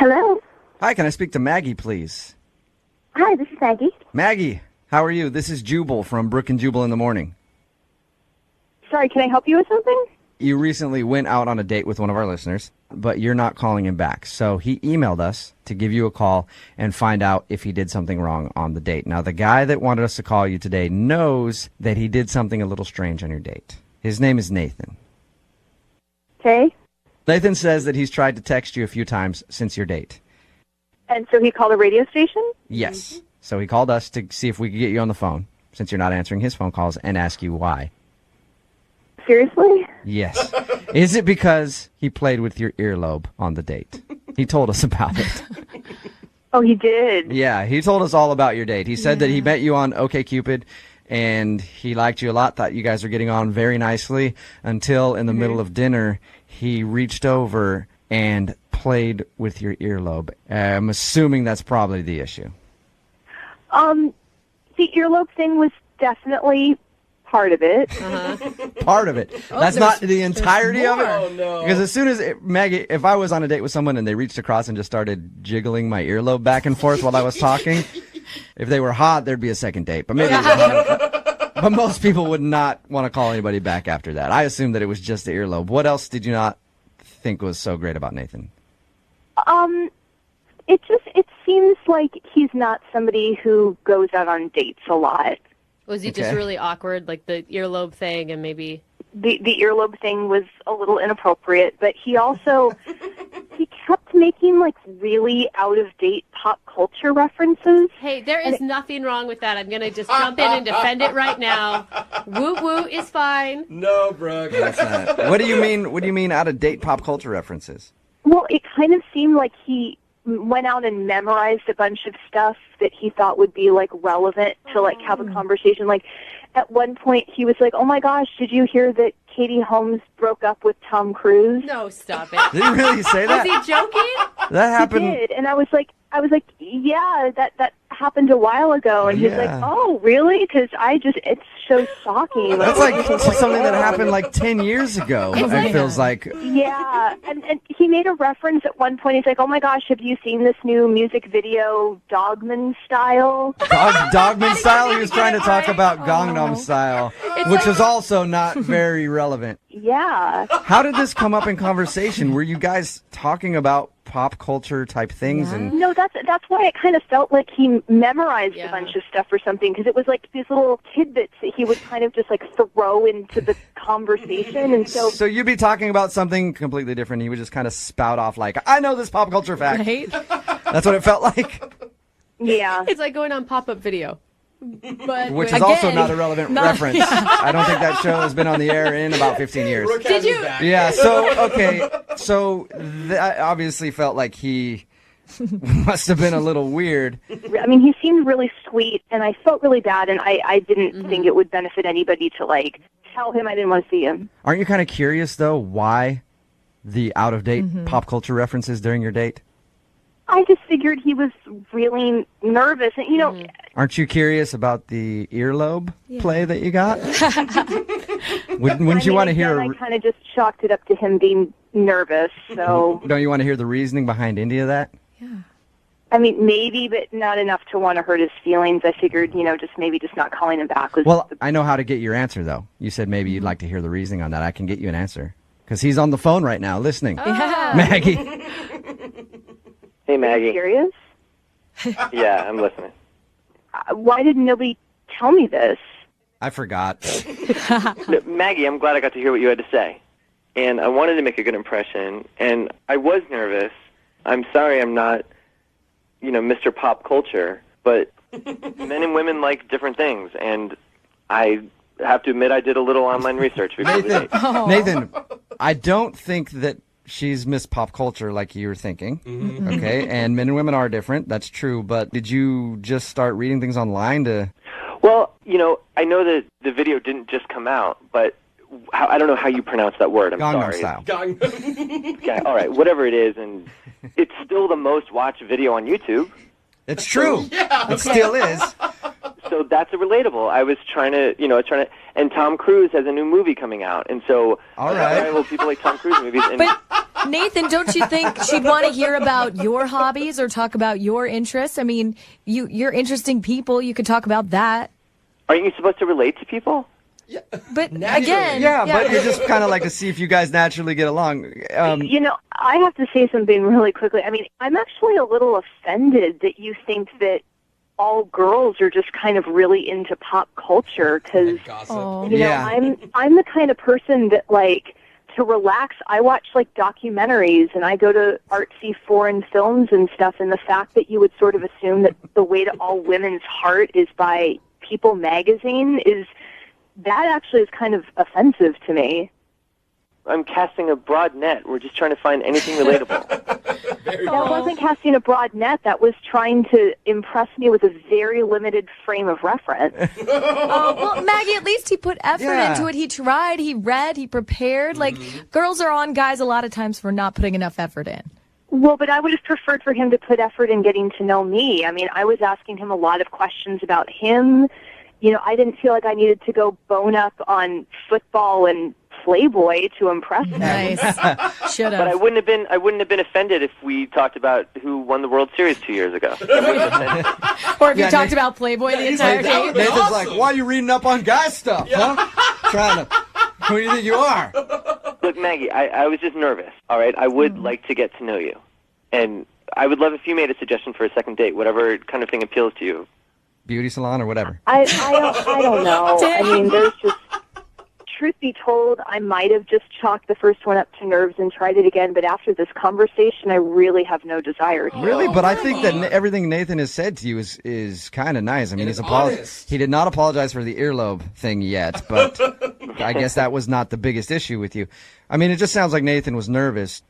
Hello. Hi, can I speak to Maggie, please? Hi, this is Maggie. Maggie, how are you? This is Jubal from Brooke and Jubal in the Morning. Sorry, can I help you with something? You recently went out on a date with one of our listeners, but you're not calling him back. So he emailed us to give you a call and find out if he did something wrong on the date. Now, the guy that wanted us to call you today knows that he did something a little strange on your date. His name is Nathan. Okay. Nathan says that he's tried to text you a few times since your date. And so he called a radio station? Yes. So he called us to see if we could get you on the phone, since you're not answering his phone calls, and ask you why. Seriously? Yes. Is it because he played with your earlobe on the date? He told us about it. Oh, he did? Yeah, he told us all about your date. He said that he met you on OkCupid, and he liked you a lot, thought you guys were getting on very nicely, until in the middle of dinner, he reached over and played with your earlobe. I'm assuming that's probably the issue. The earlobe thing was definitely part of it. Part of it. That's not the entirety of it. Oh, no. Because as soon as, Maggie, if I was on a date with someone and they reached across and just started jiggling my earlobe back and forth while I was talking, if they were hot, there'd be a second date. But maybe, but most people would not want to call anybody back after that. I assumed that it was just the earlobe. What else did you not think was so great about Nathan? It seems like he's not somebody who goes out on dates a lot. Was he just Okay. really awkward, like the earlobe thing, and maybe... The earlobe thing was a little inappropriate, but he also he kept making like really out of date pop culture references. Hey, there is nothing wrong with that. I'm going to just jump in and defend it right now. Woo-woo is fine. No, Brooke. That's not. What do you mean? What do you mean out of date pop culture references? Well, it kind of seemed like he went out and memorized a bunch of stuff that he thought would be like relevant to like have a conversation. Like at one point he was like, "Oh my gosh, did you hear that Katie Holmes broke up with Tom Cruise?" No, stop it. Did he really say that? Was he joking? That He happened. did, and I was like, yeah, that happened a while ago, and he's like, Yeah. "Oh, really?" Because it's so shocking. That's like something that happened like 10 years ago. It feels like. Yeah, and he made a reference at one point. He's like, "Oh my gosh, have you seen this new music video, Dogman Style?" Dogman Style. He was trying to talk about Gangnam Style, which is also not very relevant. Yeah. How did this come up in conversation? Were you guys talking about pop culture type things? And No, that's why it kind of felt like he memorized a bunch of stuff or something, because it was like these little tidbits that he would kind of just like throw into the conversation, and so you'd be talking about something completely different. He would just kind of spout off like, "I know this pop culture fact." Right? That's what it felt like. yeah. It's like going on pop-up video. But Which is also not a relevant reference. I don't think that show has been on the air in about 15 years. Brooke Did has his you- back. Yeah, so that obviously felt like he must have been a little weird. I mean, he seemed really sweet, and I felt really bad, and I didn't think it would benefit anybody to like tell him I didn't want to see him. Aren't you kind of curious, though, why the out-of-date pop culture references during your date? I just figured he was really nervous, and you know, Aren't you curious about the earlobe play that you got? Wouldn't you want to hear? I kind of just chalked it up to him being nervous. So, Don't you want to hear the reasoning behind any of that? I mean, maybe, but not enough to want to hurt his feelings. I figured, just not calling him back was. Well, I know how to get your answer, though. You said maybe you'd like to hear the reasoning on that. I can get you an answer. Because he's on the phone right now listening. Maggie. Hey, Are you Maggie. serious? Yeah, I'm listening. Why didn't nobody tell me this? I forgot. No, Maggie, I'm glad I got to hear what you had to say. And I wanted to make a good impression, and I was nervous. I'm sorry I'm not, Mr. Pop Culture, but men and women like different things, and I have to admit I did a little online research before the Nathan, date. Nathan, I don't think that she's Miss Pop Culture like you were thinking. Okay, and men and women are different. That's true. But did you just start reading things online to? Well, I know that the video didn't just come out, but I don't know how you pronounce that word. I'm Gangnam sorry. Style. Okay, all right, whatever it is, and it's still the most watched video on YouTube. It's true. It still is. So that's a relatable. I was trying to, And Tom Cruise has a new movie coming out, and so All right. well, people like Tom Cruise movies. And But Nathan, don't you think she'd want to hear about your hobbies or talk about your interests? I mean, you're interesting people. You could talk about that. aren't you supposed to relate to people? But Naturally. again, Yeah, but you just kind of like to see if you guys naturally get along. You know, I have to say something really quickly. I mean, I'm actually a little offended that you think that all girls are just kind of really into pop culture because, Gossip. you know, Yeah. I'm the kind of person that, like, to relax, I watch, like, documentaries and I go to artsy foreign films and stuff, and the fact that you would sort of assume that the way to all women's heart is by People magazine is... That actually is kind of offensive to me. I'm casting a broad net. We're just trying to find anything relatable. That wasn't casting a broad net. That was trying to impress me with a very limited frame of reference. well, Maggie, at least he put effort Yeah. into it. He tried, he read, he prepared. Like, girls are on guys a lot of times for not putting enough effort in. Well, but I would have preferred for him to put effort in getting to know me. I mean, I was asking him a lot of questions about him. You know, I didn't feel like I needed to go bone up on football and Playboy to impress him. Nice. Should But I have. wouldn't have been offended if we talked about who won the World Series 2 years ago. Or if you Yeah, talked Nathan- about Playboy the entire that game. would be Nathan's awesome. like, why are you reading up on guy stuff, huh? Trying to... Who do you think you are? Look, Maggie, I was just nervous, all right? I would like to get to know you. And I would love if you made a suggestion for a second date, whatever kind of thing appeals to you. Beauty salon or whatever. I don't know. I mean, there's just... Truth be told, I might have just chalked the first one up to nerves and tried it again, but after this conversation, I really have no desire to. Really? But I think that everything Nathan has said to you is kind of nice. I mean, And he's it's apologized. honest. He did not apologize for the earlobe thing yet, but I guess that was not the biggest issue with you. I mean, it just sounds like Nathan was nervous.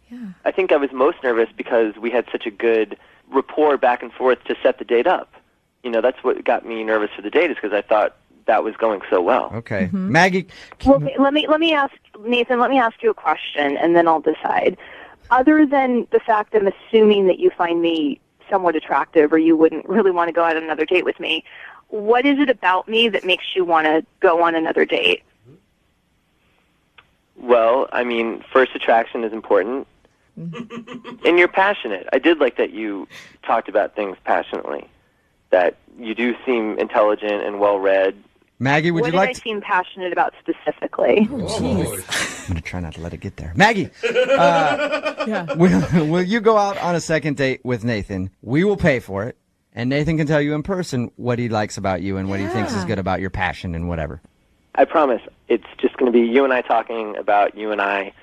I think I was most nervous because we had such a good rapport back and forth to set the date up. You know, that's what got me nervous for the date is because I thought that was going so well. Okay. Maggie, Well, let me ask Nathan. Let me ask you a question, and then I'll decide. Other than the fact I'm assuming that you find me somewhat attractive, or you wouldn't really want to go on another date with me, what is it about me that makes you want to go on another date? Well, I mean, first attraction is important. And you're passionate. I did like that you talked about things passionately, that you do seem intelligent and well-read. Maggie, would What you did like I to... seem passionate about specifically? I'm going to try not to let it get there. Maggie, Yeah. will you go out on a second date with Nathan? We will pay for it, and Nathan can tell you in person what he likes about you and what he thinks is good about your passion and whatever. I promise. It's just going to be you and I talking about you and I.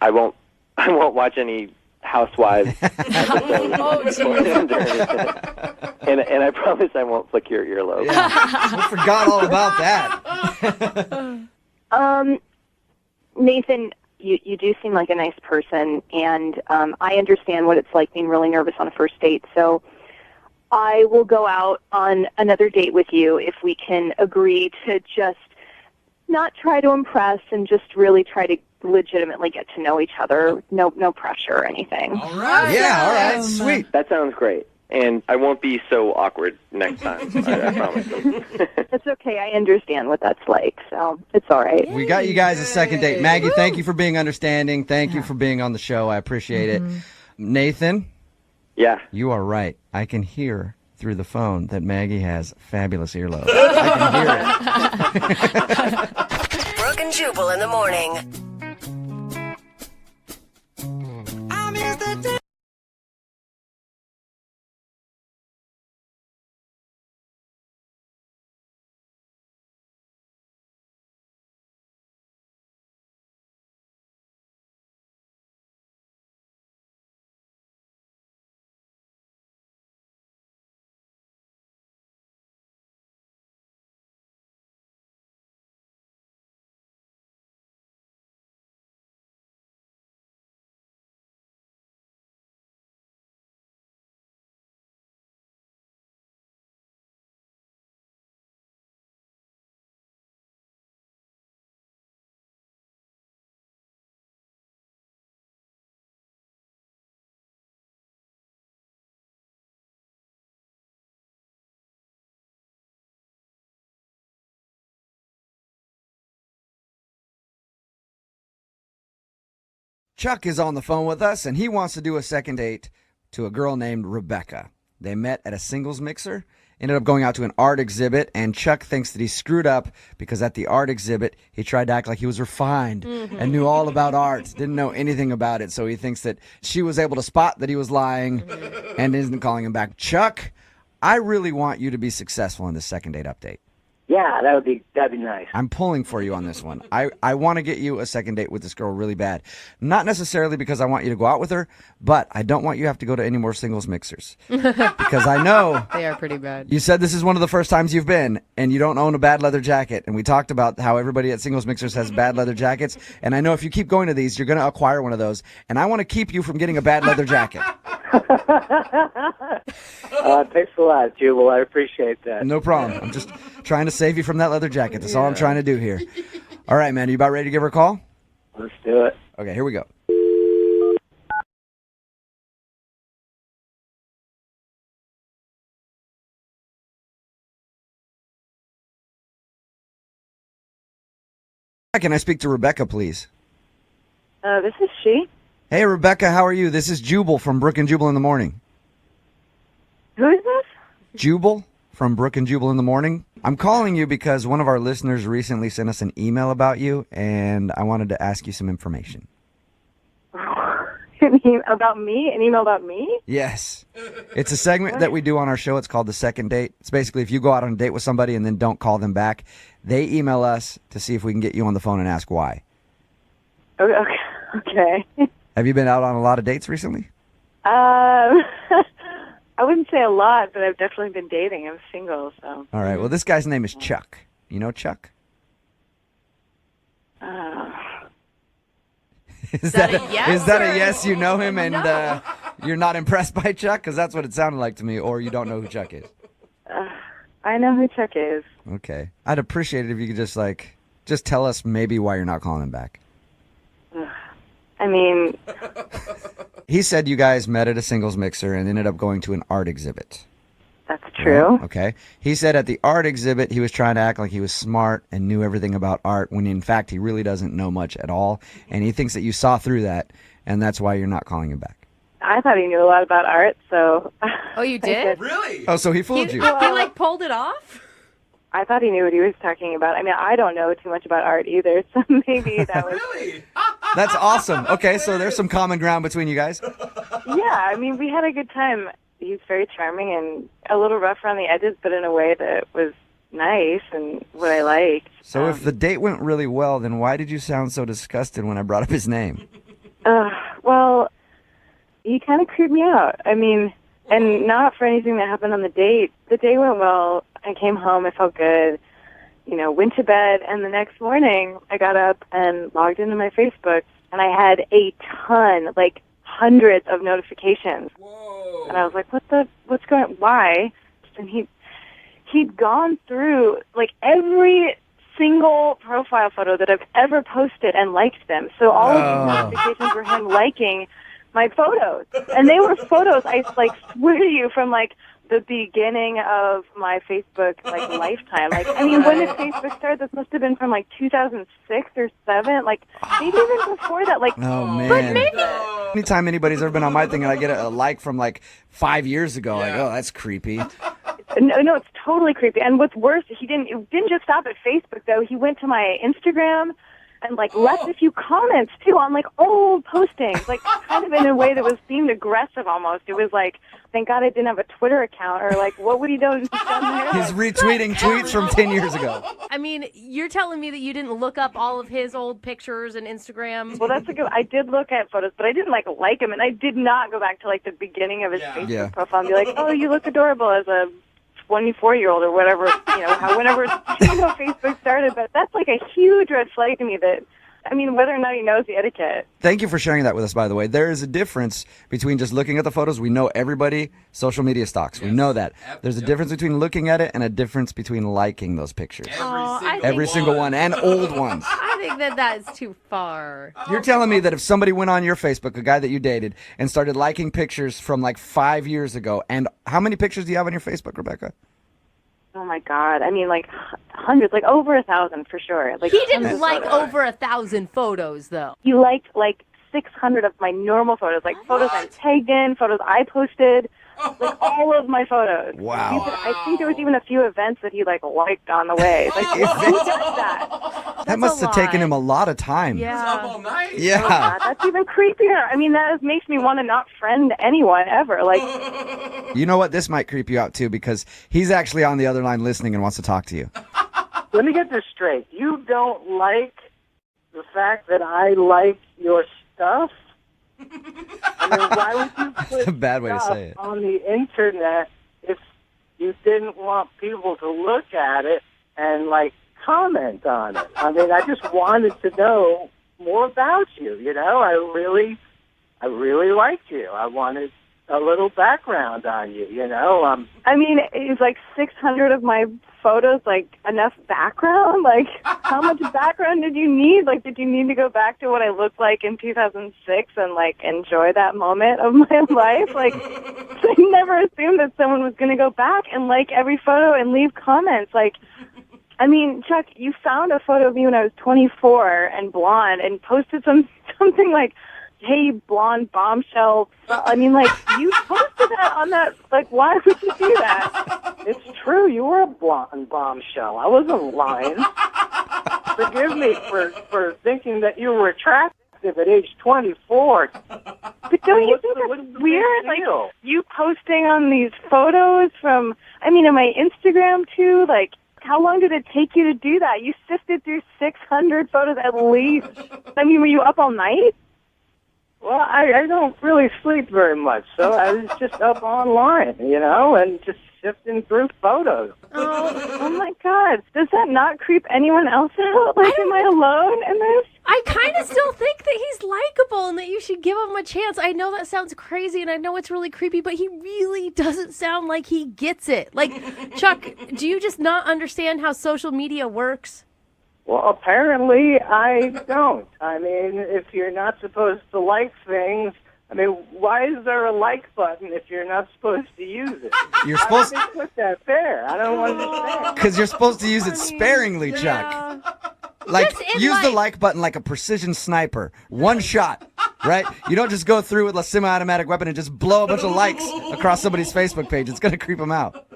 I won't watch any Housewives episodes beforehand or anything. And I promise I won't flick your earlobe. I forgot all about that. Nathan, you do seem like a nice person, and I understand what it's like being really nervous on a first date. So I will go out on another date with you if we can agree to just not try to impress and just really try to legitimately get to know each other. No pressure or anything. All right. Yeah, all right, sweet. That sounds great. And I won't be so awkward next time. I promise. It's okay. I understand what that's like, so it's all right. We got you guys a second date. Maggie, thank you for being understanding. Thank you for being on the show. I appreciate it. Nathan, Yeah. you are right. I can hear through the phone that Maggie has fabulous earlobes. I can hear it. Brooke and Jubal in the morning. Chuck is on the phone with us, and he wants to do a second date to a girl named Rebecca. They met at a singles mixer, ended up going out to an art exhibit, and Chuck thinks that he screwed up because at the art exhibit, he tried to act like he was refined and knew all about art, didn't know anything about it, so he thinks that she was able to spot that he was lying and isn't calling him back. Chuck, I really want you to be successful in this second date update. Yeah, that'd be nice. I'm pulling for you on this one. I want to get you a second date with this girl really bad. Not necessarily because I want you to go out with her, but I don't want you to have to go to any more singles mixers. Because I know They are pretty bad. you said this is one of the first times you've been, and you don't own a bad leather jacket. And we talked about how everybody at singles mixers has bad leather jackets. And I know if you keep going to these, you're going to acquire one of those. And I want to keep you from getting a bad leather jacket. Thanks a lot, Jubal. I appreciate that. No problem. I'm just trying to save you from that leather jacket. That's all I'm trying to do here. All right, man. Are you about ready to give her a call? Let's do it. Okay, here we go. Can I speak to Rebecca, please? This is she. Hey, Rebecca, how are you? This is Jubal from Brooke and Jubal in the Morning. Who is this? Jubal from Brooke and Jubal in the Morning. I'm calling you because one of our listeners recently sent us an email about you, and I wanted to ask you some information. About me? An email about me? Yes. It's a segment that we do on our show. It's called The Second Date. It's basically if you go out on a date with somebody and then don't call them back, they email us to see if we can get you on the phone and ask why. Okay. Have you been out on a lot of dates recently? I wouldn't say a lot, but I've definitely been dating. I'm single, so. All right. Well, this guy's name is Chuck. You know Chuck? Is that a yes? Is that a yes? You know him and you're not impressed by Chuck? Because that's what it sounded like to me. Or you don't know who Chuck is. I know who Chuck is. Okay. I'd appreciate it if you could just tell us maybe why you're not calling him back. I mean, he said you guys met at a singles mixer and ended up going to an art exhibit. that's true. Right? Okay. He said at the art exhibit he was trying to act like he was smart and knew everything about art when in fact he really doesn't know much at all. And he thinks that you saw through that, and that's why you're not calling him back. I thought he knew a lot about art, so. Oh, you did? Really? Oh, so he fooled you. He like pulled it off? I thought he knew what he was talking about. I mean, I don't know too much about art either, so maybe that was. Really? That's awesome. Okay, so there's some common ground between you guys. Yeah, I mean, we had a good time. He's very charming and a little rough around the edges, but in a way that was nice and what I liked. So if the date went really well, then why did you sound so disgusted when I brought up his name? Well, he kind of creeped me out. I mean, and not for anything that happened on the date. The day went well. I came home. I felt good. You know, went to bed, and the next morning I got up and logged into my Facebook, and I had a ton, like hundreds of notifications. Whoa. And I was like, what's going on? Why? And he'd gone through, like, every single profile photo that I've ever posted and liked them. So all of these notifications were him liking my photos. And they were photos, I, like, swear to you, from, like, the beginning of my Facebook, like, lifetime. Like, I mean, when did Facebook start? This must have been from, like, 2006 or 7. Like, maybe even before that. Like, Oh, man. But maybe Anytime anybody's ever been on my thing and I get a like from like 5 years ago, like, oh, that's creepy. No, it's totally creepy. And what's worse, it didn't just stop at Facebook, though. He went to my Instagram and, like, left a few comments, too, on, like, old postings, like, kind of in a way that was seemed aggressive almost. It was like, thank God I didn't have a Twitter account, or, like, what would he do? He's retweeting tweets from 10 years ago. I mean, you're telling me that you didn't look up all of his old pictures and Instagram? Well, that's a good. I did look at photos, but I didn't like him, and I did not go back to, like, the beginning of his Facebook profile and be like, oh, you look adorable as a 24-year-old or whatever, whenever Facebook started. But that's like a huge red flag to me that, I mean, whether or not he knows the etiquette. Thank you for sharing that with us, by the way. There is a difference between just looking at the photos. We know everybody social media stalks. We know that. There's a difference between looking at it and a difference between liking those pictures. Every single one, and old ones. I think that is too far. You're telling me that if somebody went on your Facebook, a guy that you dated, and started liking pictures from like 5 years ago, and how many pictures do you have on your Facebook, Rebecca? Oh my God! I mean, like hundreds, like over 1,000 for sure. Like He didn't like over 1,000 photos, though. He liked like 600 of my normal photos, like photos I'm tagged in, photos I posted, like all of my photos. Wow. I think there was even a few events that he liked on the way. Like, who does that? That must have taken him a lot of time. Yeah. Up all night. Yeah. That's even creepier. I mean, that makes me want to not friend anyone ever. Like, You know what? This might creep you out too because he's actually on the other line listening and wants to talk to you. Let me get this straight. You don't like the fact that I like your stuff? I mean, why would you put That's a bad way to stuff say it. on the internet if you didn't want people to look at it and, like, comment on it? I mean, I just wanted to know more about you, you know? I really liked you. I wanted a little background on you, you know? I mean, is like 600 of my photos like enough background? Like, how much background did you need? Like, did you need to go back to what I looked like in 2006 and like enjoy that moment of my life? Like, I never assumed that someone was going to go back and like every photo and leave comments. Like, I mean, Chuck, you found a photo of me when I was 24 and blonde and posted something like, "Hey, blonde bombshell." I mean, like, you posted that on that. Like, why would you do that? It's true. You were a blonde bombshell. I wasn't lying. Forgive me for thinking that you were attractive at age 24. But don't you think that's weird? Like, you posting on these photos from, I mean, on my Instagram, too, like, how long did it take you to do that? You sifted through 600 photos at least. I mean, were you up all night? Well, I don't really sleep very much, so I was just up online, you know, and just sifting through photos. Oh my God. Does that not creep anyone else out? Like, am I alone in this? I kind of still think that he's likable and that you should give him a chance. I know that sounds crazy and I know it's really creepy, but he really doesn't sound like he gets it. Like, Chuck, do you just not understand how social media works? Well, apparently I don't. I mean, if you're not supposed to like things, I mean, why is there a like button if you're not supposed to use it? You're supposed to put that there. I don't understand. because you're supposed to use it sparingly, Chuck. Like, use the like button like a precision sniper. One shot, right? You don't just go through with a semi-automatic weapon and just blow a bunch of likes across somebody's Facebook page. It's going to creep them out.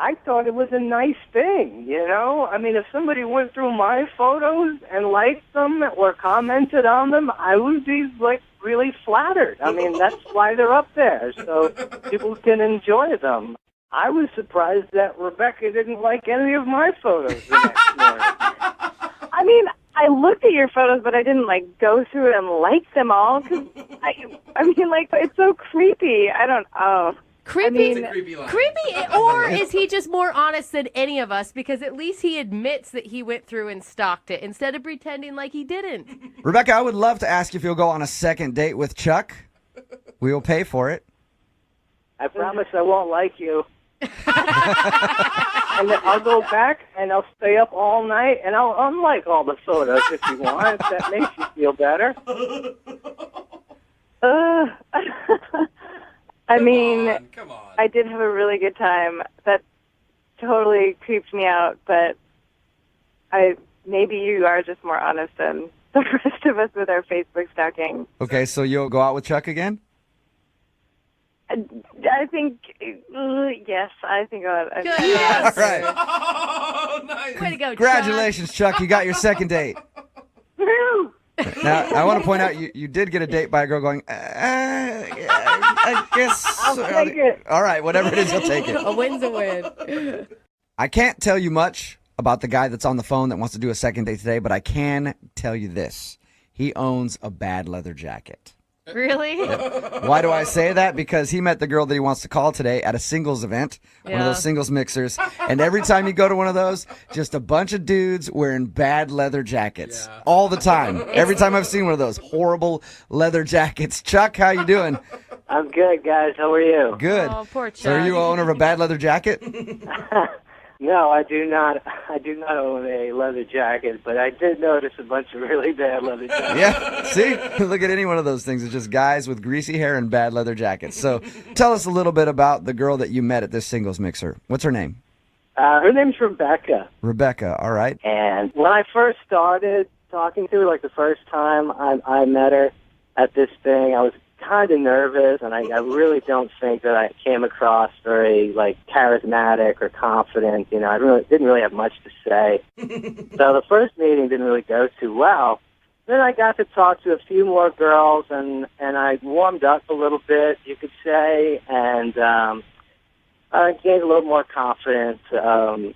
I thought it was a nice thing, you know? I mean, if somebody went through my photos and liked them or commented on them, I would be, like, really flattered. I mean, that's why they're up there, so people can enjoy them. I was surprised that Rebecca didn't like any of my photos the next morning. I mean, I looked at your photos, but I didn't, like, go through and like them all. Cause I mean, like, it's so creepy. Creepy, I mean, creepy, or is he just more honest than any of us? Because at least he admits that he went through and stalked it instead of pretending like he didn't. Rebecca, I would love to ask you if you'll go on a second date with Chuck. We will pay for it. I promise I won't like you. And then I'll go back and I'll stay up all night and I'll unlike all the photos if you want, if that makes you feel better. I mean, Come on. I did have a really good time. That totally creeped me out, but maybe you are just more honest than the rest of us with our Facebook stalking. Okay, so you'll go out with Chuck again? I think, yes, I think I'll. Good. Yes. All right. Oh, nice. Way to go, Congratulations, Chuck. You got your second date. Woo! Now, I want to point out you did get a date by a girl going, I guess. I'll take it. All right, whatever it is, you'll take it. A win's a win. I can't tell you much about the guy that's on the phone that wants to do a second date today, but I can tell you this. He owns a bad leather jacket. Really? Why do I say that? Because he met the girl that he wants to call today at a singles event, one of those singles mixers. And every time you go to one of those, just a bunch of dudes wearing bad leather jackets all the time. Every time I've seen one of those horrible leather jackets. Chuck, how you doing? I'm good, guys. How are you? Good. Oh, poor Chuck. So are you owner of a bad leather jacket? No, I do not. I do not own a leather jacket, but I did notice a bunch of really bad leather jackets. Yeah. See? Look at any one of those things. It's just guys with greasy hair and bad leather jackets. So tell us a little bit about the girl that you met at this singles mixer. What's her name? Her name's Rebecca. Rebecca. All right. And when I first started talking to her, like the first time I met her, at this thing. I was kind of nervous, and I really don't think that I came across very, like, charismatic or confident. You know, I didn't really have much to say. So the first meeting didn't really go too well. Then I got to talk to a few more girls, and I warmed up a little bit, you could say, and I gained a little more confidence. And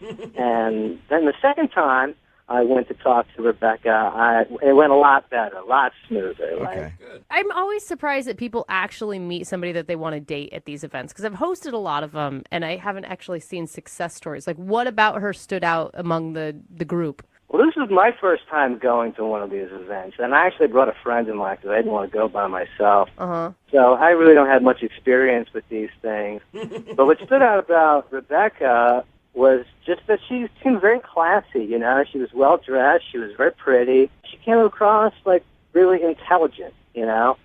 then the second time I went to talk to Rebecca, it went a lot better, a lot smoother. Okay. I'm always surprised that people actually meet somebody that they want to date at these events, because I've hosted a lot of them, and I haven't actually seen success stories. Like, what about her stood out among the group? Well, this was my first time going to one of these events, and I actually brought a friend of mine because I didn't want to go by myself. So I really don't have much experience with these things. But what stood out about Rebecca was just that she seemed very classy, you know. She was well-dressed. She was very pretty. She came across, like, really intelligent, you know,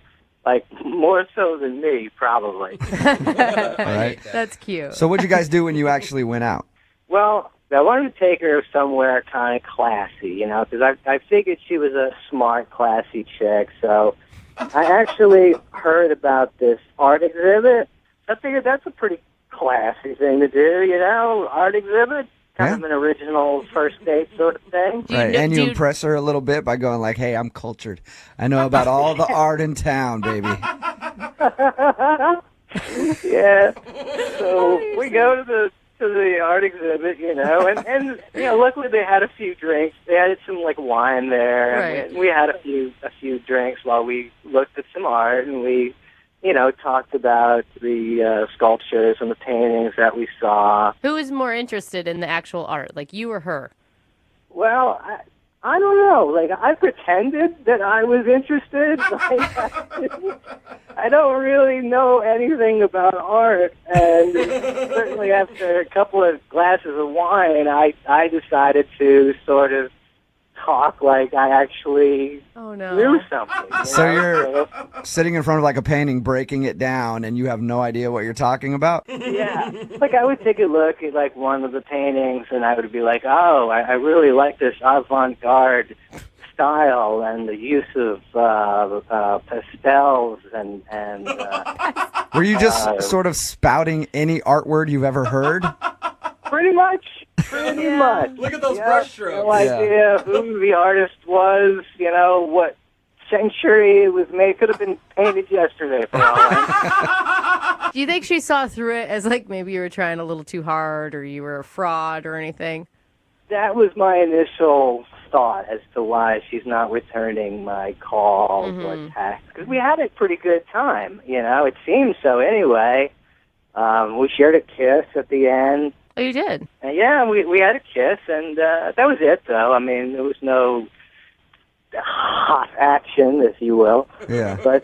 like more so than me, probably. All right. That's cute. So what'd you guys do when you actually went out? Well, I wanted to take her somewhere kind of classy, you know, because I figured she was a smart, classy chick. So I actually heard about this art exhibit. I figured that's a pretty classy thing to do, you know, art exhibit. Kind of an original first date sort of thing. Right, and you impress her a little bit by going like, hey, I'm cultured. I know about all the art in town, baby. Yeah. So we go to the art exhibit, you know, and you know, luckily they had a few drinks. They had some like wine there, and we had a few drinks while we looked at some art, and we, you know, talked about the sculptures and the paintings that we saw. Who is more interested in the actual art, like you or her? Well, I don't know. Like, I pretended that I was interested. Like, I don't really know anything about art, and certainly after a couple of glasses of wine, I decided to sort of talk like I actually knew something. So you're sitting in front of like a painting, breaking it down, and you have no idea what you're talking about? Yeah. Like, I would take a look at like one of the paintings, and I would be like, oh, I really like this avant-garde style and the use of pastels and Were you just sort of spouting any art word you've ever heard? Pretty much. Look at those brush strokes. No idea who the artist was, you know, what century it was made. Could have been painted yesterday for all I know. Do you think she saw through it as like maybe you were trying a little too hard or you were a fraud or anything? That was my initial thought as to why she's not returning my calls or texts. Because we had a pretty good time, you know. It seemed so anyway. We shared a kiss at the end. Oh, you did? Yeah, we had a kiss, and that was it, though. I mean, there was no hot action, if you will. Yeah. But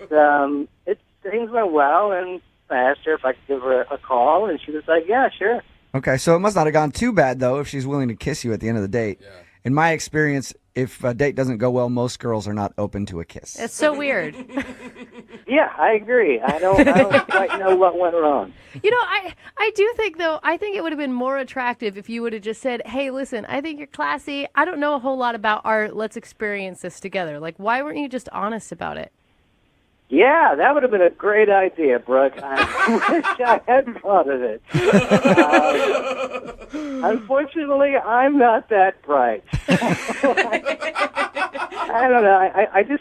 things went well, and I asked her if I could give her a call, and she was like, yeah, sure. Okay, so it must not have gone too bad, though, if she's willing to kiss you at the end of the date. Yeah. In my experience, if a date doesn't go well, most girls are not open to a kiss. It's so weird. Yeah, I agree. I don't quite know what went wrong. You know, I do think, though, I think it would have been more attractive if you would have just said, hey, listen, I think you're classy. I don't know a whole lot about art. Let's experience this together. Like, why weren't you just honest about it? Yeah, that would have been a great idea, Brooke. I wish I had thought of it. Unfortunately, I'm not that bright. I don't know.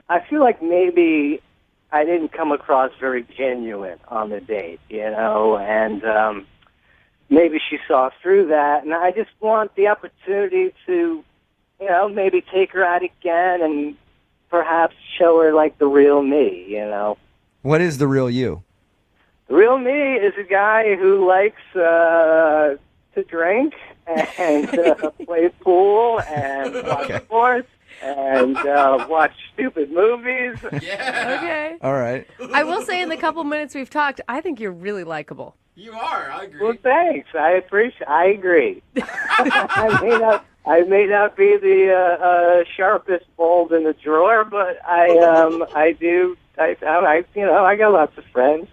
I feel like maybe I didn't come across very genuine on the date, you know, and maybe she saw through that, and I just want the opportunity to, you know, maybe take her out again and perhaps show her, like, the real me, you know. What is the real you? The real me is a guy who likes to drink and play pool and watch sports and watch stupid movies. Yeah. Okay. All right. I will say in the couple minutes we've talked, I think you're really likable. You are. I agree. Well, thanks. I agree. I may not be the sharpest bulb in the drawer, but I do. I got lots of friends.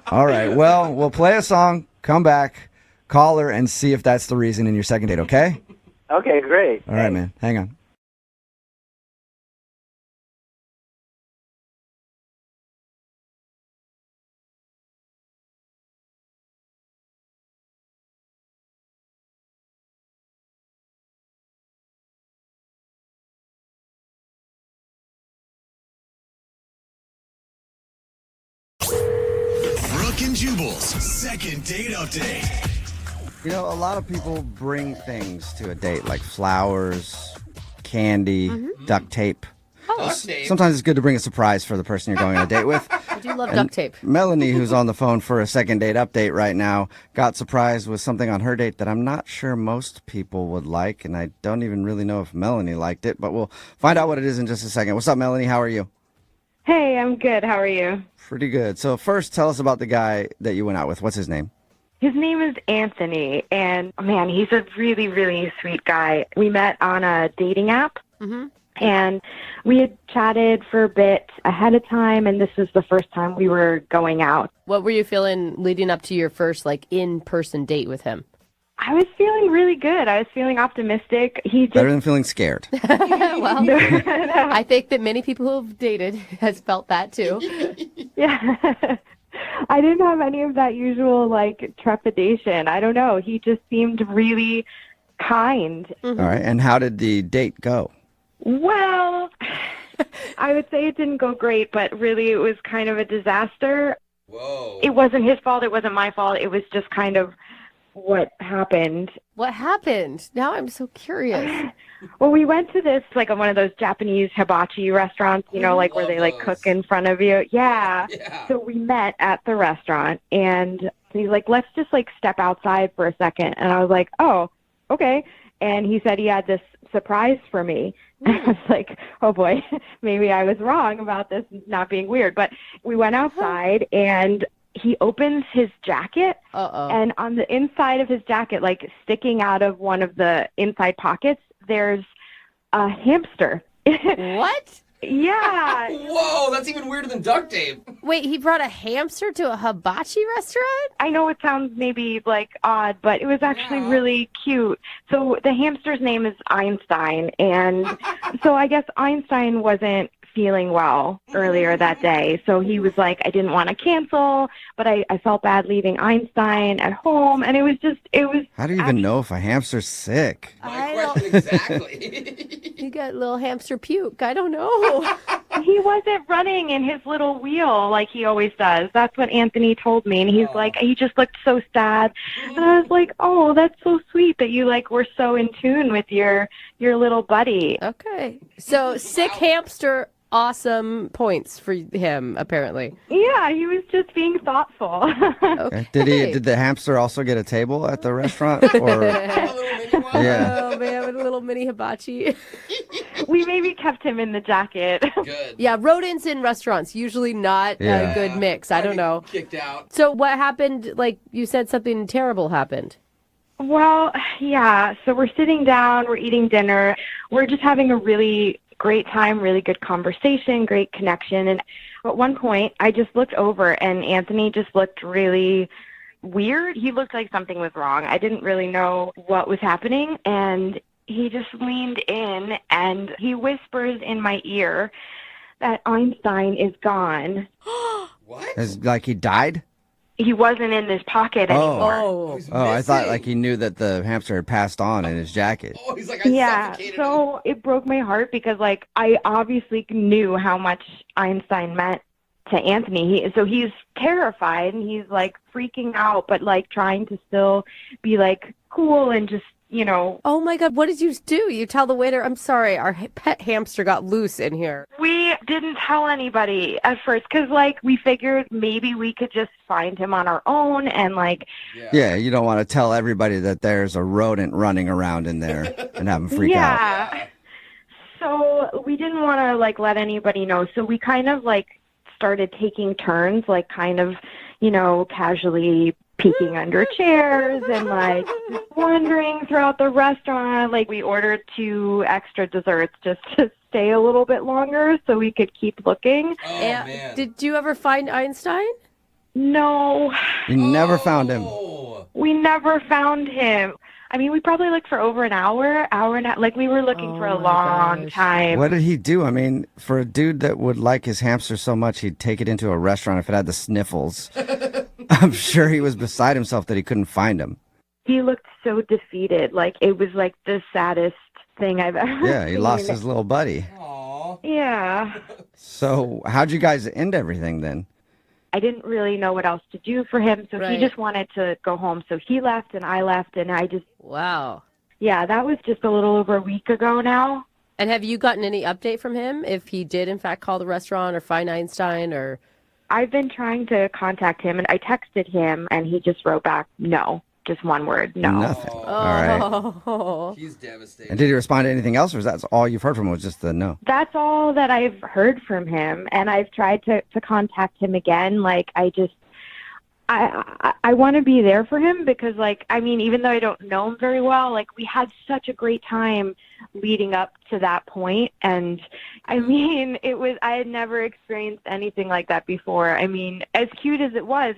All right. Well, we'll play a song, come back, call her, and see if that's the reason in your second date, okay? Okay, great. All right, man. Hang on. Brooke and Jubal's second date update. You know, a lot of people bring things to a date, like flowers, candy, duct tape. Duct tape? Sometimes it's good to bring a surprise for the person you're going on a date with. I do love duct tape. Melanie, who's on the phone for a second date update right now, got surprised with something on her date that I'm not sure most people would like, and I don't even really know if Melanie liked it, but we'll find out what it is in just a second. What's up, Melanie? How are you? Hey, I'm good. How are you? Pretty good. So first, tell us about the guy that you went out with. What's his name? His name is Anthony, and man, he's a really, really sweet guy. We met on a dating app, and we had chatted for a bit ahead of time, and this was the first time we were going out. What were you feeling leading up to your first, in-person date with him? I was feeling really good. I was feeling optimistic. Better than feeling scared. Well, I think that many people who have dated has felt that too. Yeah. I didn't have any of that usual, trepidation. I don't know. He just seemed really kind. All right. And how did the date go? Well, I would say it didn't go great, but really it was kind of a disaster. Whoa. It wasn't his fault. It wasn't my fault. It was just kind of what happened. What happened? Now I'm so curious. Well, we went to this, one of those Japanese hibachi restaurants, where they, cook in front of you. Yeah. So we met at the restaurant, and he's like, let's just, step outside for a second. And I was like, oh, okay. And he said he had this surprise for me. And I was like, oh, boy, maybe I was wrong about this not being weird. But we went outside, and he opens his jacket, and on the inside of his jacket, sticking out of one of the inside pockets, there's a hamster. What? Yeah. Whoa, that's even weirder than duct tape. Wait, he brought a hamster to a hibachi restaurant? I know it sounds maybe odd, but it was actually really cute. So the hamster's name is Einstein, and so I guess Einstein wasn't feeling well earlier that day. So he was like, I didn't want to cancel, but I felt bad leaving Einstein at home. And it was. How do you even know if a hamster's sick? My question exactly. You got little hamster puke. I don't know. He wasn't running in his little wheel like he always does. That's what Anthony told me. And he's he just looked so sad. And I was like, oh, that's so sweet that you were so in tune with your little buddy. Okay. So sick hamster, awesome points for him, apparently. Yeah, he was just being thoughtful. Okay. Did the hamster also get a table at the restaurant? Or... Yeah. Oh, man, with a little mini hibachi. We maybe kept him in the jacket. Good. Yeah, rodents in restaurants, usually not a good mix. I don't know. Kicked out. So what happened? You said something terrible happened. Well, yeah. So we're sitting down, we're eating dinner. We're just having a really great time, really good conversation, great connection. And at one point, I just looked over, and Anthony just looked really weird. He looked like something was wrong. I didn't really know what was happening, and he just leaned in, and he whispers in my ear that Einstein is gone. What? He died? He wasn't in this pocket anymore. Oh, I thought he knew that the hamster had passed on in his jacket. Oh, he's like, I suffocated so him. it broke my heart because I obviously knew how much Einstein meant to Anthony. So he's terrified, and he's freaking out, but trying to still be cool and just, Oh my God, what did you do? You tell the waiter, I'm sorry, our pet hamster got loose in here. We didn't tell anybody at first because we figured maybe we could just find him on our own and Yeah, you don't want to tell everybody that there's a rodent running around in there and have them freak out. Yeah. So we didn't want to let anybody know. So we kind of started taking turns, casually peeking under chairs and wandering throughout the restaurant. We ordered 2 extra desserts just to stay a little bit longer so we could keep looking. Oh, man. Did you ever find Einstein? No. You never found him. We never found him. I mean, we probably looked for over an hour and a, we were looking for a long time. What did he do? I mean, for a dude that would like his hamster so much, he'd take it into a restaurant if it had the sniffles. I'm sure he was beside himself that he couldn't find him. He looked so defeated. It was the saddest thing I've ever seen. Yeah, he lost his little buddy. Aww. Yeah. So how'd you guys end everything then? I didn't really know what else to do for him. So he just wanted to go home. So he left and I left, and I just... Wow. Yeah, that was just a little over a week ago now. And have you gotten any update from him if he did, in fact, call the restaurant or find Einstein or... I've been trying to contact him, and I texted him, and he just wrote back, no. Just one word, no. Nothing. Oh. All right. He's devastated. And did he respond to anything else, or is that all you've heard from him was just the no? That's all that I've heard from him, and I've tried to contact him again. Like, I want to be there for him because, like, I mean, even though I don't know him very well, like, we had such a great time leading up to that point. And I mean, I had never experienced anything like that before. I mean, as cute as it was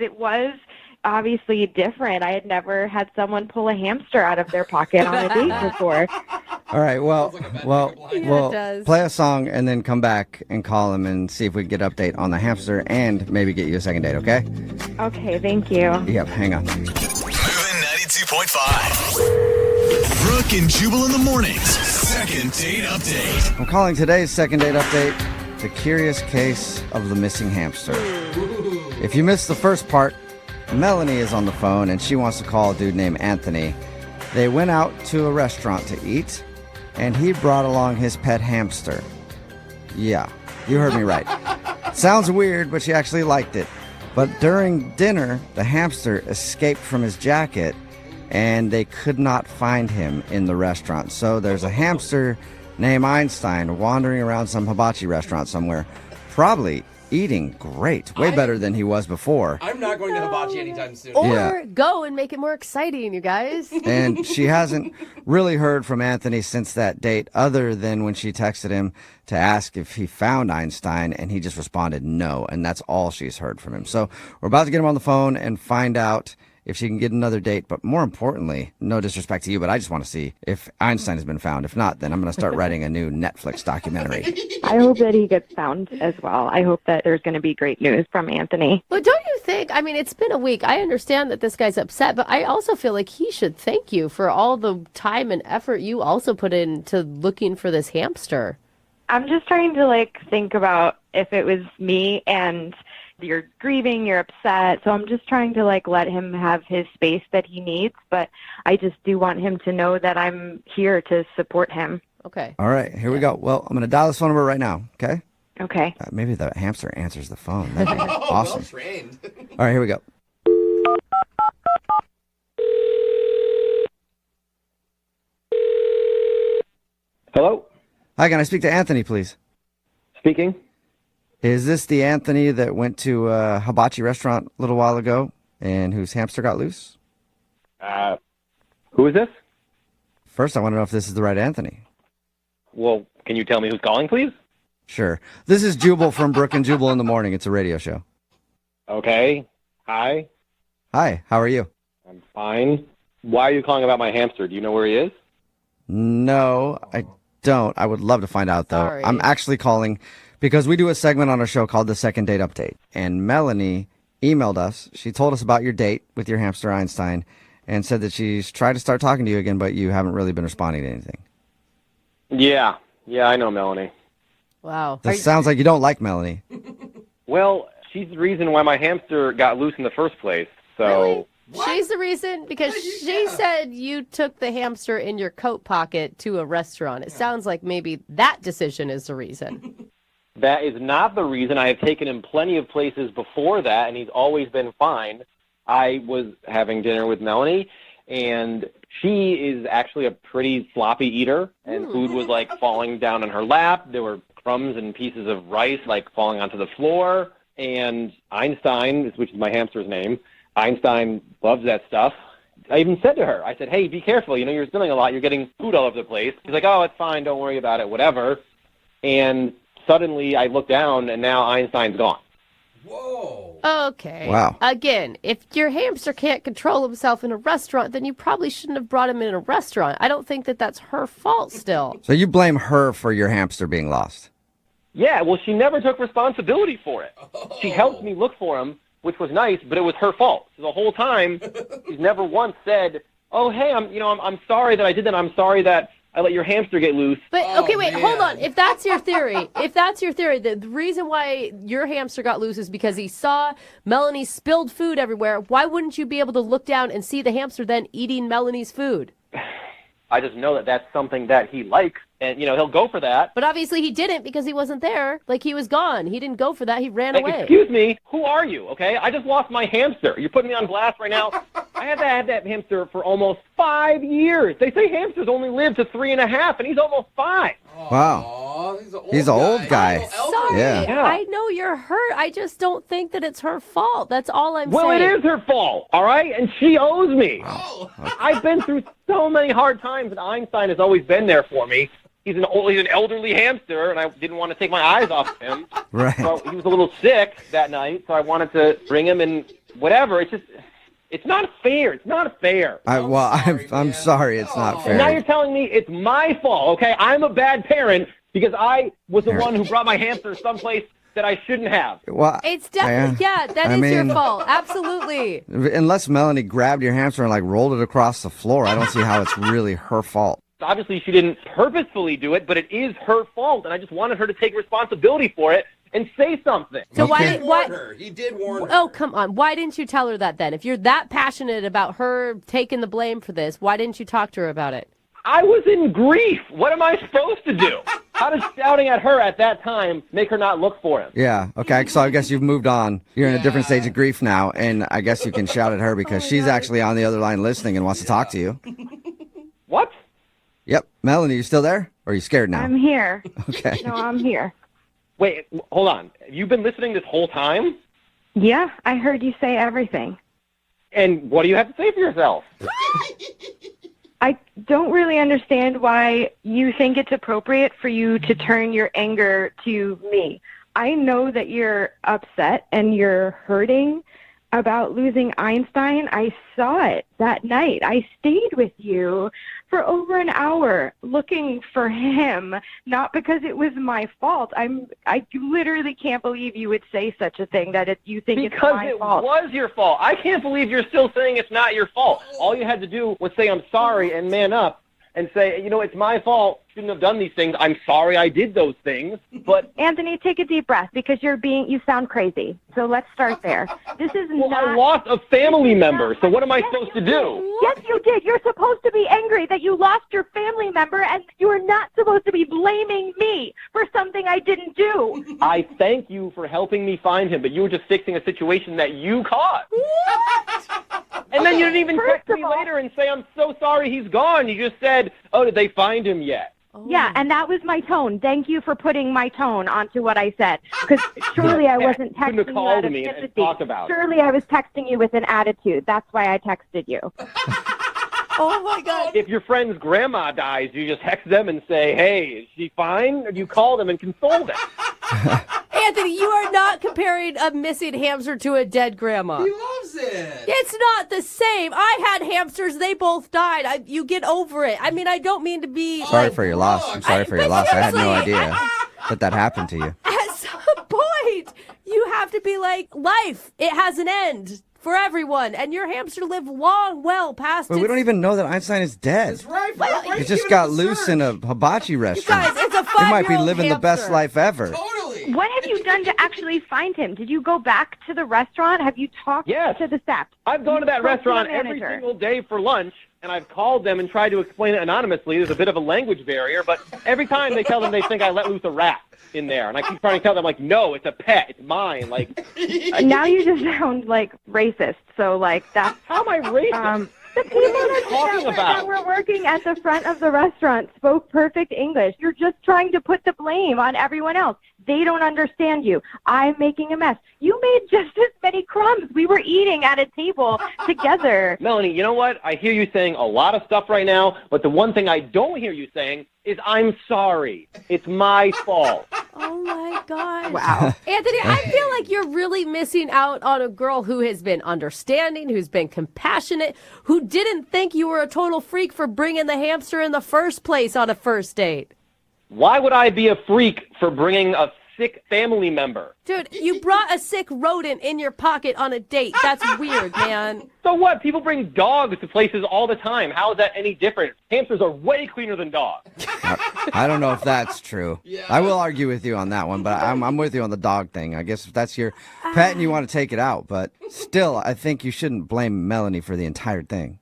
obviously different. I had never had someone pull a hamster out of their pocket on a date before. All right, well, does. play a song and then come back and call him and see if we can get an update on the hamster and maybe get you a second date, okay? Okay, thank you. Yep, hang on. Moving 92.5. Brooke and Jubal in the mornings. Second date update. I'm calling today's second date update the curious case of the missing hamster. If you missed the first part, Melanie is on the phone and she wants to call a dude named Anthony. They went out to a restaurant to eat and he brought along his pet hamster. Yeah, you heard me right. Sounds weird, but she actually liked it. But during dinner, the hamster escaped from his jacket and they could not find him in the restaurant. So there's a hamster named Einstein wandering around some hibachi restaurant somewhere, probably eating great, way better than he was before. I'm not going to hibachi anytime soon. Or go and make it more exciting, you guys. And she hasn't really heard from Anthony since that date, other than when she texted him to ask if he found Einstein, and he just responded no, and that's all she's heard from him. So we're about to get him on the phone and find out if she can get another date, but more importantly, no disrespect to you, but I just want to see if Einstein has been found. If not, then I'm going to start writing a new Netflix documentary. I hope that he gets found as well. I hope that there's going to be great news from Anthony. But don't you think, I mean, it's been a week. I understand that this guy's upset, but I also feel like he should thank you for all the time and effort you also put into looking for this hamster. I'm just trying to, like, think about if it was me and you're grieving, you're upset. So I'm just trying to, like, let him have his space that he needs. But I just do want him to know that I'm here to support him. Okay. All right, here we go. Well, I'm going to dial this phone number right now, okay? Okay. Maybe the hamster answers the phone. That'd be awesome. Well trained. All right, here we go. Hello? Hi, can I speak to Anthony, please? Speaking. Is this the Anthony that went to a hibachi restaurant a little while ago and whose hamster got loose? Who is this? First, I want to know if this is the right Anthony. Well, can you tell me who's calling, please? Sure. This is Jubal from Brooke and Jubal in the Morning. It's a radio show. Okay. Hi. Hi, how are you? I'm fine. Why are you calling about my hamster? Do you know where he is? No, I don't. I would love to find out, though. Sorry. I'm actually calling because we do a segment on our show called The Second Date Update. And Melanie emailed us. She told us about your date with your hamster Einstein and said that she's tried to start talking to you again, but you haven't really been responding to anything. Yeah, I know Melanie. Wow. This sounds like you don't like Melanie. Well, she's the reason why my hamster got loose in the first place. So Really? She's the reason because she said you took the hamster in your coat pocket to a restaurant. It sounds like maybe that decision is the reason. that is not the reason. I have taken him plenty of places before that, and he's always been fine. I was having dinner with Melanie, and she is actually a pretty sloppy eater, and food was like falling down in her lap. There were crumbs and pieces of rice like falling onto the floor, and Einstein, which is my hamster's name, Einstein loves that stuff. I even said to her, I said, hey, be careful. You know, you're spilling a lot. You're getting food all over the place. She's like, oh, it's fine. Don't worry about it, whatever. And suddenly I look down, and now Einstein's gone. Whoa. Okay. Wow. Again, if your hamster can't control himself in a restaurant, then you probably shouldn't have brought him in a restaurant. I don't think that that's her fault still. So you blame her for your hamster being lost? Yeah, well, she never took responsibility for it. She helped me look for him, which was nice, but it was her fault. So the whole time, she's never once said, oh, hey, I'm sorry that I did that. I'm sorry that I let your hamster get loose. But okay, wait, hold on. If that's your theory, the reason why your hamster got loose is because he saw Melanie's spilled food everywhere. Why wouldn't you be able to look down and see the hamster then eating Melanie's food? I just know that that's something that he likes, and, he'll go for that. But obviously he didn't because he wasn't there. Like, he was gone. He didn't go for that. He ran away. Excuse me, who are you, okay? I just lost my hamster. You're putting me on blast right now. I had that hamster for almost 5 years. They say hamsters only live to 3.5, and he's almost 5. Wow. He's an old guy. Sorry, Yeah. I know you're hurt. I just don't think that it's her fault. That's all I'm saying. Well, it is her fault, all right? And she owes me. I've been through so many hard times, and Einstein has always been there for me. He's an elderly hamster, and I didn't want to take my eyes off of him. Right. So he was a little sick that night, so I wanted to bring him and whatever. It's not fair. It's not fair. I'm sorry. It's not fair. And now you're telling me it's my fault, okay? I'm a bad parent because I was the one who brought my hamster someplace that I shouldn't have. Well, it's definitely, that is your fault. Absolutely. Unless Melanie grabbed your hamster and rolled it across the floor, I don't see how it's really her fault. Obviously, she didn't purposefully do it, but it is her fault, and I just wanted her to take responsibility for it and say something. So Okay. He did warn her. Oh, come on. Why didn't you tell her that then? If you're that passionate about her taking the blame for this, why didn't you talk to her about it? I was in grief. What am I supposed to do? How does shouting at her at that time make her not look for him? Yeah, okay, so I guess you've moved on. You're in a different stage of grief now, and I guess you can shout at her because she's actually on the other line listening and wants to talk to you. What? Yep. Melanie, you still there? Or are you scared now? I'm here. Okay. No, I'm here. Wait, hold on. You've been listening this whole time? Yeah, I heard you say everything. And what do you have to say for yourself? I don't really understand why you think it's appropriate for you to turn your anger to me. I know that you're upset and you're hurting about losing Einstein. I saw it that night. I stayed with you for over an hour looking for him, not because it was my fault. I literally can't believe you would say such a thing, that you think it's my fault. Because it was your fault. I can't believe you're still saying it's not your fault. All you had to do was say, I'm sorry, and man up, and say, it's my fault. Shouldn't have done these things. I'm sorry I did those things. But Anthony, take a deep breath because you sound crazy. So let's start there. This is I lost a family member, so what am I supposed to do? Yes, you did. You're supposed to be angry that you lost your family member, and you are not supposed to be blaming me for something I didn't do. I thank you for helping me find him, but you were just fixing a situation that you caused. And then you didn't even text me later and say, I'm so sorry he's gone. You just said, oh, did they find him yet? Yeah, and that was my tone. Thank you for putting my tone onto what I said. Because surely I wasn't texting you out of sympathy. Surely I was texting you with an attitude. That's why I texted you. Oh, my God. If your friend's grandma dies, you just text them and say, hey, is she fine? Or do you call them and console them? Anthony, you are not comparing a missing hamster to a dead grandma. He loves it. It's not the same. I had hamsters. They both died. You get over it. I mean, I don't mean to be... Sorry for your loss. I'm sorry for your loss. I had no idea that happened to you. At some point, you have to be like, life, it has an end for everyone. And your hamster lived long, well past But we don't even know that Einstein is dead. That's right. He just got loose in a hibachi restaurant. Guys, it's a 5-year-old He might be living the best hamster. life ever. Totally. What have you done to actually find him? Did you go back to the restaurant? Have you talked to the staff? I've gone to that restaurant every single day for lunch, and I've called them and tried to explain it anonymously. There's a bit of a language barrier, but every time they tell them they think I let loose a rat in there, and I keep trying to tell them, no, it's a pet, it's mine. Now you just sound like racist. So that's how am I racist? The people that were working at the front of the restaurant spoke perfect English. You're just trying to put the blame on everyone else. They don't understand you. I'm making a mess. You made just as many crumbs. We were eating at a table together. Melanie, you know what? I hear you saying a lot of stuff right now, but the one thing I don't hear you saying is I'm sorry. It's my fault. Oh, my gosh. Wow. Anthony, I feel like you're really missing out on a girl who has been understanding, who's been compassionate, who didn't think you were a total freak for bringing the hamster in the first place on a first date. Why would I be a freak for bringing a sick family member. Dude, you brought a sick rodent in your pocket on a date. That's weird, man. So what? People bring dogs to places all the time. How is that any different? Hamsters are way cleaner than dogs. I don't know if that's true. Yeah. I will argue with you on that one, but I'm with you on the dog thing. I guess if that's your pet and you want to take it out, but still, I think you shouldn't blame Melanie for the entire thing.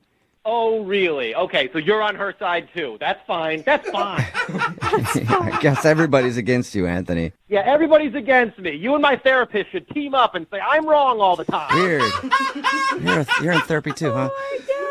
Oh, really? Okay, so you're on her side, too. That's fine. That's fine. I guess everybody's against you, Anthony. Yeah, everybody's against me. You and my therapist should team up and say, I'm wrong all the time. Weird. You're in therapy, too, huh?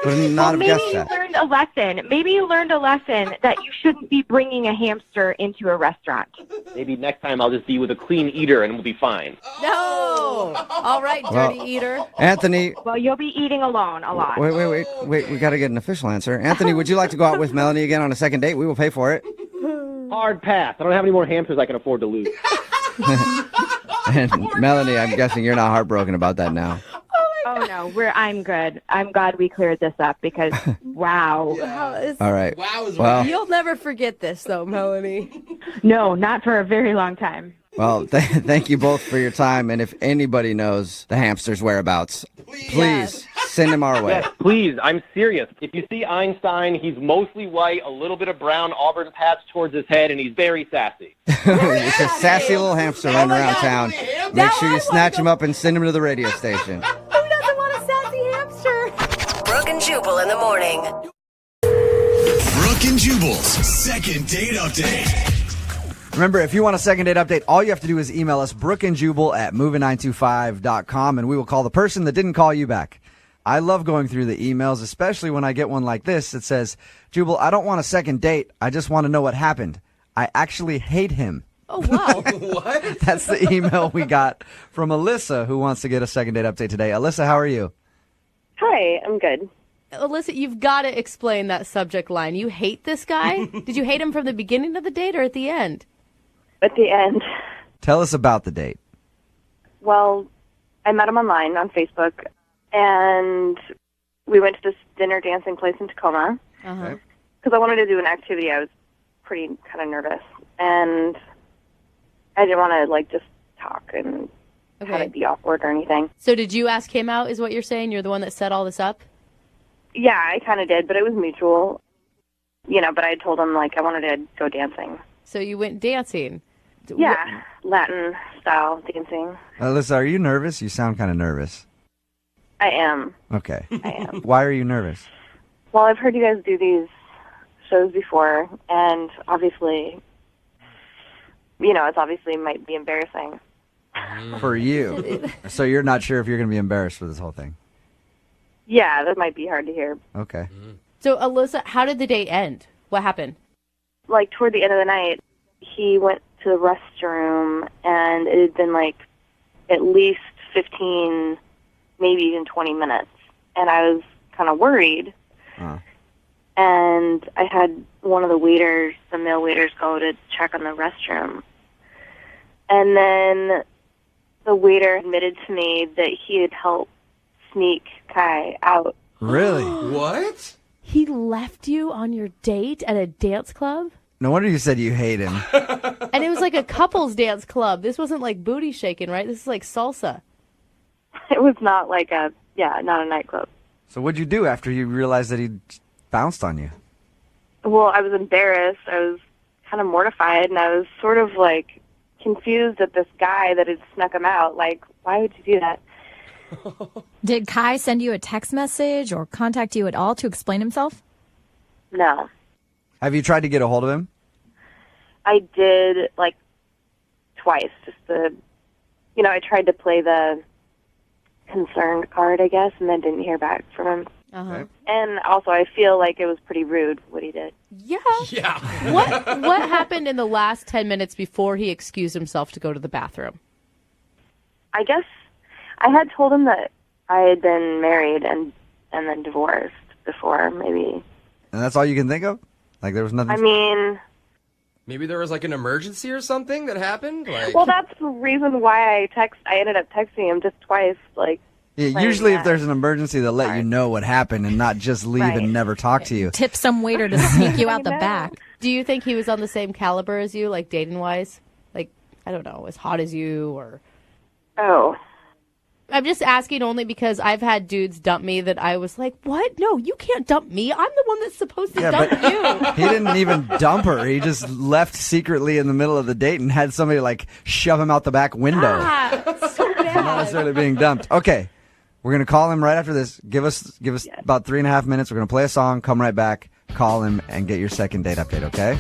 Would not have guessed that. Learned a lesson. Maybe you learned a lesson that you shouldn't be bringing a hamster into a restaurant. Maybe next time I'll just be with a clean eater and we'll be fine. No! All right, dirty eater. Anthony. Well, you'll be eating alone a lot. Wait. We got to get an official answer. Anthony, would you like to go out with Melanie again on a second date? We will pay for it. Hard pass. I don't have any more hamsters I can afford to lose. And Melanie, I'm guessing you're not heartbroken about that now. Oh, no, I'm good. I'm glad we cleared this up because, wow. All right. Wow is well, You'll never forget this, though, Melanie. No, not for a very long time. Well, thank you both for your time. And if anybody knows the hamster's whereabouts, please send him our way. Yes, please. I'm serious. If you see Einstein, he's mostly white, a little bit of brown auburn patch towards his head, and he's very sassy. It's a sassy little hamster running around town. Make sure you snatch him up and send him to the radio station. Who doesn't want a sassy hamster? Brooke and Jubal in the morning. Brooke and Jubal's second date update. Remember, if you want a second date update, all you have to do is email us, brookeandjubal@moving925.com, and we will call the person that didn't call you back. I love going through the emails, especially when I get one like this that says, Jubal, I don't want a second date. I just want to know what happened. I actually hate him. Oh, wow. What? That's the email we got from Alyssa, who wants to get a second date update today. Alyssa, how are you? Hi, I'm good. Alyssa, you've got to explain that subject line. You hate this guy? Did you hate him from the beginning of the date or at the end? At the end. Tell us about the date. Well, I met him online on Facebook, and we went to this dinner dancing place in Tacoma Uh-huh. because I wanted to do an activity. I was pretty kind of nervous, and I didn't want to just talk and kind of be awkward or anything. So did you ask him out, is what you're saying? You're the one that set all this up? Yeah, I kind of did, but it was mutual. But I told him, I wanted to go dancing. So you went dancing? Yeah, Latin style dancing. Alyssa, are you nervous? You sound kind of nervous. I am. Okay. I am. Why are you nervous? Well, I've heard you guys do these shows before, and obviously, it's obviously might be embarrassing. For you. So you're not sure if you're going to be embarrassed for this whole thing? Yeah, that might be hard to hear. Okay. So, Alyssa, how did the date end? What happened? Toward the end of the night, he went to the restroom, and it had been, at least 15, maybe even 20 minutes. And I was kind of worried. And I had one of the male waiters, go to check on the restroom. And then the waiter admitted to me that he had helped sneak Kai out. Really? What? He left you on your date at a dance club? No wonder you said you hate him. And it was like a couples dance club. This wasn't like booty shaking, right? This is like salsa. It was not not a nightclub. So what'd you do after you realized that he bounced on you? Well, I was embarrassed. I was kind of mortified, and I was sort of confused at this guy that had snuck him out. Why would you do that? Did Kai send you a text message or contact you at all to explain himself? No. Have you tried to get a hold of him? I did, twice. Just I tried to play the concerned card, I guess, and then didn't hear back from him. Uh-huh. And also, I feel like it was pretty rude what he did. Yeah. Yeah. What happened in the last 10 minutes before he excused himself to go to the bathroom? I guess I had told him that I had been married and then divorced before, maybe. And that's all you can think of? There was nothing... I mean... Maybe there was an emergency or something that happened? Well, that's the reason why I ended up texting him just twice, Yeah, usually if there's an emergency, they'll let you know what happened and not just leave and never talk to you. Tip some waiter to sneak you out the back. Do you think he was on the same caliber as you, dating-wise? I don't know, as hot as you or... Oh. I'm just asking only because I've had dudes dump me that I was like, what? No, you can't dump me. I'm the one that's supposed to dump you. He didn't even dump her. He just left secretly in the middle of the date and had somebody like shove him out the back window. So bad. Not necessarily being dumped. Okay. We're going to call him right after this. Give us about 3.5 minutes. We're going to play a song, come right back, call him, and get your second date update, okay?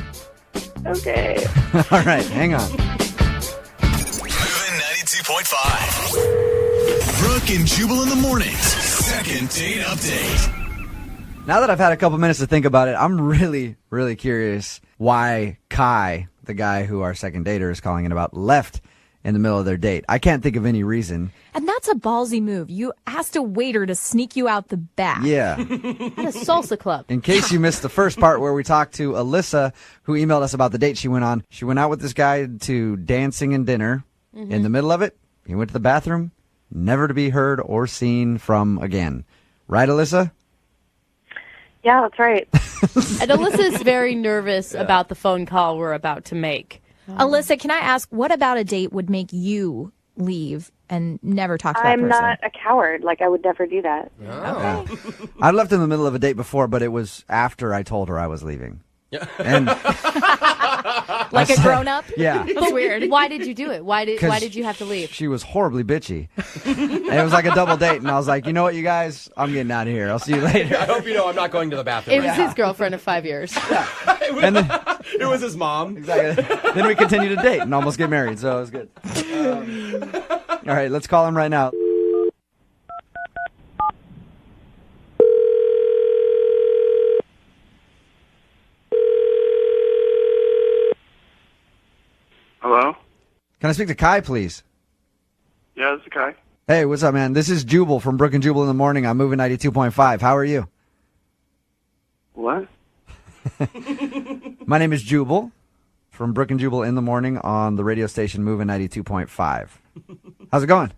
Okay. All right, hang on. Moving 92.5. Brooke and Jubal in the mornings. Second date update. Now that I've had a couple minutes to think about it, I'm really, really curious why Kai, the guy who our second dater is calling in about, left in the middle of their date. I can't think of any reason. And that's a ballsy move. You asked a waiter to sneak you out the back. Yeah. At a salsa club. In case you missed the first part where we talked to Alyssa, who emailed us about the date she went on. She went out with this guy to dancing and dinner. In the middle of it, he went to the bathroom, never to be heard or seen from again. Right, Alyssa? Yeah, that's right. And Alyssa's very nervous about the phone call we're about to make. Alyssa, can I ask, what about a date would make you leave and never talk to that I'm person? not a coward. Like, I would never do that. Oh. I left in the middle of a date before, but it was after I told her I was leaving. And like a grown-up? Yeah. That's weird. Why did you do it? Why did you have to leave? She was horribly bitchy. And it was like a double date, and I was like, you know what, you guys? I'm getting out of here. I'll see you later. I hope you know I'm not going to the bathroom. It was his girlfriend of 5 years. And then, It was his mom. exactly. Then we continued to date and almost get married, so it was good. All right, let's call him right now. Hello? Can I speak to Kai, please? Yeah, this is Kai. Hey, what's up, man? This is Jubal from Brooke and Jubal in the morning. I'm moving 92.5. How are you? What? My name is Jubal from Brooke and Jubal in the morning on the radio station Moving 92.5. How's it going?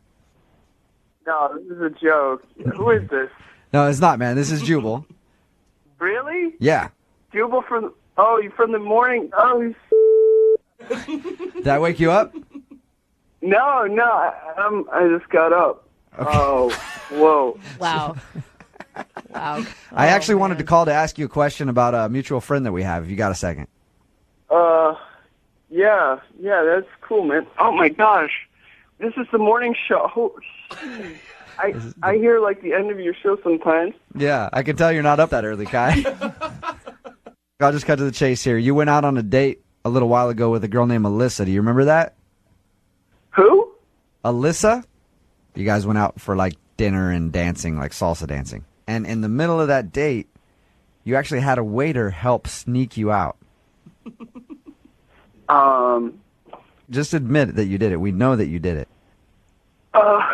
No, this is a joke. Who is this? No, it's not, man. This is Jubal. Really? Yeah. Jubal from... Oh, you from the morning? Oh, Did that wake you up? no, I just got up. Okay. Oh, whoa. Wow. Wow. I actually wanted to call to ask you a question about a mutual friend that we have, if you got a second. Yeah, that's cool, man. Oh, my gosh. This is the morning show. I hear, like, the end of your show sometimes. Yeah, I can tell you're not up that early, Kai. I'll just cut to the chase here. You went out on a date a little while ago with a girl named Alyssa. Do you remember that? Who? Alyssa? You guys went out for, like, dinner and dancing, like salsa dancing. And in the middle of that date, you actually had a waiter help sneak you out. Just admit that you did it. We know that you did it. Let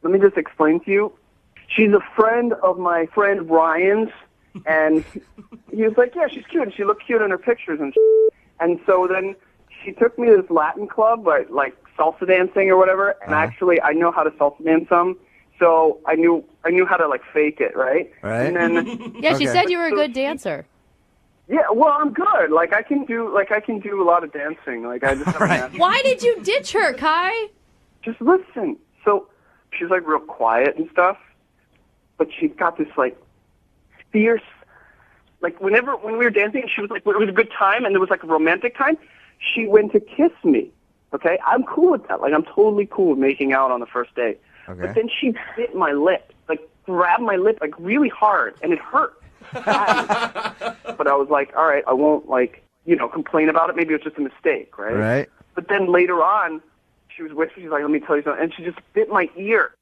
me just explain to you. She's a friend of my friend Ryan's, and he was like, yeah, she's cute, and she looked cute in her pictures and And so then she took me to this Latin club, like salsa dancing or whatever, and actually I know how to salsa dance some. So I knew how to like fake it, right? Right. And then yeah, she said you were a good dancer. Yeah, well, I'm good. Like I can do a lot of dancing. Like I just Why did you ditch her, Kai? Just listen. So she's like real quiet and stuff, but she's got this like fierce. Like when we were dancing, she was like, it was a good time, and there was like a romantic time. She went to kiss me. Okay, I'm cool with that. Like I'm totally cool with making out on the first date. Okay. But then she bit my lip, like grabbed my lip like really hard, and it hurt. But I was like, all right, I won't complain about it. Maybe it was just a mistake, right? Right. But then later on, she was with me. She's like, let me tell you something, and she just bit my ear.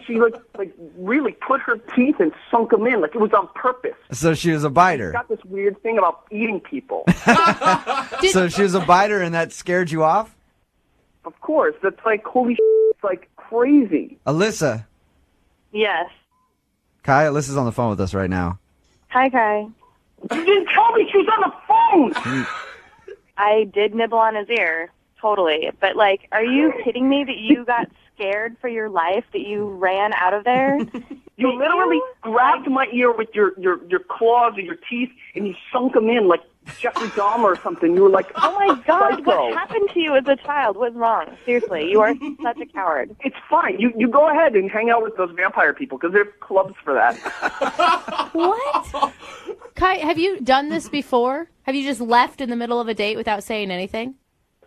She really put her teeth and sunk them in, like it was on purpose. So she was a biter. She's got this weird thing about eating people. So she was a biter, and that scared you off? Of course, that's like holy shit. It's like crazy. Alyssa. Yes. Kai, Alyssa's on the phone with us right now. Hi, Kai. You didn't tell me she was on the phone. I did nibble on his ear, totally. But, like, are you kidding me that you got scared for your life, that you ran out of there? You literally grabbed my ear with your claws or your teeth, and you sunk them in like Jeffrey Dahmer or something. You were like, Oh my God, psycho. what happened to you as a child? What's wrong? Seriously, you are such a coward. It's fine. You go ahead and hang out with those vampire people because there's clubs for that. What? Kai, have you done this before? Have you just left in the middle of a date without saying anything?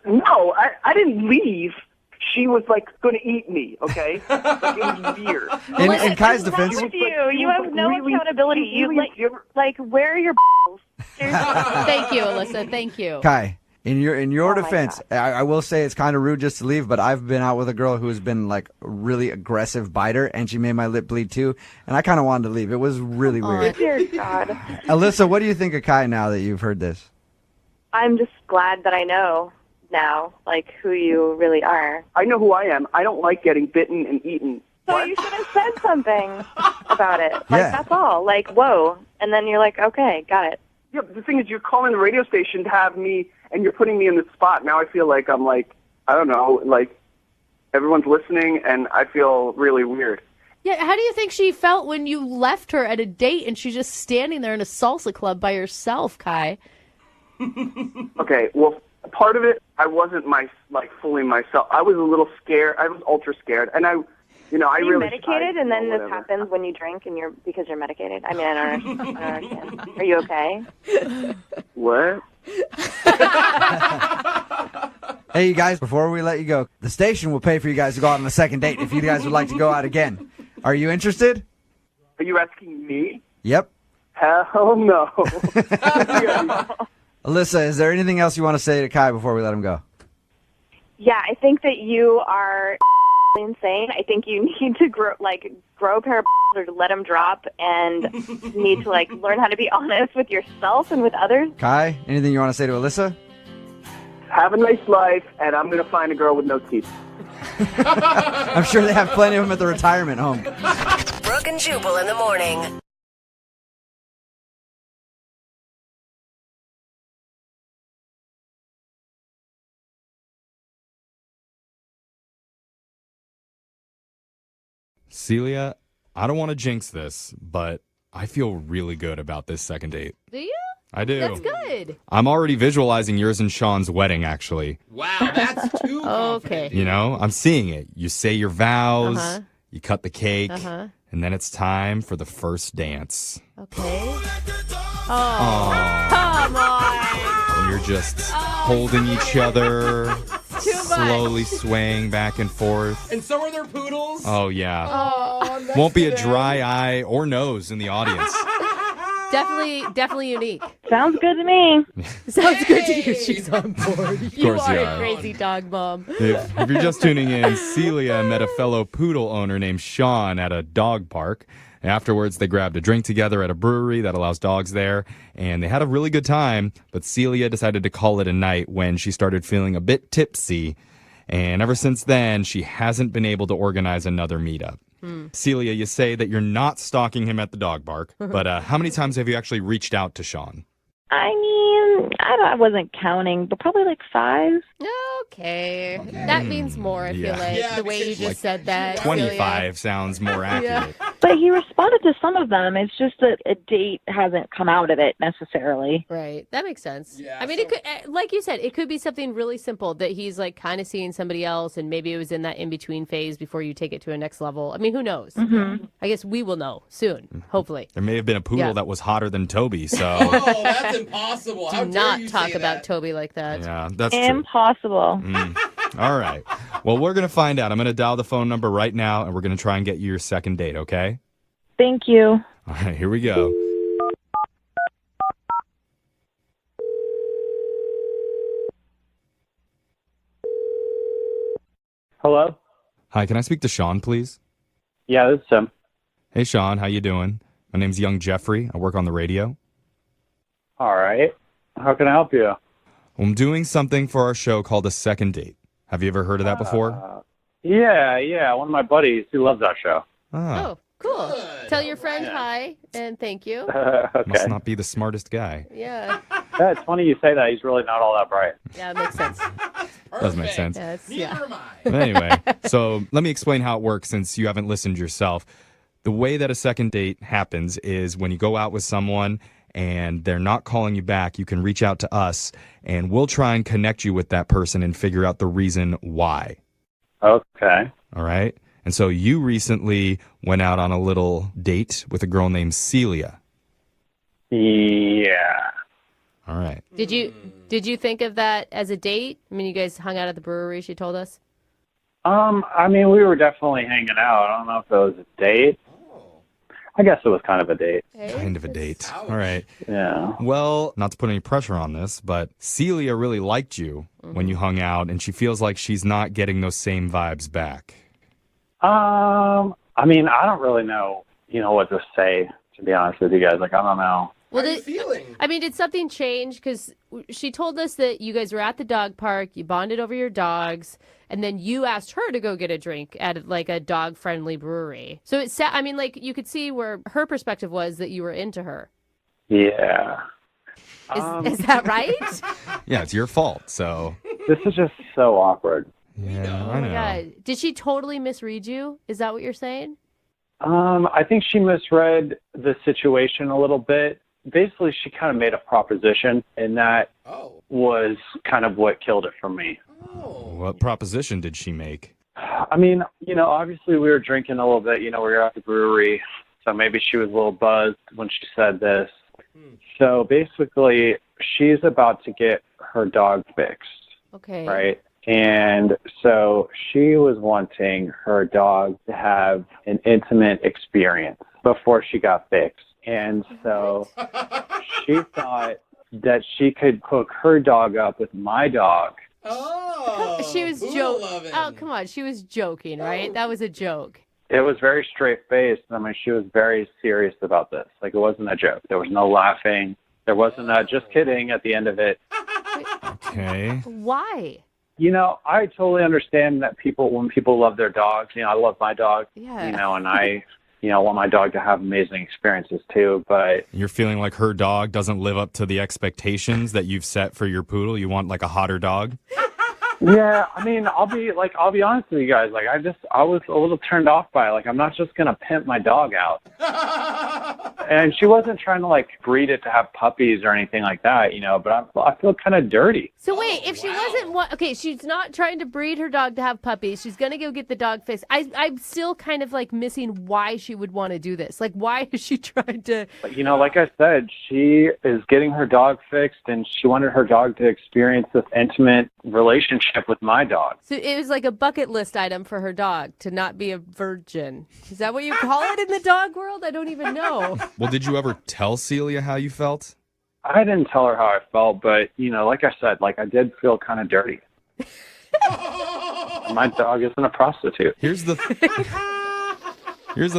No, I didn't leave. She was like going to eat me, okay? Like, it was weird. In Kai's defense, What's wrong with you? You have no accountability. You like where are your balls? Seriously. Thank you, Alyssa. Thank you. Kai, in your Oh my defense, I will say it's kind of rude just to leave, but I've been out with a girl who's been like a really aggressive biter, and she made my lip bleed too, and I kind of wanted to leave. It was really weird. Dear God. Alyssa, what do you think of Kai now that you've heard this? I'm just glad that I know now, like, who you really are. I know who I am. I don't like getting bitten and eaten. So you should have said something about it. Like, Yeah. that's all. Like, whoa. And then you're like, okay, got it. Yeah, but the thing is, you're calling the radio station to have me, and you're putting me in this spot. Now I feel like I'm like, I don't know, like everyone's listening, and I feel really weird. Yeah, how do you think she felt when you left her at a date and she's just standing there in a salsa club by herself, Kai? Okay, well, part of it, I wasn't fully myself. I was a little scared. I was ultra scared, and I Are you really medicated, and then this whatever. happens when you drink and because you're medicated? I mean, I don't understand. Are you okay? What? Hey, you guys, before we let you go, the station will pay for you guys to go out on a second date if you guys would like to go out again. Are you interested? Are you asking me? Yep. Hell no. Alyssa, is there anything else you want to say to Kai before we let him go? Yeah, I think that you are insane. I think you need to grow a pair of or to let them drop, and need to learn how to be honest with yourself and with others. Kai, anything you want to say to Alyssa? Have a nice life, and I'm going to find a girl with no teeth. I'm sure they have plenty of them at the retirement home. Brooke and Jubal in the morning. Celia, I don't want to jinx this, but I feel really good about this second date. Do you? I do. That's good. I'm already visualizing yours and Sean's wedding, actually. Wow, that's too Okay. You know, I'm seeing it. You say your vows, Uh-huh. you cut the cake, Uh-huh. and then it's time for the first dance. Okay. Oh, come on. And you're just holding each other, slowly swaying back and forth. And so are their poodles. Oh, yeah. Oh, Won't be a dry eye or nose in the audience. Definitely unique. Sounds good to me. Sounds good to you. She's on board. You course are you a are. crazy dog mom. If you're just tuning in, Celia met a fellow poodle owner named Sean at a dog park. Afterwards, they grabbed a drink together at a brewery that allows dogs there, and they had a really good time, but Celia decided to call it a night when she started feeling a bit tipsy, and ever since then, she hasn't been able to organize another meetup. Celia, you say that you're not stalking him at the dog park, but how many times have you actually reached out to Sean? I mean, I wasn't counting, but probably like 5. Okay. That means more, I feel like, Yeah, the way you just because said that. 25 sounds more accurate. But he responded to some of them. It's just that a date hasn't come out of it necessarily. Right. That makes sense. Yeah, I mean, it could, like you said, it could be something really simple that he's kind of seeing somebody else, and maybe it was in that in-between phase before you take it to a next level. I mean, who knows? Mm-hmm. I guess we will know soon, hopefully. There may have been a poodle Yeah. that was hotter than Toby, so... Oh, that's impossible. How Do dare not you talk say about that? Toby like that. Yeah, that's true. Impossible. All right. Well, we're going to find out. I'm going to dial the phone number right now, and we're going to try and get you your second date, okay? Thank you. All right, here we go. Hello? Hi, can I speak to Sean, please? Yeah, this is Tim. Hey, Sean, how you doing? My name's Young Jeffrey. I work on the radio. All right. How can I help you? I'm doing something for our show called A Second Date. Have you ever heard of that before? Yeah. One of my buddies, he loves that show. Ah, Oh, cool. Tell your friend hi and thank you. Okay. must not be the smartest guy. Yeah. Yeah, it's funny you say that. He's really not all that bright. Yeah, it makes sense. Does make sense. Yeah, it's- Neither yeah. am I. But anyway, so let me explain how it works since you haven't listened yourself. The way that a second date happens is when you go out with someone and they're not calling you back, you can reach out to us, and we'll try and connect you with that person and figure out the reason why. Okay. All right? And so you recently went out on a little date with a girl named Celia. Yeah. All right. Did you think of that as a date? I mean, you guys hung out at the brewery, she told us. I mean, we were definitely hanging out. I don't know if it was a date. I guess it was kind of a date. Kind of a date. All right. Yeah. Well, not to put any pressure on this, but Celia really liked you when you hung out, and she feels like she's not getting those same vibes back. I mean, I don't really know, what to say, to be honest with you guys. Like, I don't know. Well, did something change? Because she told us that you guys were at the dog park, you bonded over your dogs, and then you asked her to go get a drink at like a dog-friendly brewery. So you could see where her perspective was that you were into her. Yeah. Is that right? Yeah, it's your fault. So this is just so awkward. Yeah, I know. God. Did she totally misread you? Is that what you're saying? I think she misread the situation a little bit. Basically, she kind of made a proposition, and that was kind of what killed it for me. What proposition did she make? I mean, obviously we were drinking a little bit. We were at the brewery, so maybe she was a little buzzed when she said this. So basically, she's about to get her dog fixed. Okay. Right? And so she was wanting her dog to have an intimate experience before she got fixed. And so she thought that she could hook her dog up with my dog. She was joking. Oh, come on. She was joking, right? That was a joke. It was very straight-faced. I mean, she was very serious about this. Like, it wasn't a joke. There was no laughing. There wasn't a just kidding at the end of it. Okay. Why? I totally understand that when people love their dogs, I love my dog, Yeah. And I, want my dog to have amazing experiences too, but. You're feeling like her dog doesn't live up to the expectations that you've set for your poodle? You want like a hotter dog? Yeah, I mean, I'll be honest with you guys. Like, I was a little turned off by it. Like, I'm not just going to pimp my dog out. And she wasn't trying to, breed it to have puppies or anything like that, but I feel kind of dirty. So wait, if she wasn't, she's not trying to breed her dog to have puppies. She's going to go get the dog fixed. I'm still kind of, missing why she would want to do this. Like, why is she trying to? Like I said, she is getting her dog fixed, and she wanted her dog to experience this intimate relationship with my dog. So it was like a bucket list item for her dog to not be a virgin. Is that what you call it in the dog world? I don't even know. Well, did you ever tell Celia how you felt? I didn't tell her how I felt, but, like I said, I did feel kind of dirty. My dog isn't a prostitute. Here's the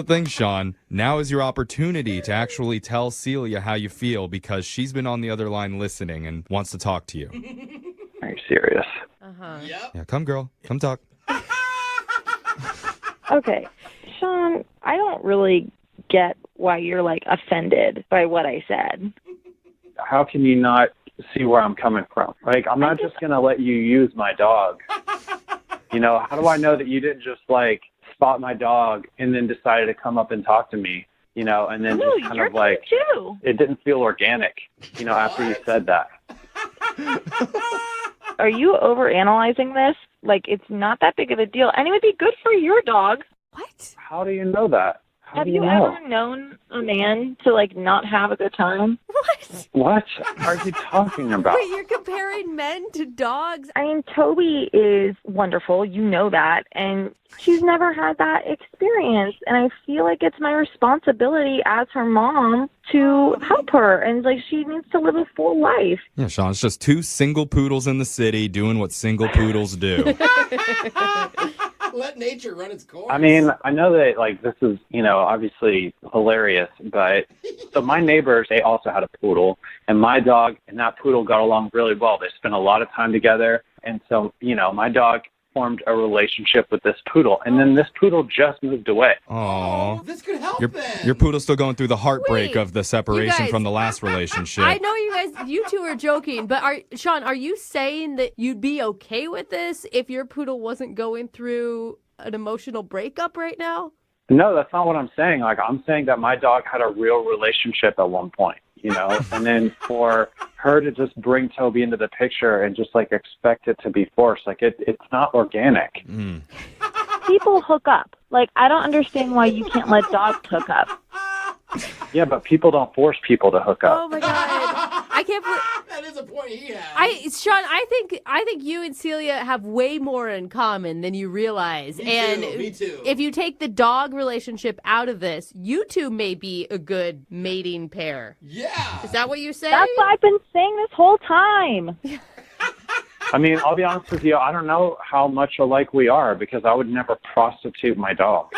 thing, Sean. Now is your opportunity to actually tell Celia how you feel, because she's been on the other line listening and wants to talk to you. Are you serious? Uh-huh. Yep. Yeah, come girl. Come talk. Okay. Sean, I don't really get why you're offended by what I said. How can you not see where I'm coming from? I'm not just going to let you use my dog. How do I know that you didn't just spot my dog and then decided to come up and talk to me, and then just kind of too. It didn't feel organic, after you said that. Are you overanalyzing this? It's not that big of a deal. And it would be good for your dog. What? How do you know that? Have you ever known a man to not have a good time? What are you talking about? Wait, you're comparing men to dogs? I mean, Toby is wonderful. You know that. And she's never had that experience. And I feel like it's my responsibility as her mom to help her. And she needs to live a full life. Yeah, Sean, it's just two single poodles in the city doing what single poodles do. Let nature run its course. I mean, I know that this is, obviously hilarious, but so my neighbors, they also had a poodle, and my dog and that poodle got along really well. They spent a lot of time together. And so, my dog formed a relationship with this poodle, and then this poodle just moved away. Aww. This could help your poodle's still going through the heartbreak of the separation guys, from the last relationship. I know you two are joking, but Sean, are you saying that you'd be okay with this if your poodle wasn't going through an emotional breakup right now? No, that's not what I'm saying. I'm saying that my dog had a real relationship at one point, you know? And then for her to just bring Toby into the picture and just like expect it to be forced, like it's not organic. People hook up. Like, I don't understand why you can't let dogs hook up. Yeah, but people don't force people to hook up. Oh my God. I can't believe that is a point he has. Sean, I think you and Celia have way more in common than you realize. Me too. If you take the dog relationship out of this, you two may be a good mating pair. Yeah. Is that what you say? That's what I've been saying this whole time. I mean, I'll be honest with you, I don't know how much alike we are because I would never prostitute my dog.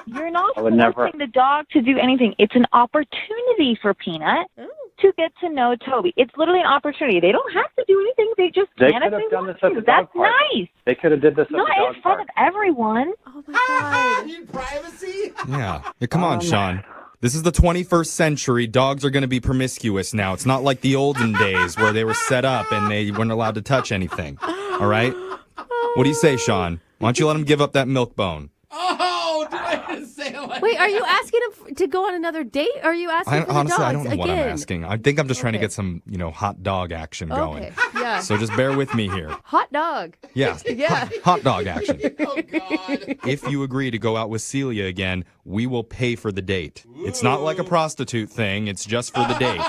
You're not I would forcing never- the dog to do anything. It's an opportunity for Peanut to get to know Toby. It's literally an opportunity. They don't have to do anything. They just They can if could have they done want this at to. the That's dog park. nice. They could have did this at the Not dog in front park. of everyone. Oh my God. Need privacy? Yeah. Come on, Sean. This is the 21st century. Dogs are going to be promiscuous now. It's not like the olden days where they were set up and they weren't allowed to touch anything. All right? What do you say, Sean? Why don't you let him give up that milk bone? Oh, did I just say it like Wait, are you that? asking him to go on another date? Or are you asking for the Honestly, dogs I don't know again? what I'm asking. I think I'm just trying to get some, hot dog action going. Okay, yeah. So just bear with me here. Hot dog. Yeah. Yeah. Hot dog action. Oh, God. If you agree to go out with Celia again, we will pay for the date. It's not like a prostitute thing. It's just for the date.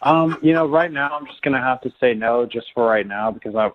Right now I'm just going to have to say no just for right now because like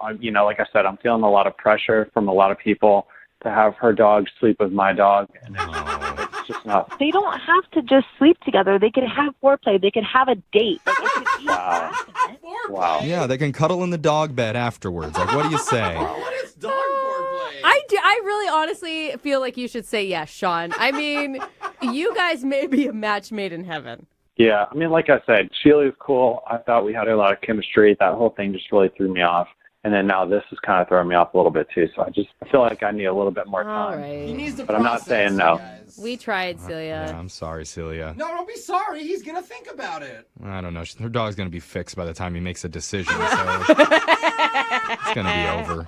I said, I'm feeling a lot of pressure from a lot of people to have her dog sleep with my dog. And it's just not. They don't have to just sleep together. They could have foreplay. They could have a date. Like, it could be passionate. Wow. Yeah, they can cuddle in the dog bed afterwards. Like, what do you say? What is dog foreplay? I really honestly feel like you should say yes, Sean. I mean, you guys may be a match made in heaven. Yeah, I mean, like I said, Sheila's cool. I thought we had a lot of chemistry. That whole thing just really threw me off. And then now this is kind of throwing me off a little bit too. So I feel like I need a little bit more time. All right. He needs to But I'm not process, saying no. guys. We tried, Celia. Yeah, I'm sorry, Celia. No, don't be sorry. He's going to think about it. I don't know. Her dog's going to be fixed by the time he makes a decision. So it's going to be over.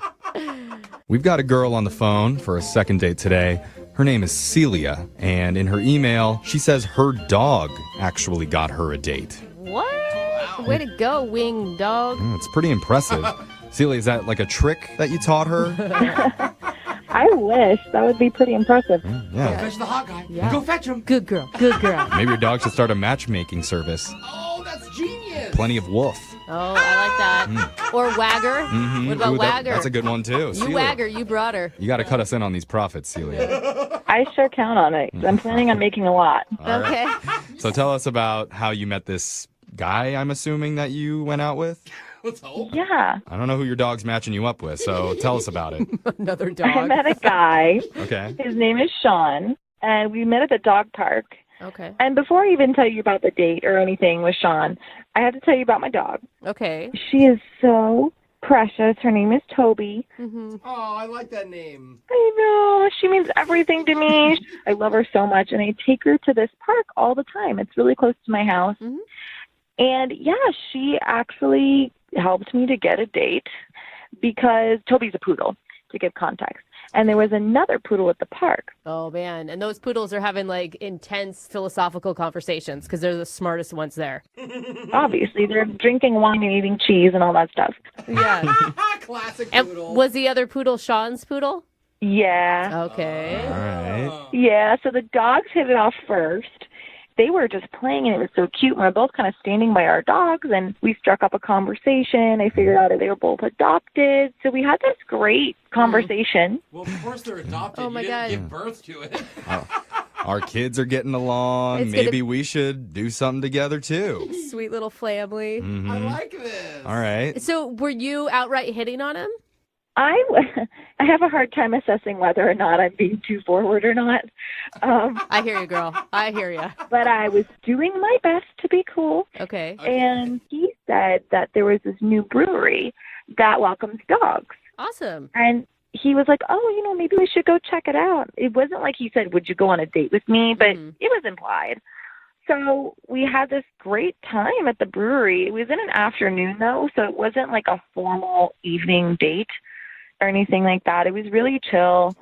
We've got a girl on the phone for a second date today. Her name is Celia, and in her email, she says her dog actually got her a date. What? Wow. Way to go, wing dog. Yeah, it's pretty impressive. Celia, is that like a trick that you taught her? I wish. That would be pretty impressive. Yeah. Fetch the hot guy. Yeah. Go fetch him. Good girl. Good girl. Maybe your dog should start a matchmaking service. Oh, that's genius. Plenty of wolf. Oh, I like that. Or Wagger. Mm-hmm. What about Ooh, Wagger? That's a good one, too. You Celia, Wagger, you brought her. you got to cut us in on these profits, Celia. I sure count on it. I'm planning on making a lot. All right. Okay. So tell us about how you met this guy, I'm assuming, that you went out with. Let's hope. Yeah. I don't know who your dog's matching you up with, so tell us about it. Another I dog. met a guy. Okay. His name is Sean, and we met at the dog park. Okay. And before I even tell you about the date or anything with Sean, I have to tell you about my dog. Okay. She is so precious. Her name is Toby. Mm-hmm. Oh, I like that name. I know. She means everything to me. I love her so much, and I take her to this park all the time. It's really close to my house. Mm-hmm. And, yeah, she actually helped me to get a date because Toby's a poodle, to give context. And there was another poodle at the park. Oh, man. And those poodles are having, like, intense philosophical conversations because they're the smartest ones there. Obviously, they're drinking wine and eating cheese and all that stuff. Yeah. Classic And poodle. was the other poodle Sean's poodle? Yeah. Okay. All right. Yeah, so the dogs hit it off first. They were just playing, and it was so cute. And we were both kind of standing by our dogs, and we struck up a conversation. I figured out that they were both adopted. So we had this great conversation. Well, of course they're adopted. Oh, my you God. didn't give birth to it. Our kids are getting along. It's Maybe we should do something together, too. Sweet little family. Mhm. I like this. All right. So were you outright hitting on him? I have a hard time assessing whether or not I'm being too forward or not. I hear you, girl. I hear you. But I was doing my best to be cool. Okay. And he said that there was this new brewery that welcomes dogs. Awesome. And he was like, oh, maybe we should go check it out. It wasn't like he said, would you go on a date with me? But it was implied. So we had this great time at the brewery. It was in an afternoon, though, so it wasn't like a formal evening date or anything like that. It was really chill.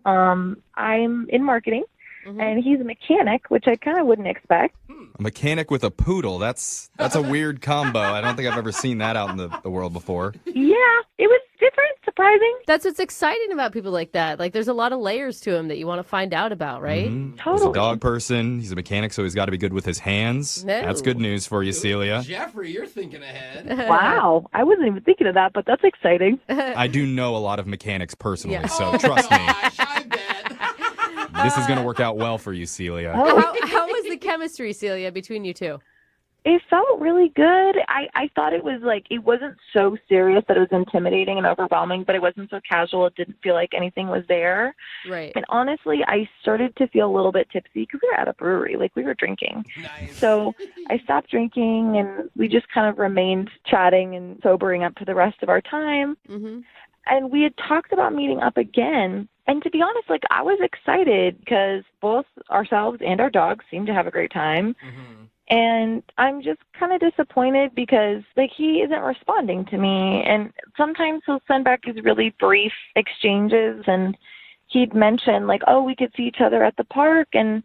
Okay. I'm in marketing, and he's a mechanic, which I kind of wouldn't expect. A mechanic with a poodle. That's a weird combo. I don't think I've ever seen that out in the world before. Yeah, it was different, surprising. That's what's exciting about people like that. Like, there's a lot of layers to him that you want to find out about, right? Totally. He's a dog person. He's a mechanic, so he's got to be good with his hands. No. That's good news for you, Celia. Jeffrey, you're thinking ahead. Wow, I wasn't even thinking of that, but that's exciting. I do know a lot of mechanics personally, Yeah. so trust me. Gosh, I bet. This is going to work out well for you, Celia. How was the chemistry, Celia, between you two? It felt really good. I thought it was like, it wasn't so serious that it was intimidating and overwhelming, but it wasn't so casual. It didn't feel like anything was there. Right. And honestly, I started to feel a little bit tipsy because we were at a brewery, like we were drinking. Nice. So I stopped drinking and we just kind of remained chatting and sobering up for the rest of our time. Mm-hmm. And we had talked about meeting up again. And to be honest, like I was excited because both ourselves and our dogs seemed to have a great time. Mm-hmm. And I'm just kind of disappointed because like he isn't responding to me. And sometimes he'll send back these really brief exchanges and he'd mention like, oh, we could see each other at the park. And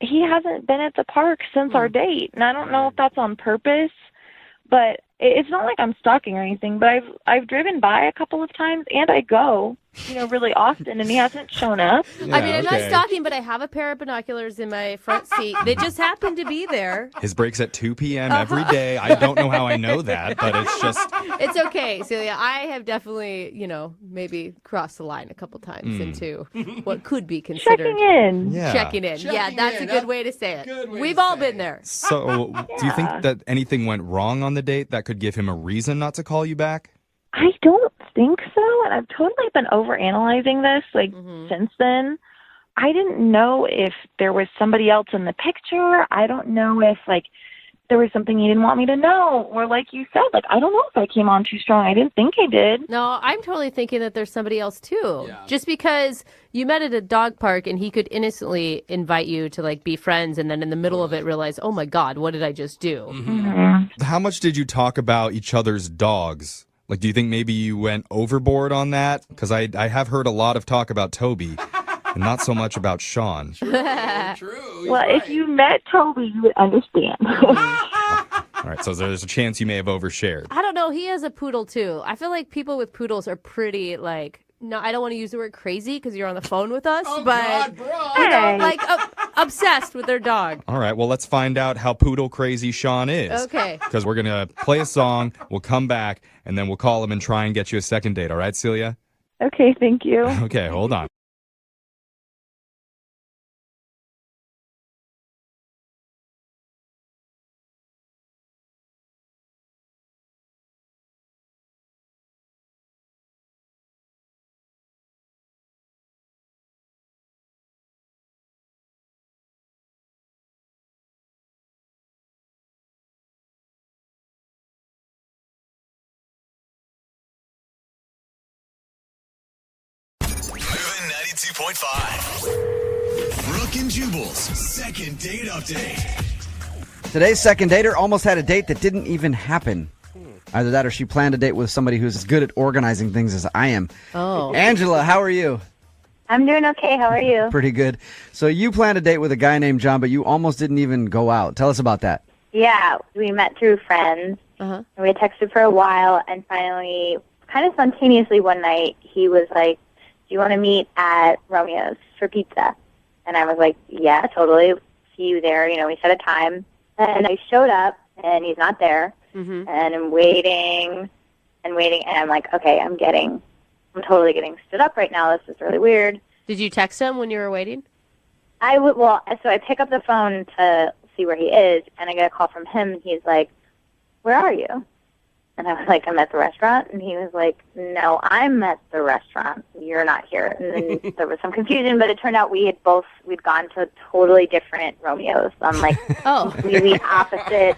he hasn't been at the park since our date. And I don't know if that's on purpose, but it's not like I'm stalking or anything, but I've driven by a couple of times and I go, really often and he hasn't shown up. Yeah, I mean, I'm not okay. stalking, but I have a pair of binoculars in my front seat. They just happen to be there. His break's at 2 p.m. every day. I don't know how I know that, but it's just... It's okay, Celia. I have definitely, maybe crossed the line a couple times into what could be considered. Checking in. Yeah. Checking in. Yeah, that's a good way to say it. We've all been there. So, do you think that anything went wrong on the date that could give him a reason not to call you back? I don't think so. And I've totally been overanalyzing this since then. I didn't know if there was somebody else in the picture. I don't know if there was something he didn't want me to know. Or like you said, I don't know if I came on too strong. I didn't think I did. No, I'm totally thinking that there's somebody else too. Yeah. Just because you met at a dog park and he could innocently invite you to be friends and then in the middle of it realize, oh my God, what did I just do? Mm-hmm. How much did you talk about each other's dogs? Do you think maybe you went overboard on that? Because I have heard a lot of talk about Toby and not so much about Sean. True. Well, if you met Toby, you would understand. All right, so there's a chance you may have overshared. I don't know. He has a poodle too. I feel like people with poodles are pretty no, I don't want to use the word crazy because you're on the phone with us, but God, bro. Obsessed with their dog. All right, well, let's find out how poodle crazy Sean is. Okay. Because we're going to play a song, we'll come back, and then we'll call him and try and get you a second date. All right, Celia? Okay, thank you. Okay, hold on. Moving 92.5. Brooke and Jubal's second date update. Today's second dater almost had a date that didn't even happen. Either that or she planned a date with somebody who's as good at organizing things as I am. Oh. Angela, how are you? I'm doing okay. How are you? Pretty good. So you planned a date with a guy named John, but you almost didn't even go out. Tell us about that. Yeah, we met through friends. And we had texted for a while, and finally, kind of spontaneously one night, he was like, do you want to meet at Romeo's for pizza? And I was like, yeah, totally. See you there. We set a time. And I showed up, and he's not there. And I'm waiting and waiting, and I'm like, okay, I'm totally getting stood up right now. This is really weird. Did you text him when you were waiting? So I pick up the phone to see where he is, and I get a call from him, and he's like, where are you? And I was like, I'm at the restaurant. And he was like, no, I'm at the restaurant. You're not here. And then there was some confusion, but it turned out we'd gone to totally different Romeos on really opposite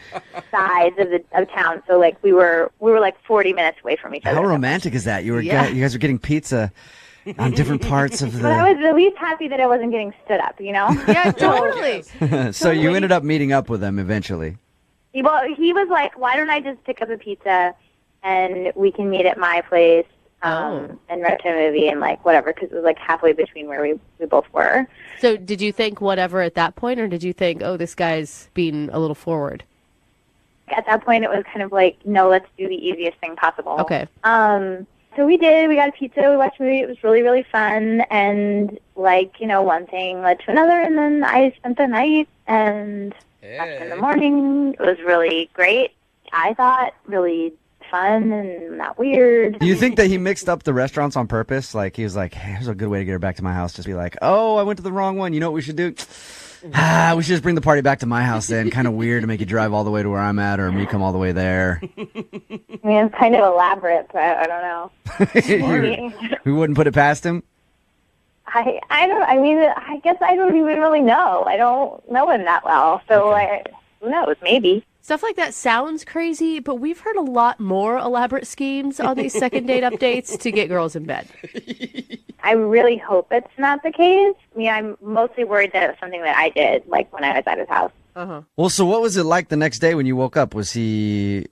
sides of town. So we were 40 minutes away from each other. How romantic is that? You guys were getting pizza on different parts of the... But I was at least happy that I wasn't getting stood up, Yeah, totally. So you ended up meeting up with him eventually. Well, he was like, why don't I just pick up a pizza and we can meet at my place Oh. and rented a movie and like whatever, because it was like halfway between where we both were. So did you think whatever at that point, or did you think, oh, this guy's being a little forward? At that point, it was kind of like, no, let's do the easiest thing possible. Okay. So we did. We got a pizza. We watched a movie. It was really, really fun. And, like, you know, one thing led to another. And then I spent the night and left in the morning. It was really great. I thought really fun and not weird. Do you think that he mixed up the restaurants on purpose? Like, he was like, hey, here's a good way to get her back to my house. Just be like, oh, I went to the wrong one. You know what we should do? We should just bring the party back to my house then. Kind of weird to make you drive all the way to where I'm at or me come all the way there. I mean, it's kind of elaborate, but I don't know. We wouldn't put it past him? I don't, I mean, I guess I don't even really know. I don't know him that well. So who knows? Maybe. Stuff like that sounds crazy, but we've heard a lot more elaborate schemes on these second date updates to get girls in bed. I really hope it's not the case. I mean, I'm mostly worried that it was something that I did, like when I was at his house. Uh-huh. Well, so what was it like the next day when you woke up? Was he,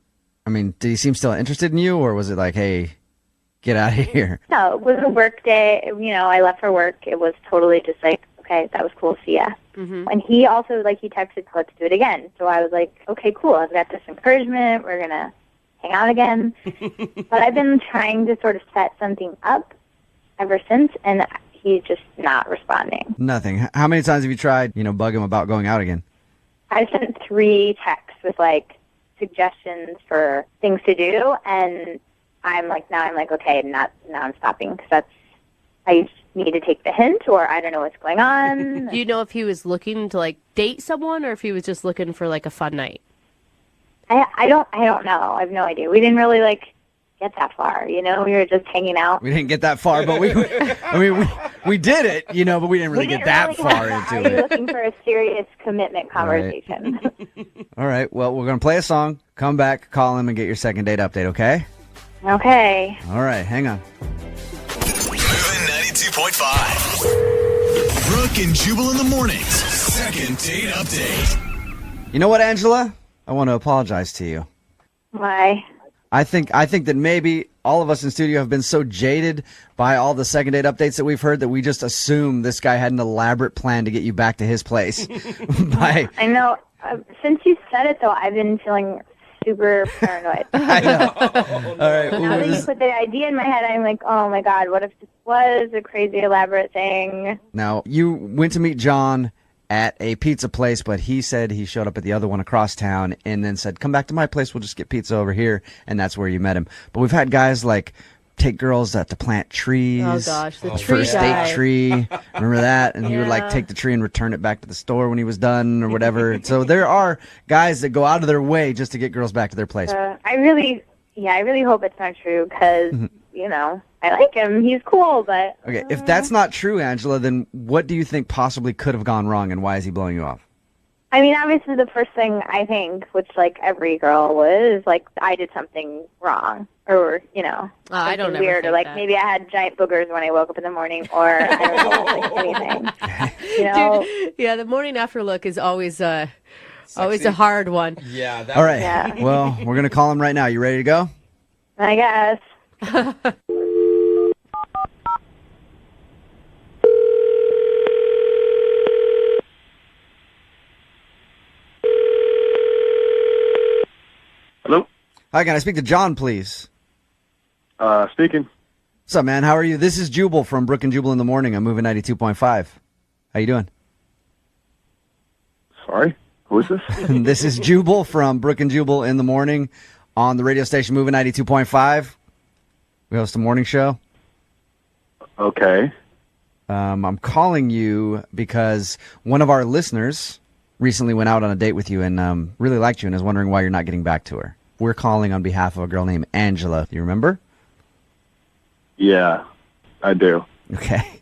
I mean, did he seem still interested in you, or was it like, hey, get out of here? No, it was a work day. You know, I left for work. It was totally just like, okay, that was cool. See ya. Mm-hmm. And he also, like, he texted, let's do it again. So I was like, okay, cool. I've got this encouragement. We're going to hang out again. But I've been trying to sort of set something up ever since, and he's just not responding. Nothing. How many times have you tried, bug him about going out again? I sent 3 texts with, like, suggestions for things to do, and I'm like, okay, now I'm stopping, because I just need to take the hint, or I don't know what's going on. Do you know if he was looking to, like, date someone, or if he was just looking for, like, a fun night? I don't know. I have no idea. We didn't really, like, get that far, We were just hanging out. We didn't get that far, but we did it, but we didn't really get that far into it. Are you looking for a serious commitment conversation? All right. Well, we're going to play a song, come back, call him, and get your second date update, okay? Okay. All right. Hang on. Moving 92.5. Brooke and Jubal in the mornings. Second date update. You know what, Angela? I want to apologize to you. Why? I think that maybe all of us in studio have been so jaded by all the second date updates that we've heard that we just assume this guy had an elaborate plan to get you back to his place. I know. Since you said it, though, I've been feeling super paranoid. I know. All right. Now that you put the idea in my head, I'm like, oh my God, what if this was a crazy elaborate thing? Now, you went to meet John at a pizza place, but he said he showed up at the other one across town and then said, come back to my place, we'll just get pizza over here, and that's where you met him. But we've had guys like take girls to plant trees. Oh gosh, the tree first guy. date tree. Remember that? And he would like take the tree and return it back to the store when he was done or whatever. So there are guys that go out of their way just to get girls back to their place. I really hope it's not true, because, I like him. He's cool, but... Okay, if that's not true, Angela, then what do you think possibly could have gone wrong, and why is he blowing you off? I mean, obviously the first thing I think, which, like, every girl would, is, like, I did something wrong, or, I don't something ever weird, or, think like, that. maybe I had giant boogers when I woke up in the morning, or, I don't know, like, anything. Dude, yeah, the morning after look is always a hard one. Yeah. All right, well, we're going to call him right now. You ready to go? I guess. Hello? Hi, can I speak to John, please? Speaking. What's up, man? How are you? This is Jubal from Brooke and Jubal in the Morning. I'm moving 92.5. How you doing? Sorry? Who is this? This is Jubal from Brooke and Jubal in the Morning on the radio station Moving 92.5. We host a morning show. Okay. I'm calling you because one of our listeners recently went out on a date with you and really liked you and is wondering why you're not getting back to her. We're calling on behalf of a girl named Angela. Do you remember? Yeah, I do. Okay.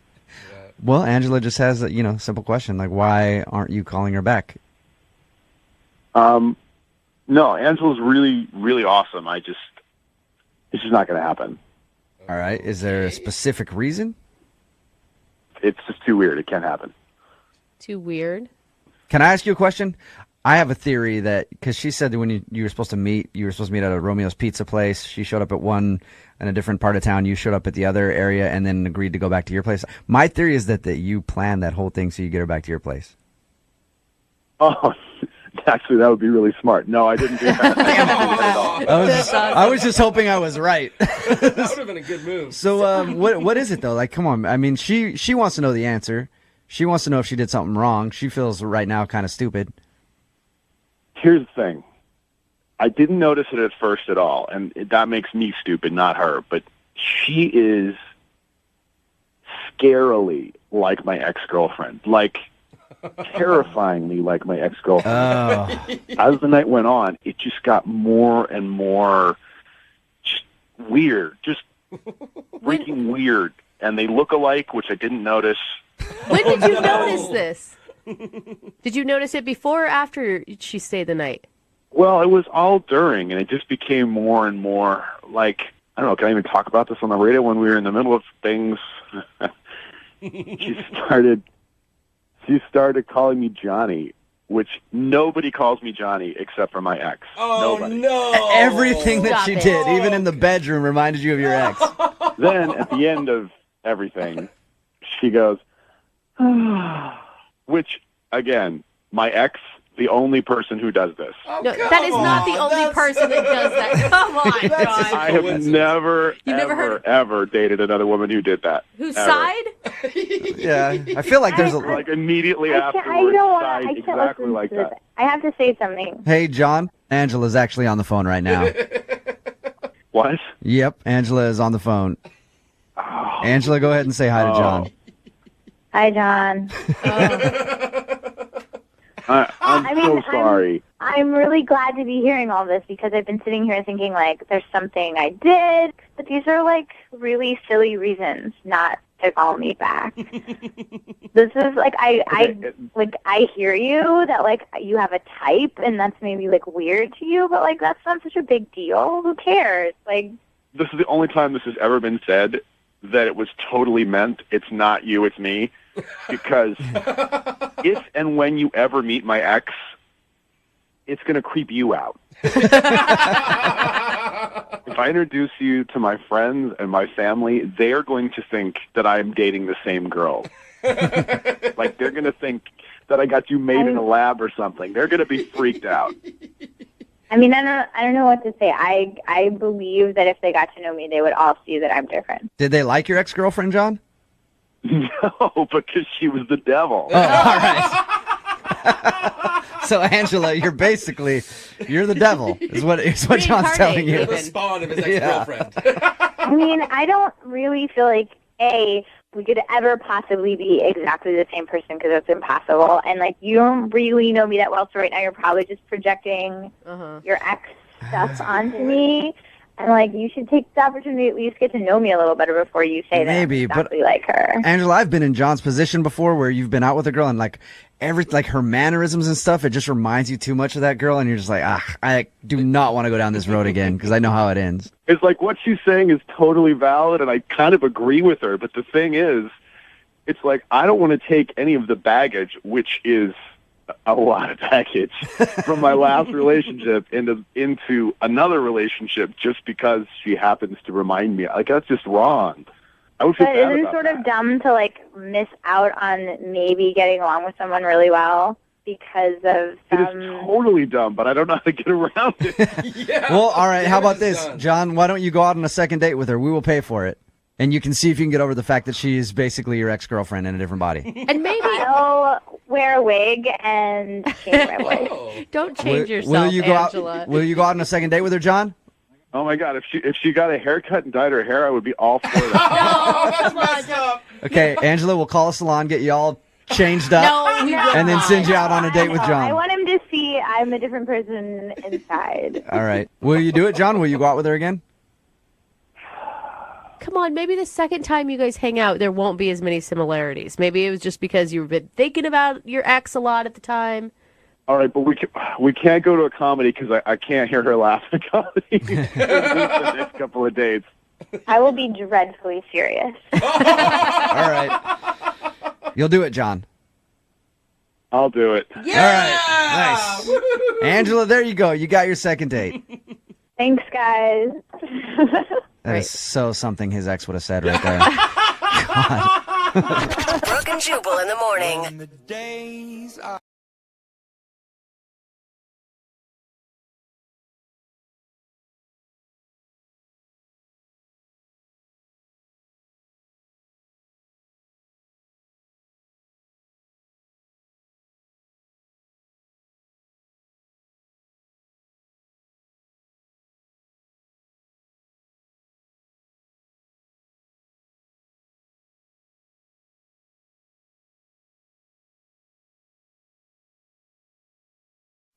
Well, Angela just has a simple question, like, why aren't you calling her back? No, Angela's really, really awesome. It's just not going to happen. All right. Is there a specific reason? It's just too weird. It can't happen. Too weird. Can I ask you a question? I have a theory that because she said that when you were supposed to meet at a Romeo's Pizza place. She showed up at one in a different part of town. You showed up at the other area and then agreed to go back to your place. My theory is that you planned that whole thing so you get her back to your place. Oh, actually, that would be really smart. No, I didn't do that. I was just hoping I was right. That would have been a good move. So, what is it though? Like, come on. I mean, she wants to know the answer. She wants to know if she did something wrong. She feels right now kind of stupid. Here's the thing. I didn't notice it at first at all, and that makes me stupid, not her. But she is scarily like my ex-girlfriend. Like, terrifyingly like my ex-girlfriend. Oh. As the night went on, it just got more and more just weird. Just freaking weird. And they look alike, which I didn't notice. When did you notice this? Did you notice it before or after she stayed the night? Well, it was all during, and it just became more and more like, I don't know, can I even talk about this on the radio when we were in the middle of things? She started calling me Johnny, which nobody calls me Johnny except for my ex. Oh, nobody. no. Everything that Stop she it. did, even in the bedroom, reminded you of your ex. Then, at the end of everything, she goes, which, again, my ex, the only person who does this. Oh, No, that is not the only person that does that. Come on, John. I have never, ever dated another woman who did that. Whose ever. side? Yeah, I feel like there's a... Like, immediately afterwards, I sighed can't exactly listen like to that. this. I have to say something. Hey, John, Angela's actually on the phone right now. What? Yep, Angela is on the phone. Angela, go ahead and say hi to John. Hi, John. I'm so sorry. I'm really glad to be hearing all this because I've been sitting here thinking, like, there's something I did, but these are, like, really silly reasons not to call me back. This is, like, I hear you that, like, you have a type and that's maybe, like, weird to you, but, like, that's not such a big deal. Who cares? Like, This is the only time this has ever been said that it was totally meant. It's not you, it's me. Because if and when you ever meet my ex, it's going to creep you out. If I introduce you to my friends and my family, they are going to think that I'm dating the same girl. Like, they're going to think that I got you made in a lab or something. They're going to be freaked out. I mean, I don't know what to say. I believe that if they got to know me, they would all see that I'm different. Did they like your ex-girlfriend, John? No, because she was the devil. Oh, all right. So, Angela, you're the devil, is what John's telling you. You're the spawn of his ex-girlfriend. I mean, I don't really feel like, A, we could ever possibly be exactly the same person because that's impossible. And, like, you don't really know me that well, so right now you're probably just projecting your ex stuff onto me. And, like, you should take the opportunity to at least get to know me a little better before you say that I'm exactly like her. Angela, I've been in John's position before where you've been out with a girl and, like, her mannerisms and stuff, it just reminds you too much of that girl, and you're just like, I do not want to go down this road again because I know how it ends. It's like what she's saying is totally valid, and I kind of agree with her. But the thing is, it's like I don't want to take any of the baggage, which is a lot of baggage, from my last relationship into another relationship just because she happens to remind me. Like, that's just wrong. I would feel But bad isn't it about sort that. of dumb to, like, miss out on maybe getting along with someone really well because of It is totally dumb, but I don't know how to get around it. Well, all right, how about this? John, why don't you go out on a second date with her? We will pay for it. And you can see if you can get over the fact that she is basically your ex-girlfriend in a different body. And maybe I'll wear a wig and change my voice. Don't change yourself, will you go Angela. Will you go out on a second date with her, John? Oh my God! If she got a haircut and dyed her hair, I would be all for that. Oh, come on, John. Okay, Angela, we'll call a salon, get you all changed up, No, we will and then not. send you out on a date with I John. want him to see I'm a different person inside. All right. Will you do it, John? Will you go out with her again? Come on, maybe the second time you guys hang out, there won't be as many similarities. Maybe it was just because you've been thinking about your ex a lot at the time. All right, but we can't go to a comedy because I can't hear her laugh at comedy for the next couple of dates. I will be dreadfully serious. All right. You'll do it, John. I'll do it. Yeah! All right. Nice. Angela, there you go. You got your second date. Thanks, guys. That is so something his ex would have said right there. Brooke and Jubal in the morning.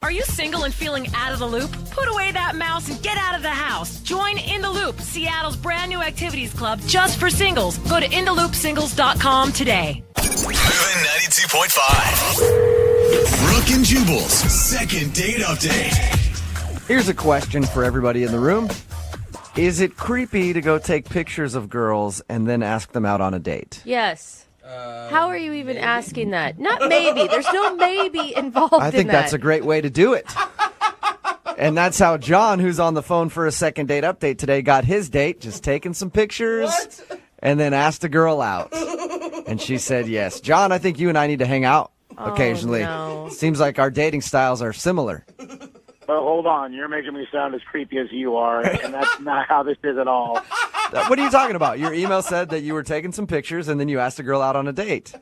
Are you single and feeling out of the loop? Put away that mouse and get out of the house. Join In the Loop, Seattle's brand new activities club just for singles. Go to intheloopsingles.com today. Moving 92.5. Brooke and Jubal's second date update. Here's a question for everybody in the room. Is it creepy to go take pictures of girls and then ask them out on a date? Yes. How are you even asking that? Not maybe. There's no maybe involved I think that's a great way to do it. And that's how John, who's on the phone for a second date update today, got his date, just taking some pictures and then asked a girl out. And she said yes. John, I think you and I need to hang out occasionally. No. Seems like our dating styles are similar. Well, hold on. You're making me sound as creepy as you are, and that's not how this is at all. What are you talking about? Your email said that you were taking some pictures and then you asked a girl out on a date.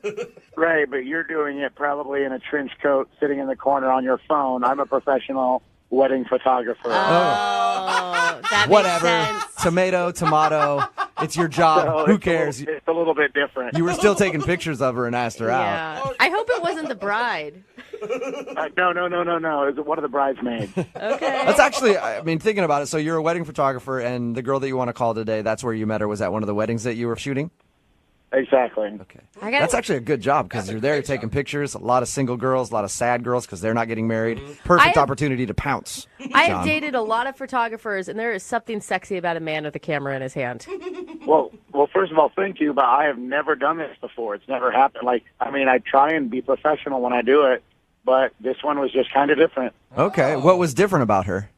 Right, but you're doing it probably in a trench coat sitting in the corner on your phone. I'm a professional wedding photographer. That Whatever. makes sense. Tomato. It's your job. So Who cares? It's a little bit different. You were still taking pictures of her and asked her out. Yeah. I hope it wasn't the bride. No. It was one of the bridesmaids. Okay. That's actually, I mean, thinking about it, so you're a wedding photographer, and the girl that you want to call today, that's where you met her. Was at one of the weddings that you were shooting? Exactly. Okay. That's actually a good job because you're there, you're taking pictures. A lot of single girls, a lot of sad girls because they're not getting married. Perfect opportunity to pounce. I have John. dated a lot of photographers, and there is something sexy about a man with a camera in his hand. Well, first of all, thank you, but I have never done this before. It's never happened. I try and be professional when I do it, but this one was just kind of different. Okay. What was different about her?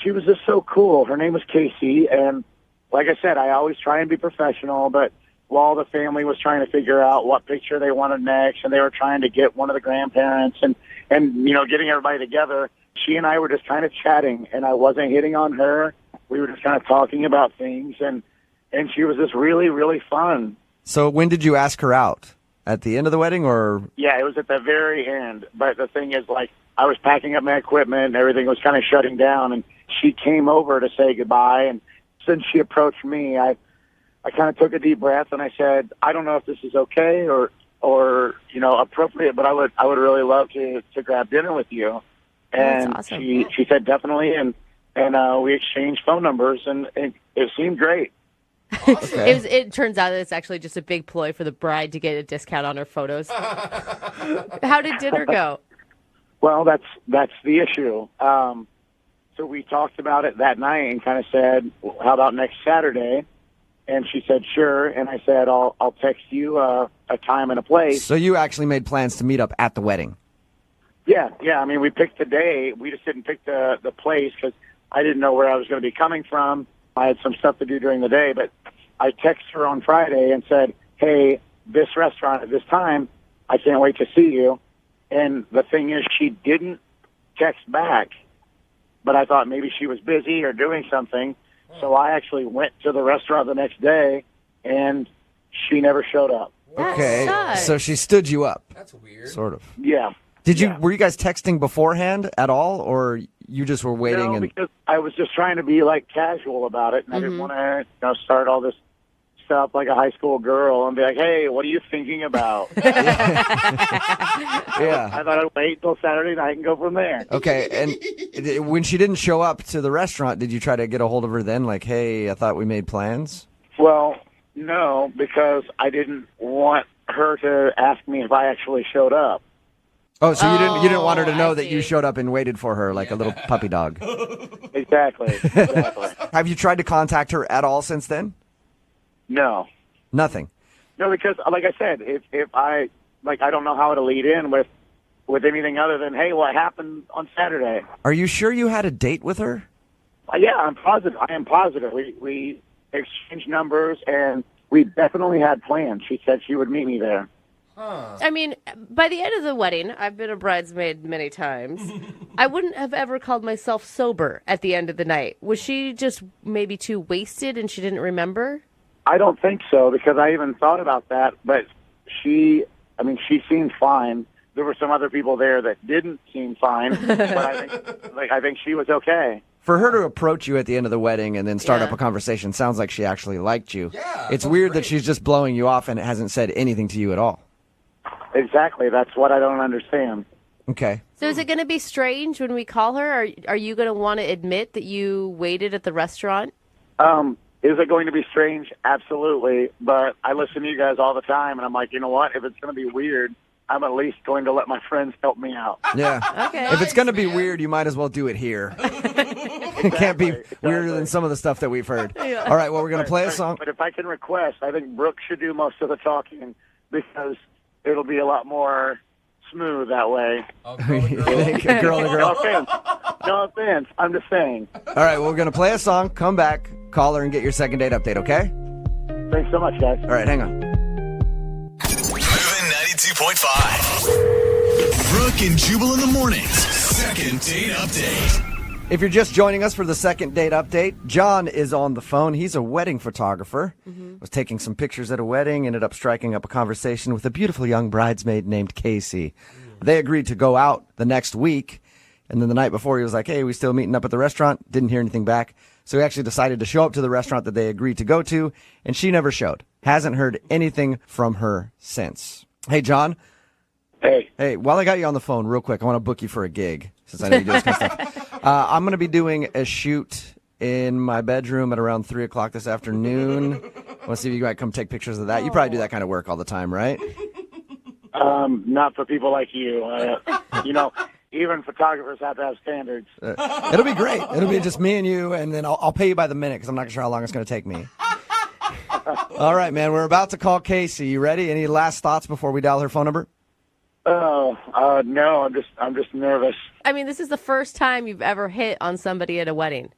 She was just so cool. Her name was Casey, and like I said, I always try and be professional, but while the family was trying to figure out what picture they wanted next, and they were trying to get one of the grandparents and getting everybody together, she and I were just kind of chatting, and I wasn't hitting on her. We were just kind of talking about things, and she was just really, really fun. So when did you ask her out? At the end of the wedding, or? Yeah, it was at the very end. But the thing is, I was packing up my equipment, and everything was kind of shutting down, and she came over to say goodbye, and since she approached me, I kind of took a deep breath, and I said, I don't know if this is okay or appropriate, but I would really love to grab dinner with you. And That's awesome. she said definitely, and we exchanged phone numbers, and it seemed great. Okay. It turns out that it's actually just a big ploy for the bride to get a discount on her photos. How did dinner go? Well, that's the issue. So we talked about it that night and kind of said, well, how about next Saturday? And she said, sure. And I said, I'll text you a time and a place. So you actually made plans to meet up at the wedding? Yeah. I mean, we picked the day. We just didn't pick the place because I didn't know where I was going to be coming from. I had some stuff to do during the day, but I texted her on Friday and said, hey, this restaurant at this time, I can't wait to see you. And the thing is, she didn't text back, but I thought maybe she was busy or doing something. So I actually went to the restaurant the next day, and she never showed up. Okay, sucks. so she stood you up. That's weird. Sort of. Yeah. Were you guys texting beforehand at all, or you just were waiting? No, because I was just trying to be casual about it, and I didn't want to start all this stuff like a high school girl and be like, hey, what are you thinking about? Yeah. I thought I'd wait till Saturday night and go from there. Okay, and when she didn't show up to the restaurant, did you try to get a hold of her then? Like, hey, I thought we made plans? Well, no, because I didn't want her to ask me if I actually showed up. Oh, so you didn't want her to know that you showed up and waited for her like a little puppy dog. Exactly. Have you tried to contact her at all since then? No. Nothing. No, because like I said, if I I don't know how to lead in with with anything other than, hey, what happened on Saturday? Are you sure you had a date with her? Yeah, I'm positive. I am positive. We exchanged numbers, and we definitely had plans. She said she would meet me there. I mean, by the end of the wedding, I've been a bridesmaid many times. I wouldn't have ever called myself sober at the end of the night. Was she just maybe too wasted and she didn't remember? I don't think so, because I even thought about that, but she seemed fine. There were some other people there that didn't seem fine, but I think she was okay. For her to approach you at the end of the wedding and then start up a conversation sounds like she actually liked you. Yeah, it's weird that she's just blowing you off and hasn't said anything to you at all. Exactly. That's what I don't understand. Okay. So is it going to be strange when we call her? Are you going to want to admit that you waited at the restaurant? Is it going to be strange? Absolutely. But I listen to you guys all the time, and I'm like, you know what? If it's going to be weird, I'm at least going to let my friends help me out. Yeah. Okay. If it's going to be weird, you might as well do it here. It can't be weirder than some of the stuff that we've heard. Yeah. All right, well, we're going to play a song. But if I can request, I think Brooke should do most of the talking because it'll be a lot more smooth that way. Girl to girl. No offense. No offense. I'm just saying. All right, well, we're going to play a song, come back, call her, and get your second date update, okay? Thanks so much, guys. All right, hang on. Moving 92.5. Brooke and Jubal in the mornings. Second date update. If you're just joining us for the second date update, John is on the phone. He's a wedding photographer. Was taking some pictures at a wedding, ended up striking up a conversation with a beautiful young bridesmaid named Casey. They agreed to go out the next week, and then the night before he was like, hey, we still meeting up at the restaurant? Didn't hear anything back. So he actually decided to show up to the restaurant that they agreed to go to, and she never showed. Hasn't heard anything from her since. Hey, John. Hey. Hey, while I got you on the phone, real quick, I want to book you for a gig, since I know you do this kind of stuff. I'm going to be doing a shoot in my bedroom at around 3 o'clock this afternoon. I want to see if you might come take pictures of that. You probably do that kind of work all the time, right? Not for people like you. Even photographers have to have standards. It'll be great. It'll be just me and you, and then I'll pay you by the minute because I'm not sure how long it's going to take me. All right, man. We're about to call Casey. You ready? Any last thoughts before we dial her phone number? No. I'm just nervous. I mean, this is the first time you've ever hit on somebody at a wedding.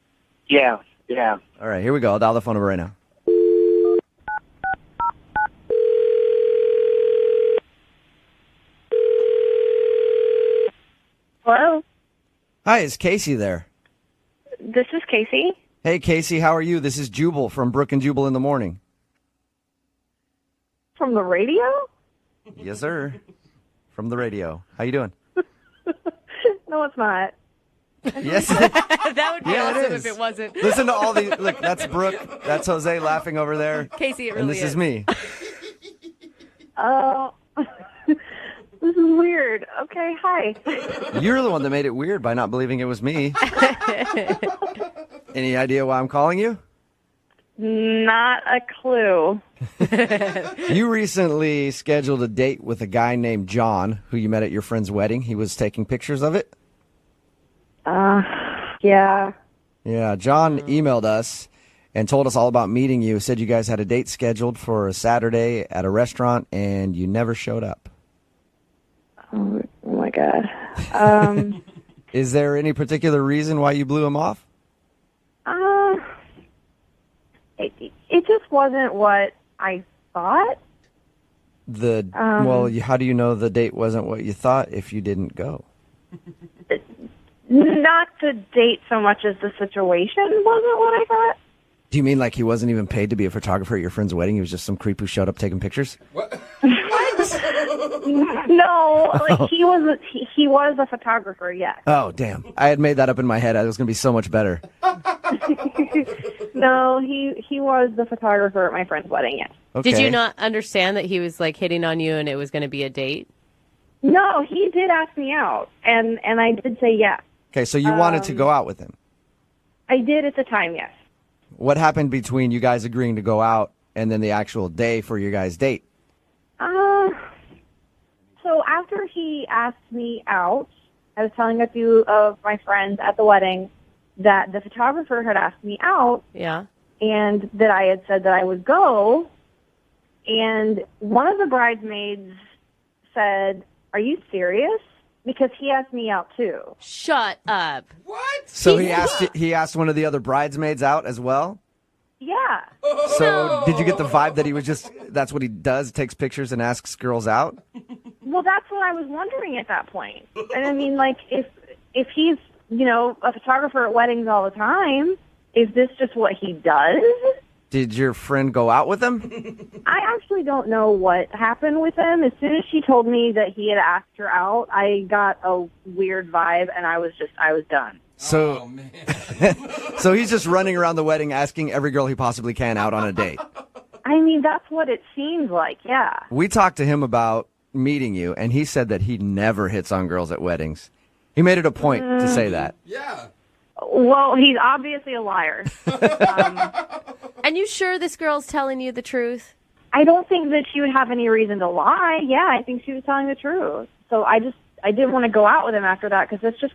Yeah. All right, here we go. I'll dial the phone number right now. Hello? Hi, is Casey there? This is Casey. Hey, Casey, how are you? This is Jubal from Brooke and Jubal in the Morning. From the radio? Yes, sir. From the radio. How you doing? No, it's not. Yes. That would be Yeah, it awesome is. if it wasn't. Listen to all these. Look, that's Brooke. That's Jose laughing over there. Casey, it And really this is me. Oh, this is weird. Okay, hi. You're the one that made it weird by not believing it was me. Any idea why I'm calling you? Not a clue. You recently scheduled a date with a guy named John, who you met at your friend's wedding. He was taking pictures of it. Yeah. Yeah, John emailed us and told us all about meeting you. Said you guys had a date scheduled for a Saturday at a restaurant, and you never showed up. Oh my God. Is there any particular reason why you blew him off? It just wasn't what I thought. Well, how do you know the date wasn't what you thought if you didn't go? Not the date so much as the situation wasn't what I thought. Do you mean like he wasn't even paid to be a photographer at your friend's wedding? He was just some creep who showed up taking pictures? No, like he was a photographer, yes. Oh, damn. I had made that up in my head. It was going to be so much better. No, he was the photographer at my friend's wedding, yes. Okay. Did you not understand that he was like hitting on you and it was going to be a date? No, he did ask me out, and I did say yes. Okay, so you wanted to go out with him. I did at the time, yes. What happened between you guys agreeing to go out and then the actual day for your guys' date? So after he asked me out, I was telling a few of my friends at the wedding that the photographer had asked me out. Yeah. And that I had said that I would go. And one of the bridesmaids said, "Are you serious?" because he asked me out too. Shut up. So he asked one of the other bridesmaids out as well? Yeah. So did you get the vibe that he was that's what he does, takes pictures and asks girls out? Well, that's what I was wondering at that point. And I mean, like, if he's, a photographer at weddings all the time, is this just what he does? Did your friend go out with him? I actually don't know what happened with him. As soon as she told me that he had asked her out, I got a weird vibe, and I was done. So, so he's just running around the wedding asking every girl he possibly can out on a date. I mean, that's what it seems like, yeah. We talked to him about meeting you, and he said that he never hits on girls at weddings. He made it a point to say that. Yeah. Well, he's obviously a liar. And you sure this girl's telling you the truth? I don't think that she would have any reason to lie. Yeah, I think she was telling the truth. So I didn't want to go out with him after that because it's just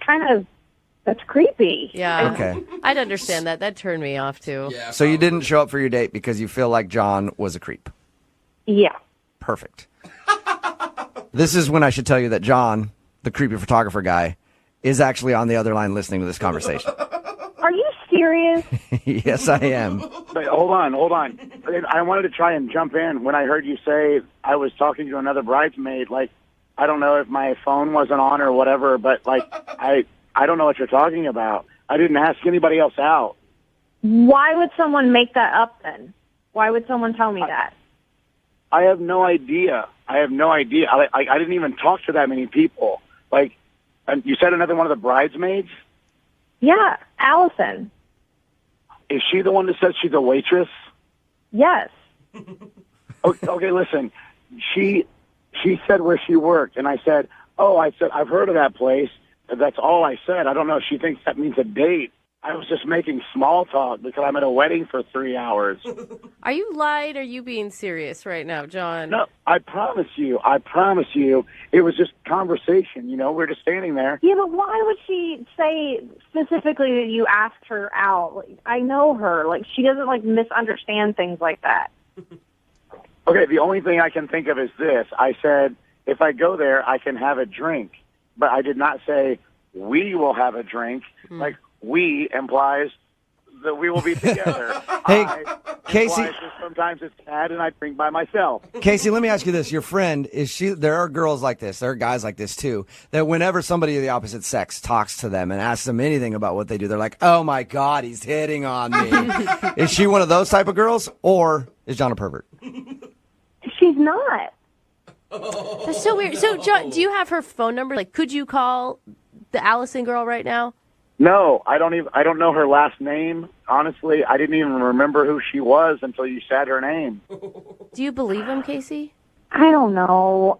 that's creepy. Yeah. Okay. I'd understand that. That turned me off, too. Yeah, So you didn't show up for your date because you feel like John was a creep. Yeah. Perfect. This is when I should tell you that John, the creepy photographer guy, is actually on the other line listening to this conversation. Are you serious? Yes, I am. Wait, hold on. I wanted to try and jump in when I heard you say I was talking to another bridesmaid. Like, I don't know if my phone wasn't on or whatever, but, like, I don't know what you're talking about. I didn't ask anybody else out. Why would someone make that up then? Why would someone tell me that? I have no idea. I didn't even talk to that many people. Like, and you said another one of the bridesmaids? Yeah, Allison. Is she the one that said she's a waitress? Yes. Okay, listen. She said where she worked, and I said, I've heard of that place. That's all I said. I don't know if she thinks that means a date. I was just making small talk because I'm at a wedding for 3 hours. Are you lying or are you being serious right now, John? No, I promise you. It was just conversation, we're just standing there. Yeah, but why would she say specifically that you asked her out? Like, I know her. Like, she doesn't, misunderstand things like that. Okay, the only thing I can think of is this. I said, if I go there, I can have a drink. But I did not say, we will have a drink. Like, we implies that we will be together. Hey, Casey. Sometimes it's sad and I drink by myself. Casey, let me ask you this. Your friend, there are girls like this, there are guys like this too, that whenever somebody of the opposite sex talks to them and asks them anything about what they do, they're like, oh my God, he's hitting on me. Is she one of those type of girls, or is John a pervert? She's not. That's so weird. So, John, do you have her phone number? Like, could you call the Allison girl right now? No, I don't know her last name. Honestly, I didn't even remember who she was until you said her name. Do you believe him, Casey? I don't know.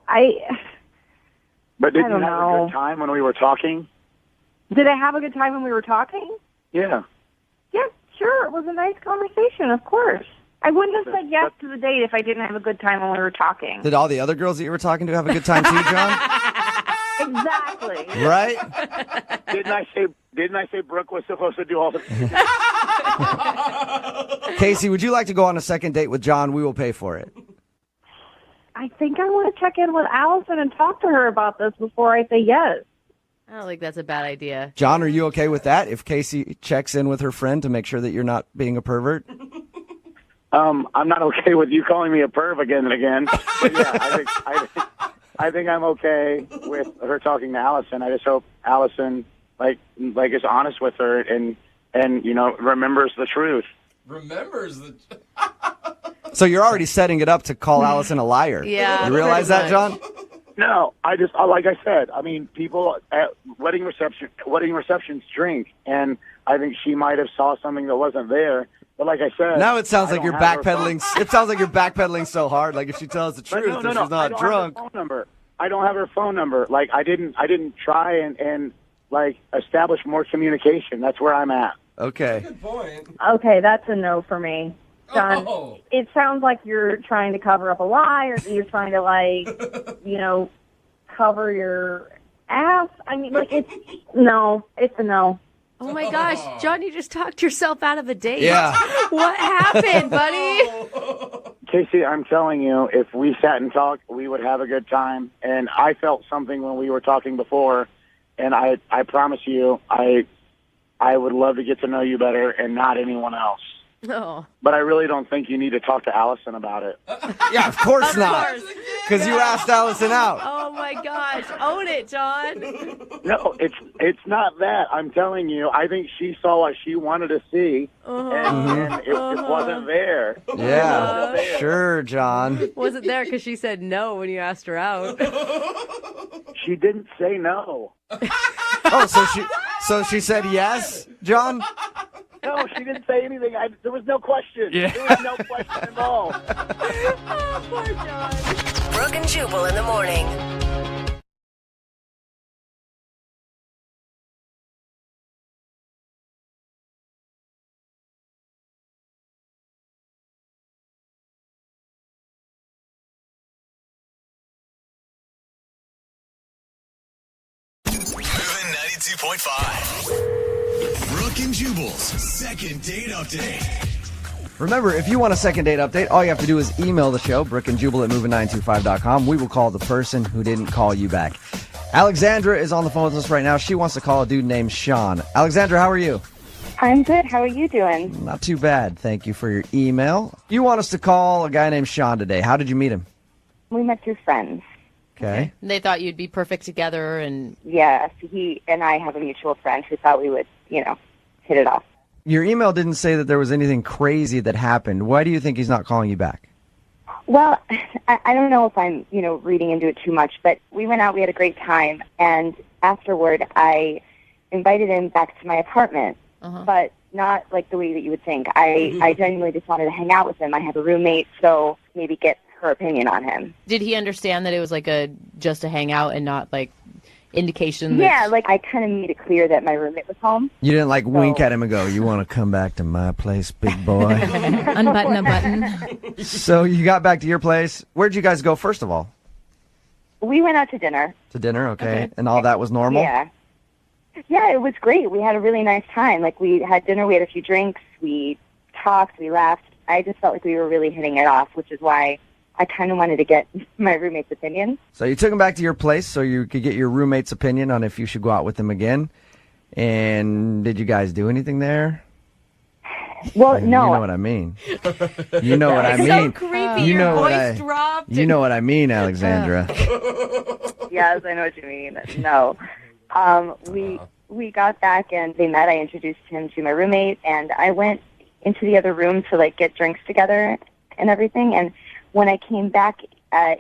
But did you have a good time when we were talking? Did I have a good time when we were talking? Yeah. Yeah, sure. It was a nice conversation, of course. I wouldn't have said yes to the date if I didn't have a good time when we were talking. Did all the other girls that you were talking to have a good time too, John? Exactly. Right? Didn't I say Brooke was supposed to do all the... Casey, would you like to go on a second date with John? We will pay for it. I think I want to check in with Allison and talk to her about this before I say yes. I don't think that's a bad idea. John, are you okay with that? If Casey checks in with her friend to make sure that you're not being a pervert? I'm not okay with you calling me a perv again and again. But yeah, I think I'm okay with her talking to Allison. I just hope Allison is honest with her and remembers the truth. So you're already setting it up to call Allison a liar. Yeah. You realize that, John? No, like I said, I mean, people at wedding receptions drink, and I think she might have saw something that wasn't there. But like I said, now it sounds like you're backpedaling. It sounds like you're backpedaling so hard. Like if she tells the truth, no, she's not drunk. I don't have her phone number. Like I didn't try and establish more communication. That's where I'm at. Okay. Good point. Okay, that's a no for me. John, It sounds like you're trying to cover up a lie, or you're trying to cover your ass. I mean, it's a no. Oh my gosh, John, you just talked yourself out of a date. Yeah. What happened, buddy? Casey, I'm telling you, if we sat and talked, we would have a good time. And I felt something when we were talking before, and I promise you, I would love to get to know you better and not anyone else. Oh. But I really don't think you need to talk to Allison about it. Yeah, of course not. Because you asked Allison out. Oh my gosh, own it, John. No, it's not that. I'm telling you, I think she saw what she wanted to see, and it wasn't there. Yeah, sure, John. Wasn't there because she said no when you asked her out. She didn't say no. Oh, so she said yes, John? No, she didn't say anything. There was no question. Yeah. There was no question at all. Oh, poor John. Brooke and Jubal in the morning. Moving 92.5. Brooke and Jubal's second date update. Remember, if you want a second date update, all you have to do is email the show, brookandjubal at moving925.com. We will call the person who didn't call you back. Alexandra is on the phone with us right now. She wants to call a dude named Sean. Alexandra, how are you? I'm good. How are you doing? Not too bad. Thank you for your email. You want us to call a guy named Sean today. How did you meet him? We met through friends. Okay. They thought you'd be perfect together, and Yes, he and I have a mutual friend who thought we would, hit it off. Your email didn't say that there was anything crazy that happened. Why do you think he's not calling you back? Well, I don't know if I'm, reading into it too much, but we went out, we had a great time, and afterward I invited him back to my apartment, but not like the way that you would think. I genuinely just wanted to hang out with him. I have a roommate, so maybe get her opinion on him. did he understand that it was like just a hangout and not like indication that... Yeah, like I kind of made it clear that my roommate was home. You didn't wink at him and go, "You want to come back to my place, big boy?" Unbutton a button. So you got back to your place. Where'd you guys go first of all? We went out to dinner. To dinner, okay. And all that was normal? Yeah. Yeah, it was great. We had a really nice time. Like, we had dinner, we had a few drinks, we talked, we laughed. I just felt like we were really hitting it off, which is why I kind of wanted to get my roommate's opinion. So you took him back to your place so you could get your roommate's opinion on if you should go out with him again. And did you guys do anything there? Well, no. You know what I mean. You know what I mean. So creepy. You know Your what voice dropped. You know what I mean, Alexandra. Yes, I know what you mean. No. We got back and they met. I introduced him to my roommate, and I went into the other room to get drinks together and everything. And when I came back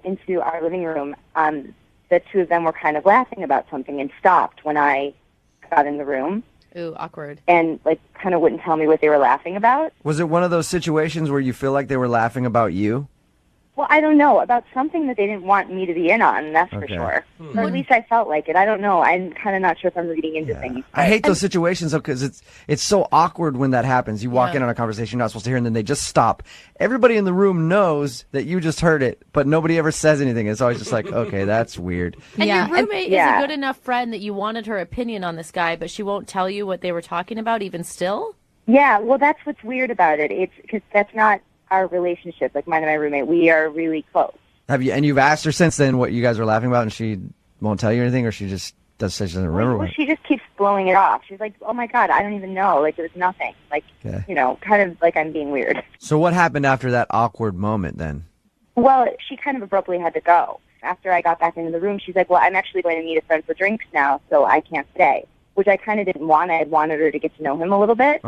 into our living room, the two of them were kind of laughing about something and stopped when I got in the room. Ooh, awkward. And kind of wouldn't tell me what they were laughing about. Was it one of those situations where you feel like they were laughing about you? Well, I don't know, about something that they didn't want me to be in on, that's for sure. Or at least I felt like it. I don't know. I'm kind of not sure if I'm reading into things. I hate those situations, though, because it's so awkward when that happens. You walk in on a conversation you're not supposed to hear, and then they just stop. Everybody in the room knows that you just heard it, but nobody ever says anything. It's always just like, okay, that's weird. And your roommate is a good enough friend that you wanted her opinion on this guy, but she won't tell you what they were talking about even still? Yeah, well, that's what's weird about it. It's because that's not our relationship, like mine and my roommate. We are really close. You've asked her since then what you guys were laughing about, and she won't tell you anything, or she just she doesn't remember? Well, she just keeps blowing it off. She's like, "Oh my God, I don't even know. It was nothing." Kind of like I'm being weird. So what happened after that awkward moment then? Well, she kind of abruptly had to go. After I got back into the room, she's like, "Well, I'm actually going to meet a friend for drinks now, so I can't stay," which I kind of didn't want. I had wanted her to get to know him a little bit.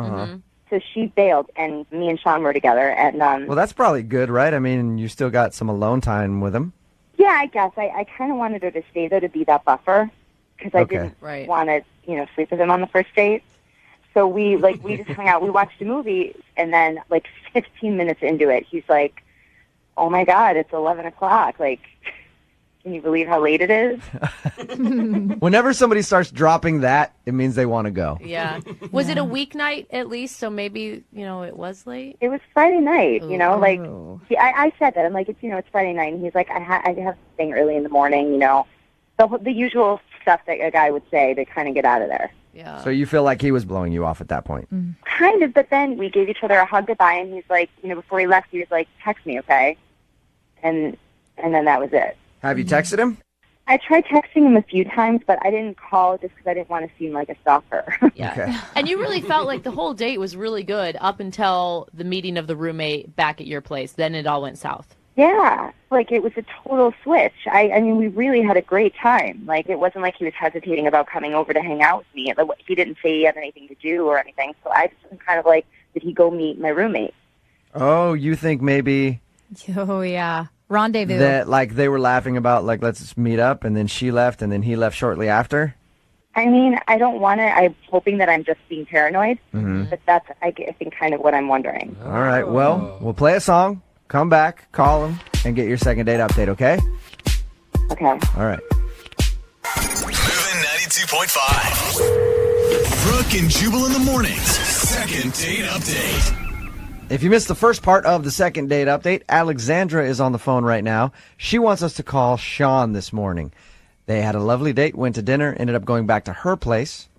So she bailed, and me and Sean were together. And well, that's probably good, right? I mean, you still got some alone time with him. Yeah, I guess. I kind of wanted her to stay, though, to be that buffer, because I didn't want to, sleep with him on the first date. So we just hung out. We watched a movie, and then 15 minutes into it, he's like, "Oh my God, it's 11 o'clock. Can you believe how late it is?" Whenever somebody starts dropping that, it means they want to go. Yeah. Was it a weeknight at least? So maybe, it was late? It was Friday night, Ooh. I said that. I'm like, it's Friday night. And he's like, I have to thing early in the morning, the usual stuff that a guy would say to kind of get out of there. Yeah. So you feel like he was blowing you off at that point? Kind of, but then we gave each other a hug goodbye, and he's like, before he left, he was like, text me, okay? And then that was it. Have you texted him? I tried texting him a few times, but I didn't call just because I didn't want to seem like a stalker. Yeah. Okay. And you really felt like the whole date was really good up until the meeting of the roommate back at your place. Then it all went south. Yeah, like it was a total switch. I mean, we really had a great time. Like, it wasn't like he was hesitating about coming over to hang out with me. He didn't say he had anything to do or anything. So I just was kind of like, did he go meet my roommate? Oh, you think maybe Oh, yeah. Rendezvous. that like they were laughing about like let's meet up, and then she left, and then he left shortly after? I mean, I don't want to. I'm hoping that I'm just being paranoid, but that's, I think, kind of what I'm wondering. All right, well, we'll play a song, come back, call him, and get your second date update, okay? Okay. All right. Moving 92.5. Brooke and Jubal in the mornings. Second date update. If you missed the first part of the second date update, Alexandra is on the phone right now. She wants us to call Sean this morning. They had a lovely date, went to dinner, ended up going back to her place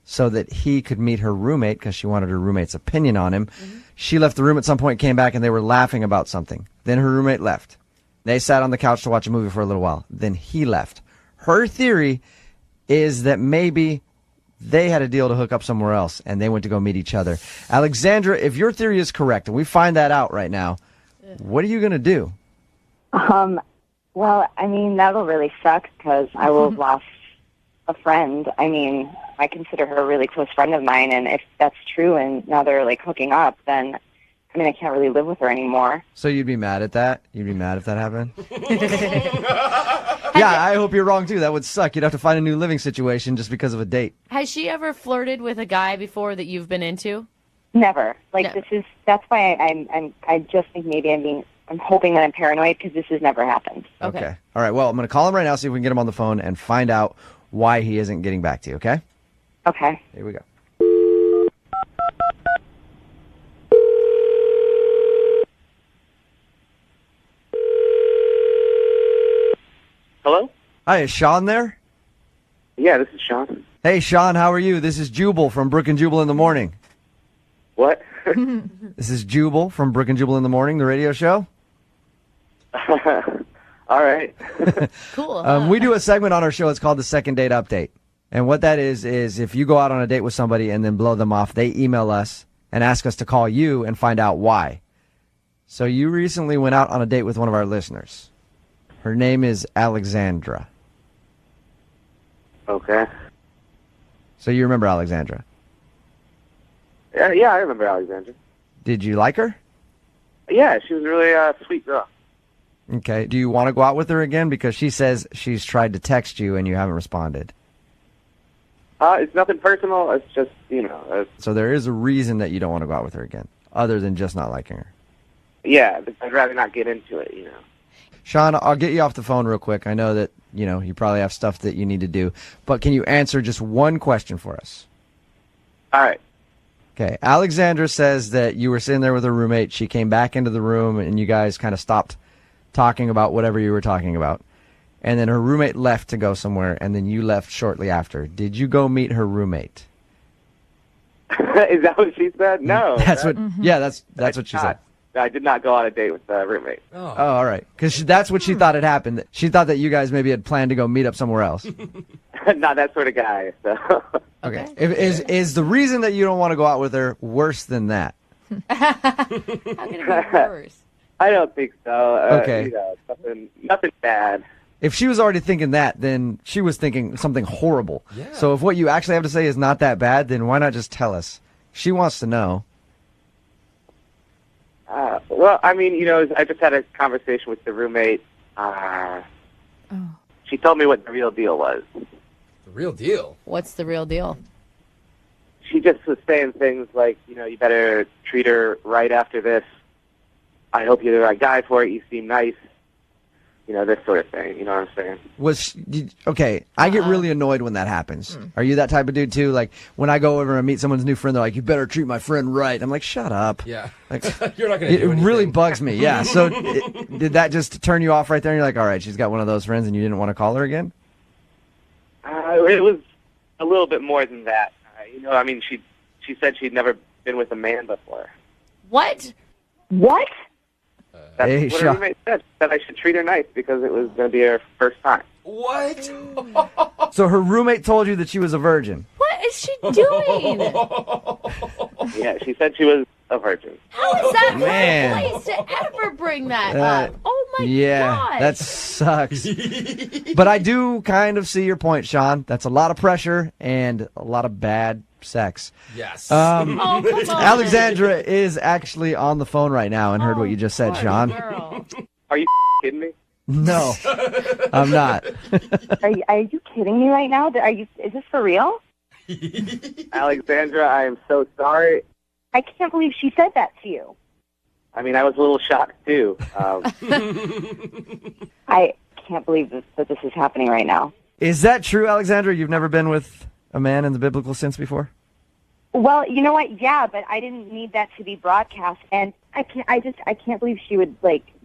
so that he could meet her roommate because she wanted her roommate's opinion on him. She left the room at some point, came back, and they were laughing about something. Then her roommate left. They sat on the couch to watch a movie for a little while. Then he left. Her theory is that maybe they had a deal to hook up somewhere else, and they went to go meet each other. Alexandra, if your theory is correct, and we find that out right now, what are you going to do? Well, I mean, that'll really suck because I will have lost a friend. I mean, I consider her a really close friend of mine, and if that's true and now they're, like, hooking up, then, I mean, I can't really live with her anymore. So you'd be mad at that? You'd be mad if that happened? Yeah, I hope you're wrong, too. That would suck. You'd have to find a new living situation just because of a date. Has she ever flirted with a guy before that you've been into? Never. Like, that's why I just think maybe I'm hoping that I'm paranoid because this has never happened. Okay. All right, well, I'm going to call him right now, see if we can get him on the phone and find out why he isn't getting back to you, okay? Okay. Here we go. Hello? Hi, is Sean there? Yeah, this is Sean. Hey, Sean, how are you? This is Jubal from Brooke and Jubal in the Morning. What? This is Jubal from Brooke and Jubal in the Morning, the radio show. All right. Cool. We do a segment on our show. It's called the Second Date Update. And what that is if you go out on a date with somebody and then blow them off, they email us and ask us to call you and find out why. So you recently went out on a date with one of our listeners. Her name is Alexandra. Okay. So you remember Alexandra? Yeah, I remember Alexandra. Did you like her? Yeah, she was a really sweet girl. Okay. Do you want to go out with her again? Because she says she's tried to text you and you haven't responded. It's nothing personal. It's just, So there is a reason that you don't want to go out with her again, other than just not liking her. Yeah, I'd rather not get into it, Sean, I'll get you off the phone real quick. I know that, you probably have stuff that you need to do. But can you answer just one question for us? All right. Okay. Alexandra says that you were sitting there with her roommate. She came back into the room, and you guys kind of stopped talking about whatever you were talking about. And then her roommate left to go somewhere, and then you left shortly after. Did you go meet her roommate? Is that what she said? No. That's what what she said. I did not go on a date with a roommate. Oh, all right. Because that's what she thought had happened. She thought that you guys maybe had planned to go meet up somewhere else. Not that sort of guy. So. Okay. Is the reason that you don't want to go out with her worse than that? How can it be worse? I don't think so. Okay. Nothing bad. If she was already thinking that, then she was thinking something horrible. Yeah. So if what you actually have to say is not that bad, then why not just tell us? She wants to know. Well, I mean, I just had a conversation with the roommate. She told me what the real deal was. The real deal? What's the real deal? She just was saying things like, you better treat her right after this. I hope you're the right guy for it. You seem nice. This sort of thing. You know what I'm saying? Okay, I get really annoyed when that happens. Are you that type of dude too? Like when I go over and meet someone's new friend, they're like, "You better treat my friend right." I'm like, "Shut up." Yeah. Like, You're not gonna do anything. It really bugs me. Yeah. So did that just turn you off right there? And you're like, "All right, she's got one of those friends," and you didn't want to call her again? It was a little bit more than that. I mean, she said she'd never been with a man before. What? What? That's Hey, what her Sean. roommate said. She said I should treat her nice because it was going to be her first time. What? So her roommate told you that she was a virgin. What is she doing? Yeah, she said she was a virgin. How is that Man. the place to ever bring that Uh, up? Oh my Yeah, gosh. that sucks. But I do kind of see your point, Sean. That's a lot of pressure and a lot of bad sex. Yes. Oh, come on. Alexandra is actually on the phone right now and heard what you just said, Sean. Girl. Are you kidding me? No, I'm not. Are you kidding me right now? Is this for real? Alexandra, I am so sorry. I can't believe she said that to you. I mean, I was a little shocked, too. I can't believe that this is happening right now. Is that true, Alexandra? You've never been with a man in the biblical sense before? Well, you know what? Yeah, but I didn't need that to be broadcast, and I can't believe she would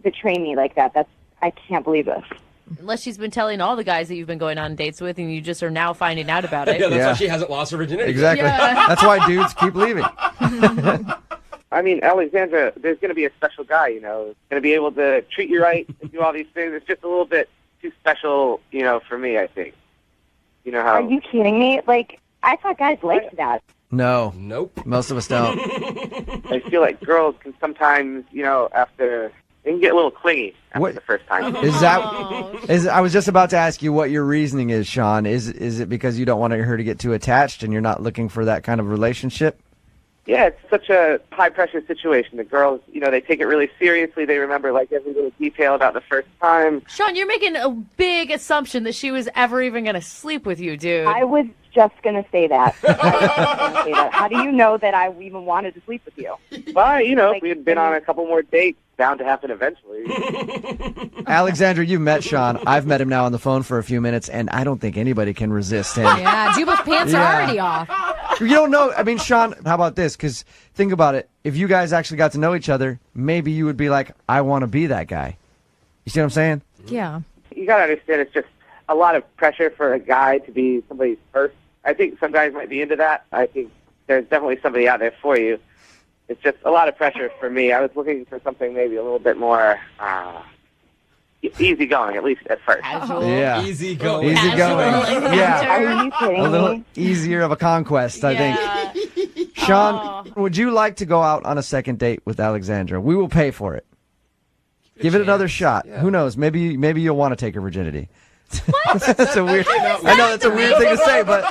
betray me like that. I can't believe this. Unless she's been telling all the guys that you've been going on dates with, and you just are now finding out about it. Yeah, that's why she hasn't lost her virginity. Exactly. Yeah. That's why dudes keep leaving. I mean, Alexandra, there's going to be a special guy, going to be able to treat you right and do all these things. It's just a little bit too special, for me, I think. You know how... Are you kidding me? I thought guys liked that. No. Nope. Most of us don't. I feel like girls can sometimes, after... They can get a little clingy after the first time. I was just about to ask you what your reasoning is, Sean. Is it because you don't want her to get too attached and you're not looking for that kind of relationship? Yeah, it's such a high-pressure situation. The girls, they take it really seriously. They remember, every little detail about the first time. Sean, you're making a big assumption that she was ever even going to sleep with you, dude. I was just going to say that. How do you know that I even wanted to sleep with you? Well, if we had been on a couple more dates, bound to happen eventually. Alexandra, you've met Sean. I've met him now on the phone for a few minutes, and I don't think anybody can resist him. Yeah, Jubal's pants are already off. You don't know. I mean, Sean, how about this? Because think about it. If you guys actually got to know each other, maybe you would be like, I want to be that guy. You see what I'm saying? Yeah. You got to understand, it's just a lot of pressure for a guy to be somebody's first. I think some guys might be into that. I think there's definitely somebody out there for you. It's just a lot of pressure for me. I was looking for something maybe a little bit more easygoing, at least at first. Yeah. Easygoing. Easygoing. Yeah. Are you kidding A little me? easier of a conquest, I think. Sean, would you like to go out on a second date with Alexandra? We will pay for it. Give it another shot. Yeah. Who knows? Maybe you'll want to take her virginity. That's a weird. I know that's a weird thing to say, but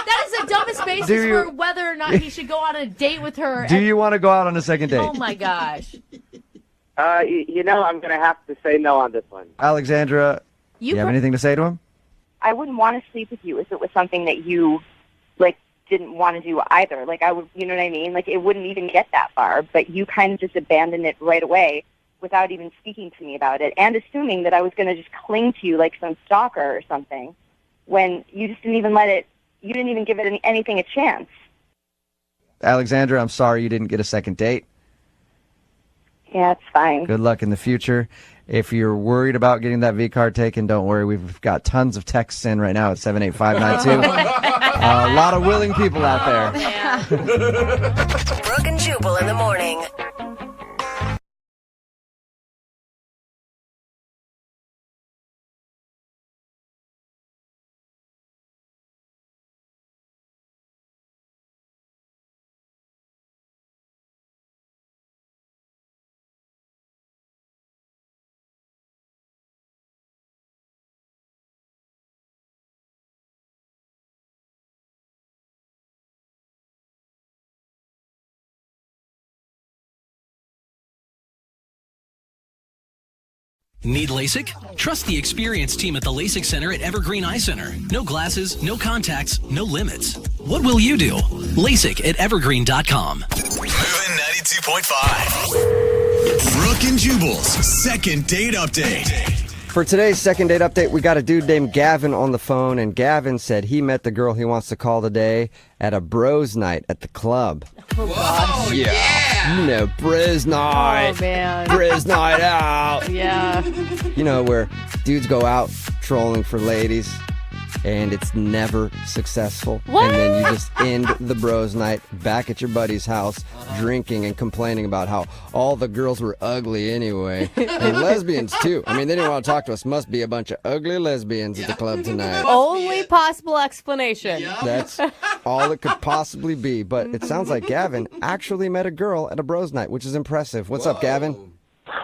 That is the dumbest basis for whether or not he should go on a date with her. do you want to go out on a second date? Oh my gosh. I'm going to have to say no on this one. Alexandra, you have anything to say to him? I wouldn't want to sleep with you if it was something that you didn't want to do either. I would, you know what I mean? It wouldn't even get that far, but you kind of just abandoned it right away without even speaking to me about it and assuming that I was going to just cling to you like some stalker or something when you just didn't even you didn't even give it anything a chance. Alexandra, I'm sorry you didn't get a second date. Yeah, it's fine. Good luck in the future. If you're worried about getting that V card taken, don't worry. We've got tons of texts in right now at 78592. A lot of willing people out there. Brooke and Jubal in the morning. Need LASIK? Trust the experienced team at the LASIK Center at Evergreen Eye Center. No glasses, no contacts, no limits. What will you do? LASIK at evergreen.com. Moving 92.5. Brooke and Jubal's second date update. For today's second date update, we got a dude named Gavin on the phone, and Gavin said he met the girl he wants to call today at a bros night at the club. Oh, God. Yeah. Bros night. Oh, man. Bros night out. Yeah. Where dudes go out trolling for ladies. and it's never successful. What? And then you just end the bros night back at your buddy's house, drinking and complaining about how all the girls were ugly anyway. And lesbians, too. I mean, they didn't want to talk to us. Must be a bunch of ugly lesbians at the club tonight. Only possible explanation. That's all it could possibly be. But it sounds like Gavin actually met a girl at a bros night, which is impressive. What's up, Gavin?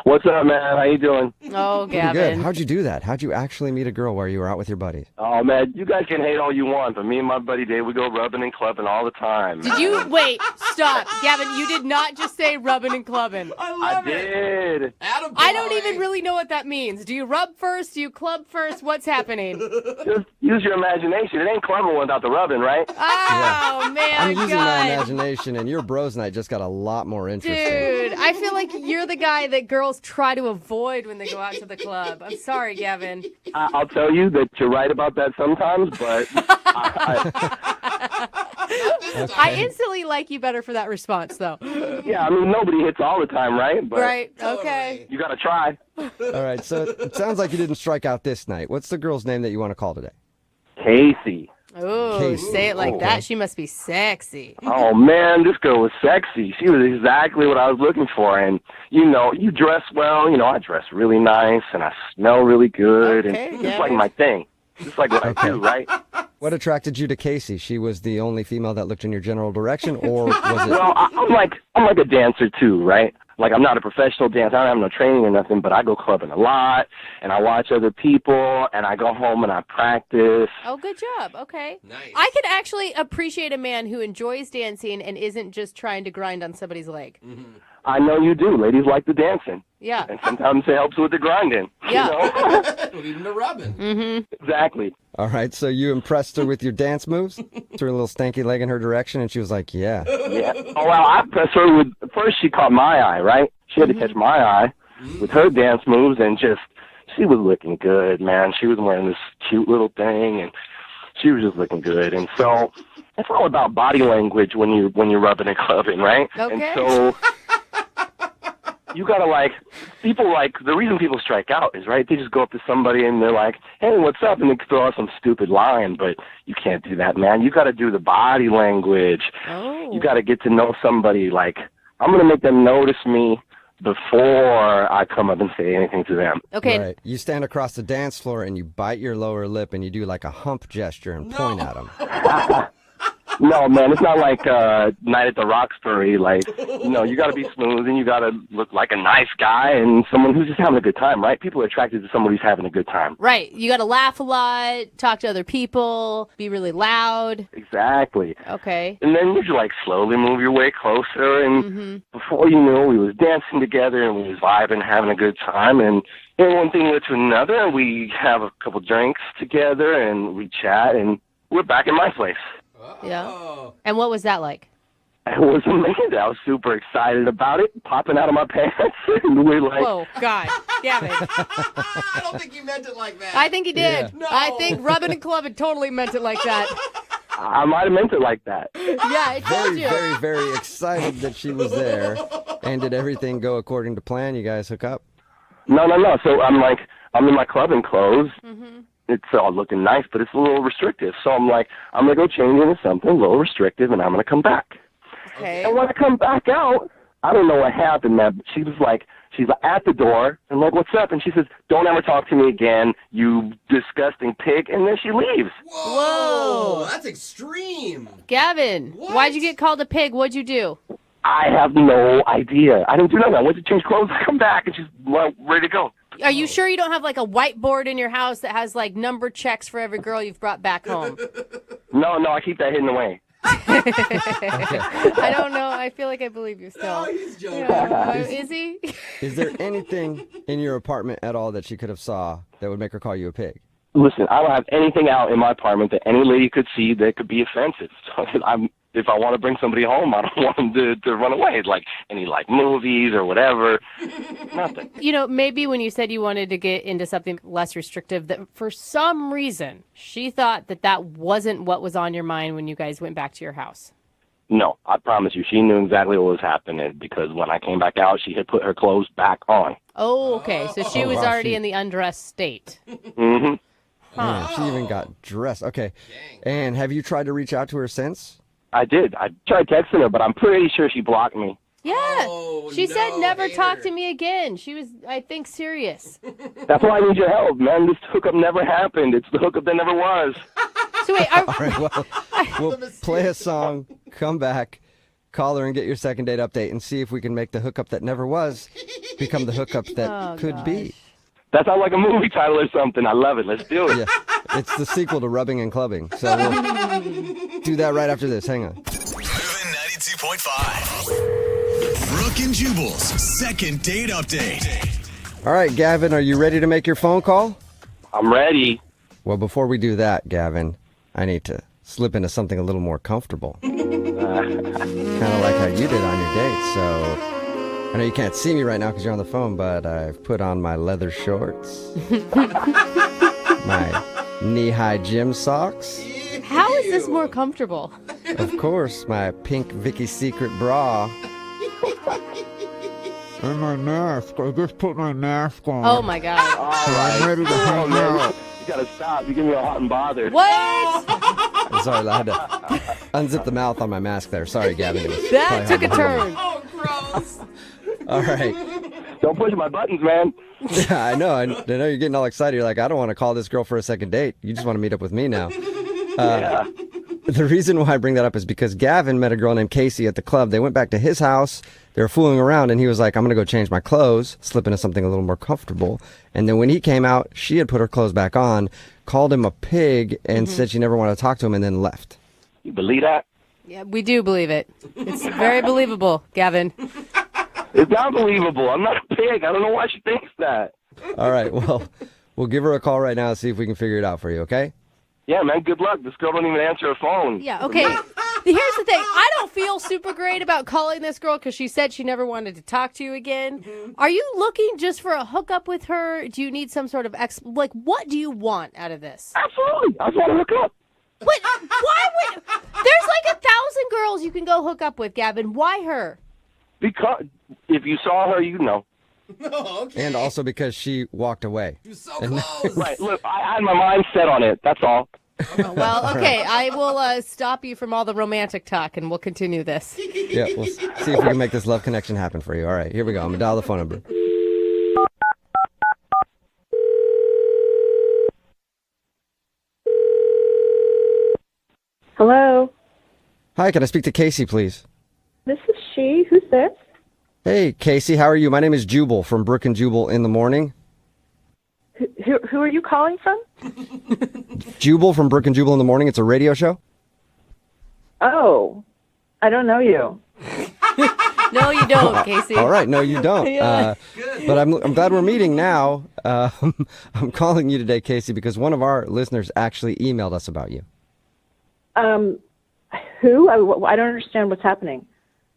What's up, man? How you doing? Oh, Pretty good. How'd you do that? How'd you actually meet a girl while you were out with your buddies? Oh, man, you guys can hate all you want, but me and my buddy Dave, we go rubbing and clubbing all the time. Did you wait? Stop, Gavin. You did not just say rubbing and clubbing. I did. I don't even really know what that means. Do you rub first? Do you club first? What's happening? Just use your imagination. It ain't clubbing without the rubbing, right? Oh man, I'm using God. my imagination, and your bros night just got a lot more interesting. Dude, I feel like you're the guy that girls try to avoid when they go out to the club. I'm sorry, Gavin. I'll tell you that you're right about that sometimes, but I instantly like you better for that response, though. yeah, I mean, nobody hits all the time, right? But Right, okay. you got to try. All right, so it sounds like you didn't strike out this night. What's the girl's name that you want to call today? Casey. Oh, Casey. say it like that. She must be sexy. Oh, man, this girl was sexy. She was exactly what I was looking for. And, you know, you dress well. You know, I dress really nice, and I smell really good. Okay, and yeah. it's like my thing. It's like what I do, right? What attracted you to Casey? She was the only female that looked in your general direction, or was it? Well, I'm like a dancer, too, right? Like, I'm not a professional dancer. I don't have no training or nothing, but I go clubbing a lot, and I watch other people, and I go home and I practice. Oh, good job. Okay. Nice. I can actually appreciate a man who enjoys dancing and isn't just trying to grind on somebody's leg. Mm-hmm. I know you do. Ladies like the dancing. Yeah. And sometimes it helps with the grinding. Yeah. You know? Even the rubbing. Mm-hmm. Exactly. All right, so you impressed her with your dance moves? Threw a little stanky leg in her direction, and she was like, yeah. Yeah. Oh, well, I impressed her with, first she caught my eye, right? She had to catch my eye with her dance moves, and just, she was looking good, man. She was wearing this cute little thing, and she was just looking good. And so it's all about body language when you're rubbing and clubbing, right? Okay. And so you gotta the reason people strike out is, right, they just go up to somebody and they're like, hey, what's up? And they throw out some stupid line, but you can't do that, man. You gotta do the body language. Oh. You gotta get to know somebody. Like, I'm gonna make them notice me before I come up and say anything to them. Okay. Right. You stand across the dance floor and you bite your lower lip and you do like a hump gesture and point at them. No, man, it's not like Night at the Roxbury. Like, no, you got to be smooth and you got to look like a nice guy and someone who's just having a good time, right? People are attracted to someone who's having a good time. Right. You got to laugh a lot, talk to other people, be really loud. Exactly. Okay. And then you just like slowly move your way closer, and before you knew, we was dancing together and we was vibing, having a good time, and then one thing led to another, and we have a couple drinks together and we chat, and we're back in my place. Yeah. And what was that like? It was amazing. I was super excited about it, popping out of my pants, and we're like, whoa, God, Gavin. I don't think you meant it like that. I think he did. Yeah. No. I think rubbing and clubbing totally meant it like that. I might have meant it like that. Yeah, I told Very, you. very, very excited that she was there. And did everything go according to plan? You guys hook up? No. So I'm in my clubbing clothes. It's all looking nice, but it's a little restrictive. So I'm like, I'm going to go change into something a little restrictive, and I'm going to come back. Okay. And when I come back out, I don't know what happened, man, but she's at the door, and like, what's up? And she says, don't ever talk to me again, you disgusting pig, and then she leaves. Whoa. That's extreme. Gavin, why'd you get called a pig? What'd you do? I have no idea. I didn't do nothing. I went to change clothes, I come back, and she's ready to go. Are you sure you don't have like a whiteboard in your house that has like number checks for every girl you've brought back home? No, I keep that hidden away. I don't know. I feel like I believe you still. No, he's joking. Is he? Is there anything in your apartment at all that she could have saw that would make her call you a pig? Listen, I don't have anything out in my apartment that any lady could see that could be offensive. So if I want to bring somebody home, I don't want them to run away. Like any movies or whatever. Nothing. You know, maybe when you said you wanted to get into something less restrictive, that for some reason she thought that wasn't what was on your mind when you guys went back to your house. No, I promise you, she knew exactly what was happening because when I came back out, she had put her clothes back on. Oh, okay. So she was already in the undressed state. Mm-hmm. Man, she even got dressed. Okay. And have you tried to reach out to her since? I did. I tried texting her, but I'm pretty sure she blocked me. Yeah. She said never talk to me again. She was, I think, serious. That's why I need your help, man. This hookup never happened. It's the hookup that never was. So wait, All right, well, we'll play a song, come back, call her and get your second date update and see if we can make the hookup that never was become the hookup that could be. That sounds like a movie title or something. I love it. Let's do it. Yeah, it's the sequel to Rubbing and Clubbing. So we'll do that right after this. Hang on. Moving 92.5. Brooke and Jubal's second date update. All right, Gavin, are you ready to make your phone call? I'm ready. Well, before we do that, Gavin, I need to slip into something a little more comfortable. Kind of like how you did on your date. So I know you can't see me right now because you're on the phone, but I've put on my leather shorts, my knee-high gym socks. How is this more comfortable? Of course, my pink Vicky's Secret bra. And my mask. I just put my mask on. Oh, my God. I'm ready to hang out. You gotta stop. You give me all hot and bothered. What? I'm sorry, I had to unzip the mouth on my mask there. Sorry, Gavin. That took a turn. Oh, gross. All right. Don't push my buttons, man. Yeah, I know. I know you're getting all excited. You're like, I don't want to call this girl for a second date. You just want to meet up with me now. Yeah. The reason why I bring that up is because Gavin met a girl named Casey at the club. They went back to his house. They were fooling around, and he was like, I'm going to go change my clothes, slip into something a little more comfortable. And then when he came out, she had put her clothes back on, called him a pig, and said she never wanted to talk to him, and then left. You believe that? Yeah, we do believe it. It's very believable, Gavin. It's not believable. I'm not a pig. I don't know why she thinks that. All right, well, we'll give her a call right now and see if we can figure it out for you, okay? Yeah, man, good luck. This girl don't even answer her phone. Yeah, okay. Here's the thing. I don't feel super great about calling this girl because she said she never wanted to talk to you again. Are you looking just for a hookup with her? Do you need some sort of what do you want out of this? Absolutely. I just want to hook up. But why would... There's like 1,000 girls you can go hook up with, Gavin. Why her? Because if you saw her, you'd know. Oh, okay. And also because she walked away. You're so close. Right. Look, I had my mind set on it. That's all. Oh, well, okay. I will stop you from all the romantic talk, and we'll continue this. Yeah, we'll see if we can make this love connection happen for you. All right, here we go. I'm going to dial the phone number. Hello, Hi, can I speak to Casey, please? this is she. Who's this? Hey, Casey, how are you? My name is Jubal from Brooke and Jubal in the Morning. Who are you calling from? Jubal from Brooke and Jubal in the Morning. It's a radio show. Oh, I don't know you. No, you don't, Casey. All right, no, you don't. Yeah. But I'm glad we're meeting now. I'm calling you today, Casey, because one of our listeners actually emailed us about you. Who? I don't understand what's happening.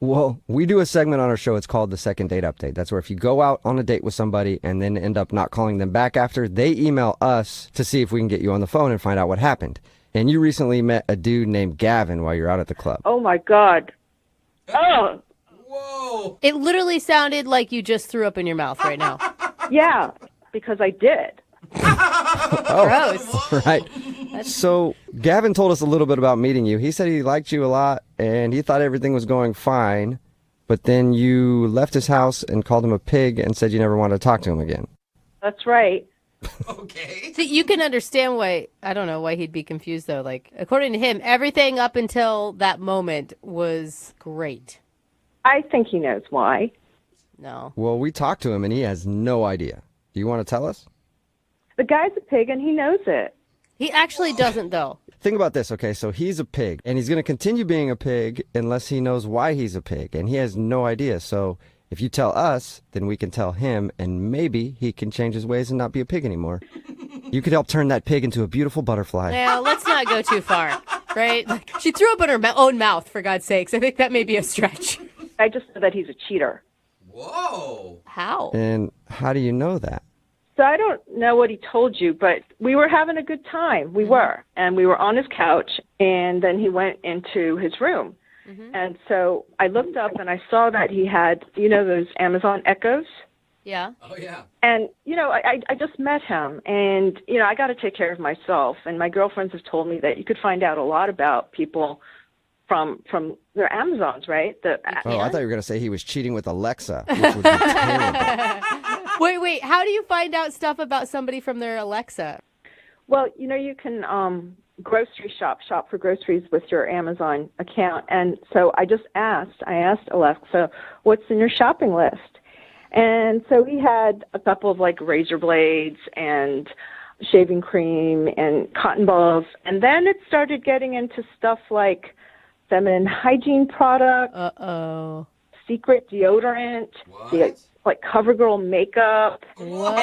Well, we do a segment on our show. It's called the Second Date Update. That's where if you go out on a date with somebody and then end up not calling them back after, they email us to see if we can get you on the phone and find out what happened. And you recently met a dude named Gavin while you're out at the club. Oh, my God. Oh. Whoa. It literally sounded like you just threw up in your mouth right now. Yeah, because I did. Oh, right. So Gavin told us a little bit about meeting you. He said he liked you a lot and he thought everything was going fine, but then you left his house and called him a pig and said you never wanted to talk to him again. That's right. Okay. See, you can understand why, I don't know why he'd be confused though. Like, according to him, everything up until that moment was great. I think he knows why. No. Well, we talked to him and he has no idea. Do you want to tell us? The guy's a pig and he knows it. He actually doesn't, though. Think about this, okay? So he's a pig, and he's going to continue being a pig unless he knows why he's a pig, and he has no idea. So if you tell us, then we can tell him, and maybe he can change his ways and not be a pig anymore. You could help turn that pig into a beautiful butterfly. Now, let's not go too far, right? Like, she threw up in her own mouth, for God's sakes. I think that may be a stretch. I just know that he's a cheater. Whoa. How? And how do you know that? So I don't know what he told you, but we were having a good time. We were. And we were on his couch, and then he went into his room. And so I looked up, and I saw that he had, those Amazon Echoes. Yeah. Oh, yeah. And, I just met him, and, I got to take care of myself. And my girlfriends have told me that you could find out a lot about people from their Amazons, right? Oh, I thought you were going to say he was cheating with Alexa, which would be terrible. Wait. How do you find out stuff about somebody from their Alexa? Well, you can grocery shop for groceries with your Amazon account. And so I asked Alexa, what's in your shopping list? And so he had a couple of razor blades and shaving cream and cotton balls. And then it started getting into stuff like feminine hygiene products, secret deodorant, like CoverGirl makeup. What?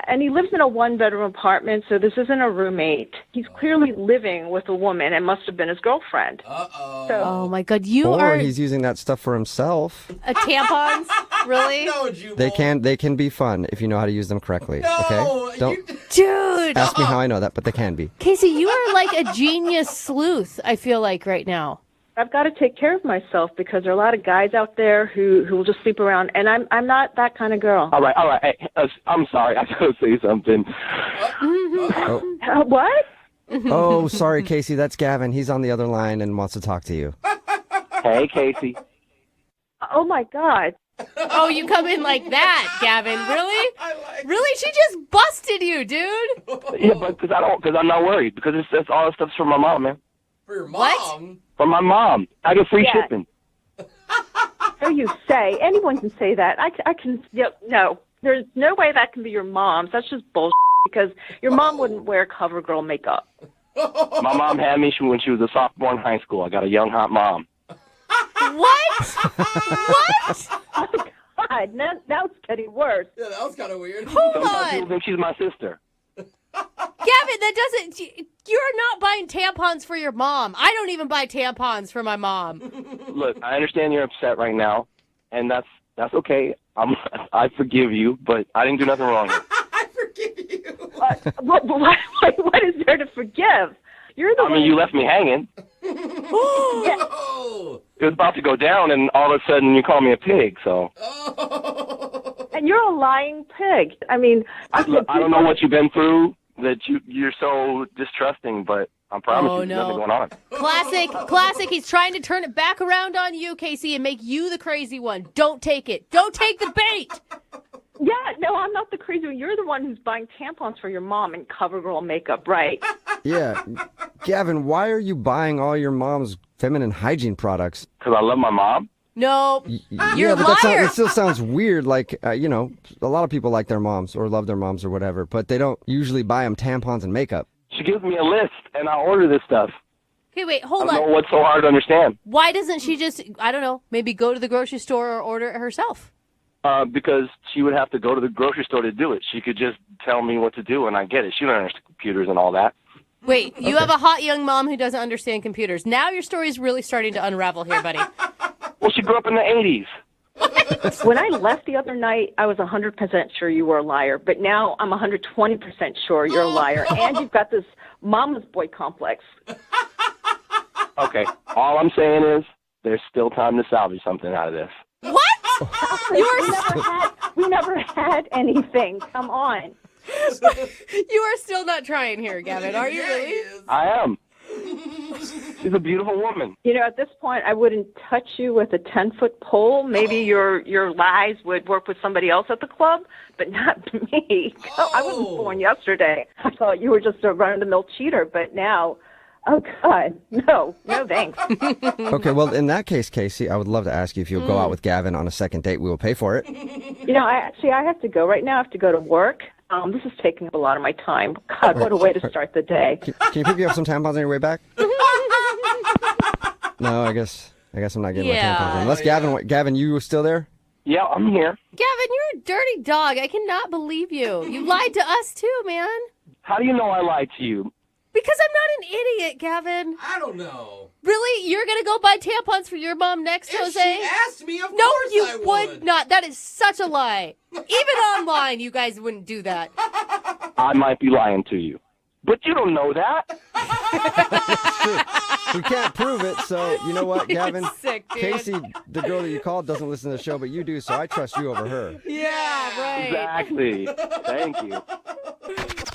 And he lives in a one-bedroom apartment, so this isn't a roommate. He's clearly living with a woman and must have been his girlfriend. Oh my God, or he's using that stuff for himself. Tampons? Really? No, Jubal. They can be fun if you know how to use them correctly. Okay? Don't Dude. ask me how I know that, but they can be. Casey, you are like a genius sleuth, I feel like, right now. I've got to take care of myself because there are a lot of guys out there who will just sleep around, and I'm not that kind of girl. All right. Hey, I'm sorry. I gotta say something. What? Oh, sorry, Casey. That's Gavin. He's on the other line and wants to talk to you. Hey, Casey. Oh, my God. Oh, you come in like that, Gavin. Really? Really? She just busted you, dude. Yeah, but because I'm not worried because it's all the stuff's from my mom, man. For your mom? What? From my mom. I get free shipping. So you say. Anyone can say that. I can. No. There's no way that can be your mom's. That's just bullshit because your mom wouldn't wear CoverGirl makeup. My mom had me when she was a sophomore in high school. I got a young, hot mom. What? What? Oh, God. Now it's getting worse. Yeah, that was kind of weird. Hold Sometimes on. people think she's my sister. Gavin, that doesn't... You're not buying tampons for your mom. I don't even buy tampons for my mom. Look, I understand you're upset right now, and that's okay. I forgive you, but I didn't do nothing wrong. I forgive you. What is there to forgive? You're the one. You left me hanging. Yeah. It was about to go down, and all of a sudden you call me a pig, so... And you're a lying pig. I mean... I don't know what you've been through, that you're so distrusting, but I promise there's nothing going on. Classic. He's trying to turn it back around on you, Casey, and make you the crazy one. Don't take it. Don't take the bait. Yeah, no, I'm not the crazy one. You're the one who's buying tampons for your mom and CoverGirl makeup, right? Yeah. Gavin, why are you buying all your mom's feminine hygiene products? Because I love my mom? No, you're a but liar. it still sounds weird. Like, a lot of people like their moms or love their moms or whatever, but they don't usually buy them tampons and makeup. She gives me a list, and I order this stuff. Okay, wait, hold on. I don't know what's so hard to understand. Why doesn't she just, I don't know, maybe go to the grocery store or order it herself? Because she would have to go to the grocery store to do it. She could just tell me what to do, and I get it. She don't understand computers and all that. Wait, you have a hot young mom who doesn't understand computers. Now your story's really starting to unravel here, buddy. Well, she grew up in the 80s. When I left the other night, I was 100% sure you were a liar, but now I'm 120% sure you're a liar, and you've got this mama's boy complex. Okay, all I'm saying is there's still time to salvage something out of this. What? We never had anything. Come on. You are still not trying here, Gavin, are you really? I am. She's a beautiful woman. At this point, I wouldn't touch you with a 10-foot pole. Maybe your lies would work with somebody else at the club, but not me. I wasn't born yesterday. I thought you were just a run-of-the-mill cheater, but now... Oh, God. No, thanks. Okay, well, in that case, Casey, I would love to ask you if you'll go out with Gavin on a second date. We will pay for it. I have to go right now. I have to go to work. This is taking up a lot of my time. God, what a way to start the day. Can you pick me up some tampons on your way back? No, I guess I'm not getting my tampons. Unless Gavin, you still there? Yeah, I'm here. Gavin, you're a dirty dog. I cannot believe you. You lied to us too, man. How do you know I lied to you? Because I'm not an idiot, Gavin. I don't know. Really? You're going to go buy tampons for your mom next, If Jose? she asked me, of no, course you I would not. That is such a lie. Even online, you guys wouldn't do that. I might be lying to you. But you don't know that. We can't prove it, so you know what, Gavin? Sick, dude. Casey, the girl that you called, doesn't listen to the show, but you do, so I trust you over her. Yeah, right. Exactly. Thank you.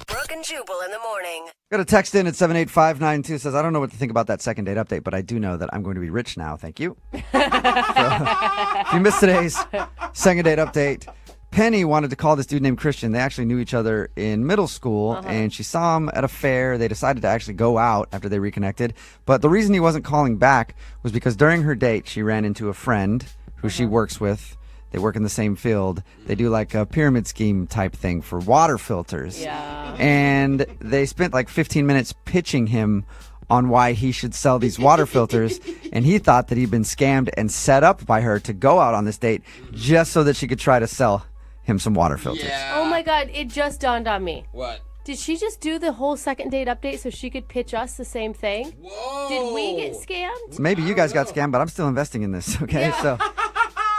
Brooke and Jubal in the morning. Got a text in at 78592 says, I don't know what to think about that second date update, but I do know that I'm going to be rich now. Thank you. So, if you missed today's second date update, Penny wanted to call this dude named Christian. They actually knew each other in middle school, and she saw him at a fair. They decided to actually go out after they reconnected. But the reason he wasn't calling back was because during her date, she ran into a friend who she works with. They work in the same field. They do like a pyramid scheme type thing for water filters. Yeah. And they spent like 15 minutes pitching him on why he should sell these water filters, and he thought that he'd been scammed and set up by her to go out on this date just so that she could try to sell him some water filters. Oh my God, it just dawned on me. What? Did she just do the whole second date update so she could pitch us the same thing? Whoa. Did we get scammed? Maybe you guys got scammed, but I'm still investing in this, okay? So,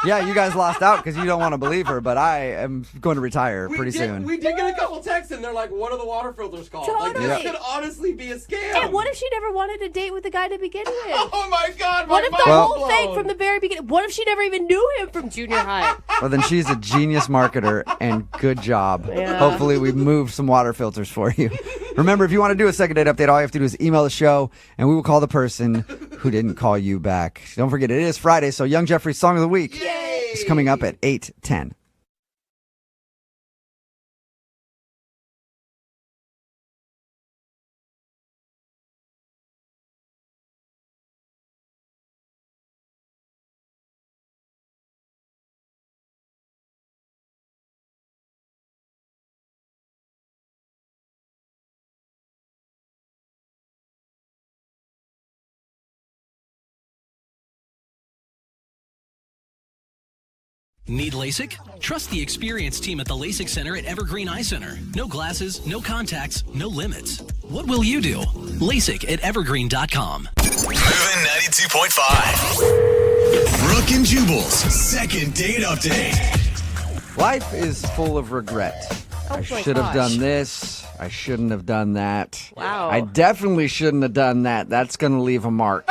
yeah, you guys lost out because you don't want to believe her, but I am going to retire pretty soon. We did get a couple texts, and they're like, what are the water filters called? Totally. Like, this could honestly be a scam. And what if she never wanted to date with the guy to begin with? Oh, my God. What if the Well- whole thing from the very beginning? What if she never even knew him from junior high? Well, then she's a genius marketer, and good job. Yeah. Hopefully we moved some water filters for you. Remember, if you want to do a second date update, all you have to do is email the show, and we will call the person who didn't call you back. Don't forget, it is Friday, so Young Jeffrey's Song of the Week is coming up at 8:10. Need LASIK? Trust the experienced team at the LASIK Center at Evergreen Eye Center. No glasses, no contacts, no limits. What will you do? LASIK at evergreen.com. Moving 92.5. Brooke and Jubal's second date update. Life is full of regret. I should have done this. I shouldn't have done that. Wow. I definitely shouldn't have done that. That's going to leave a mark.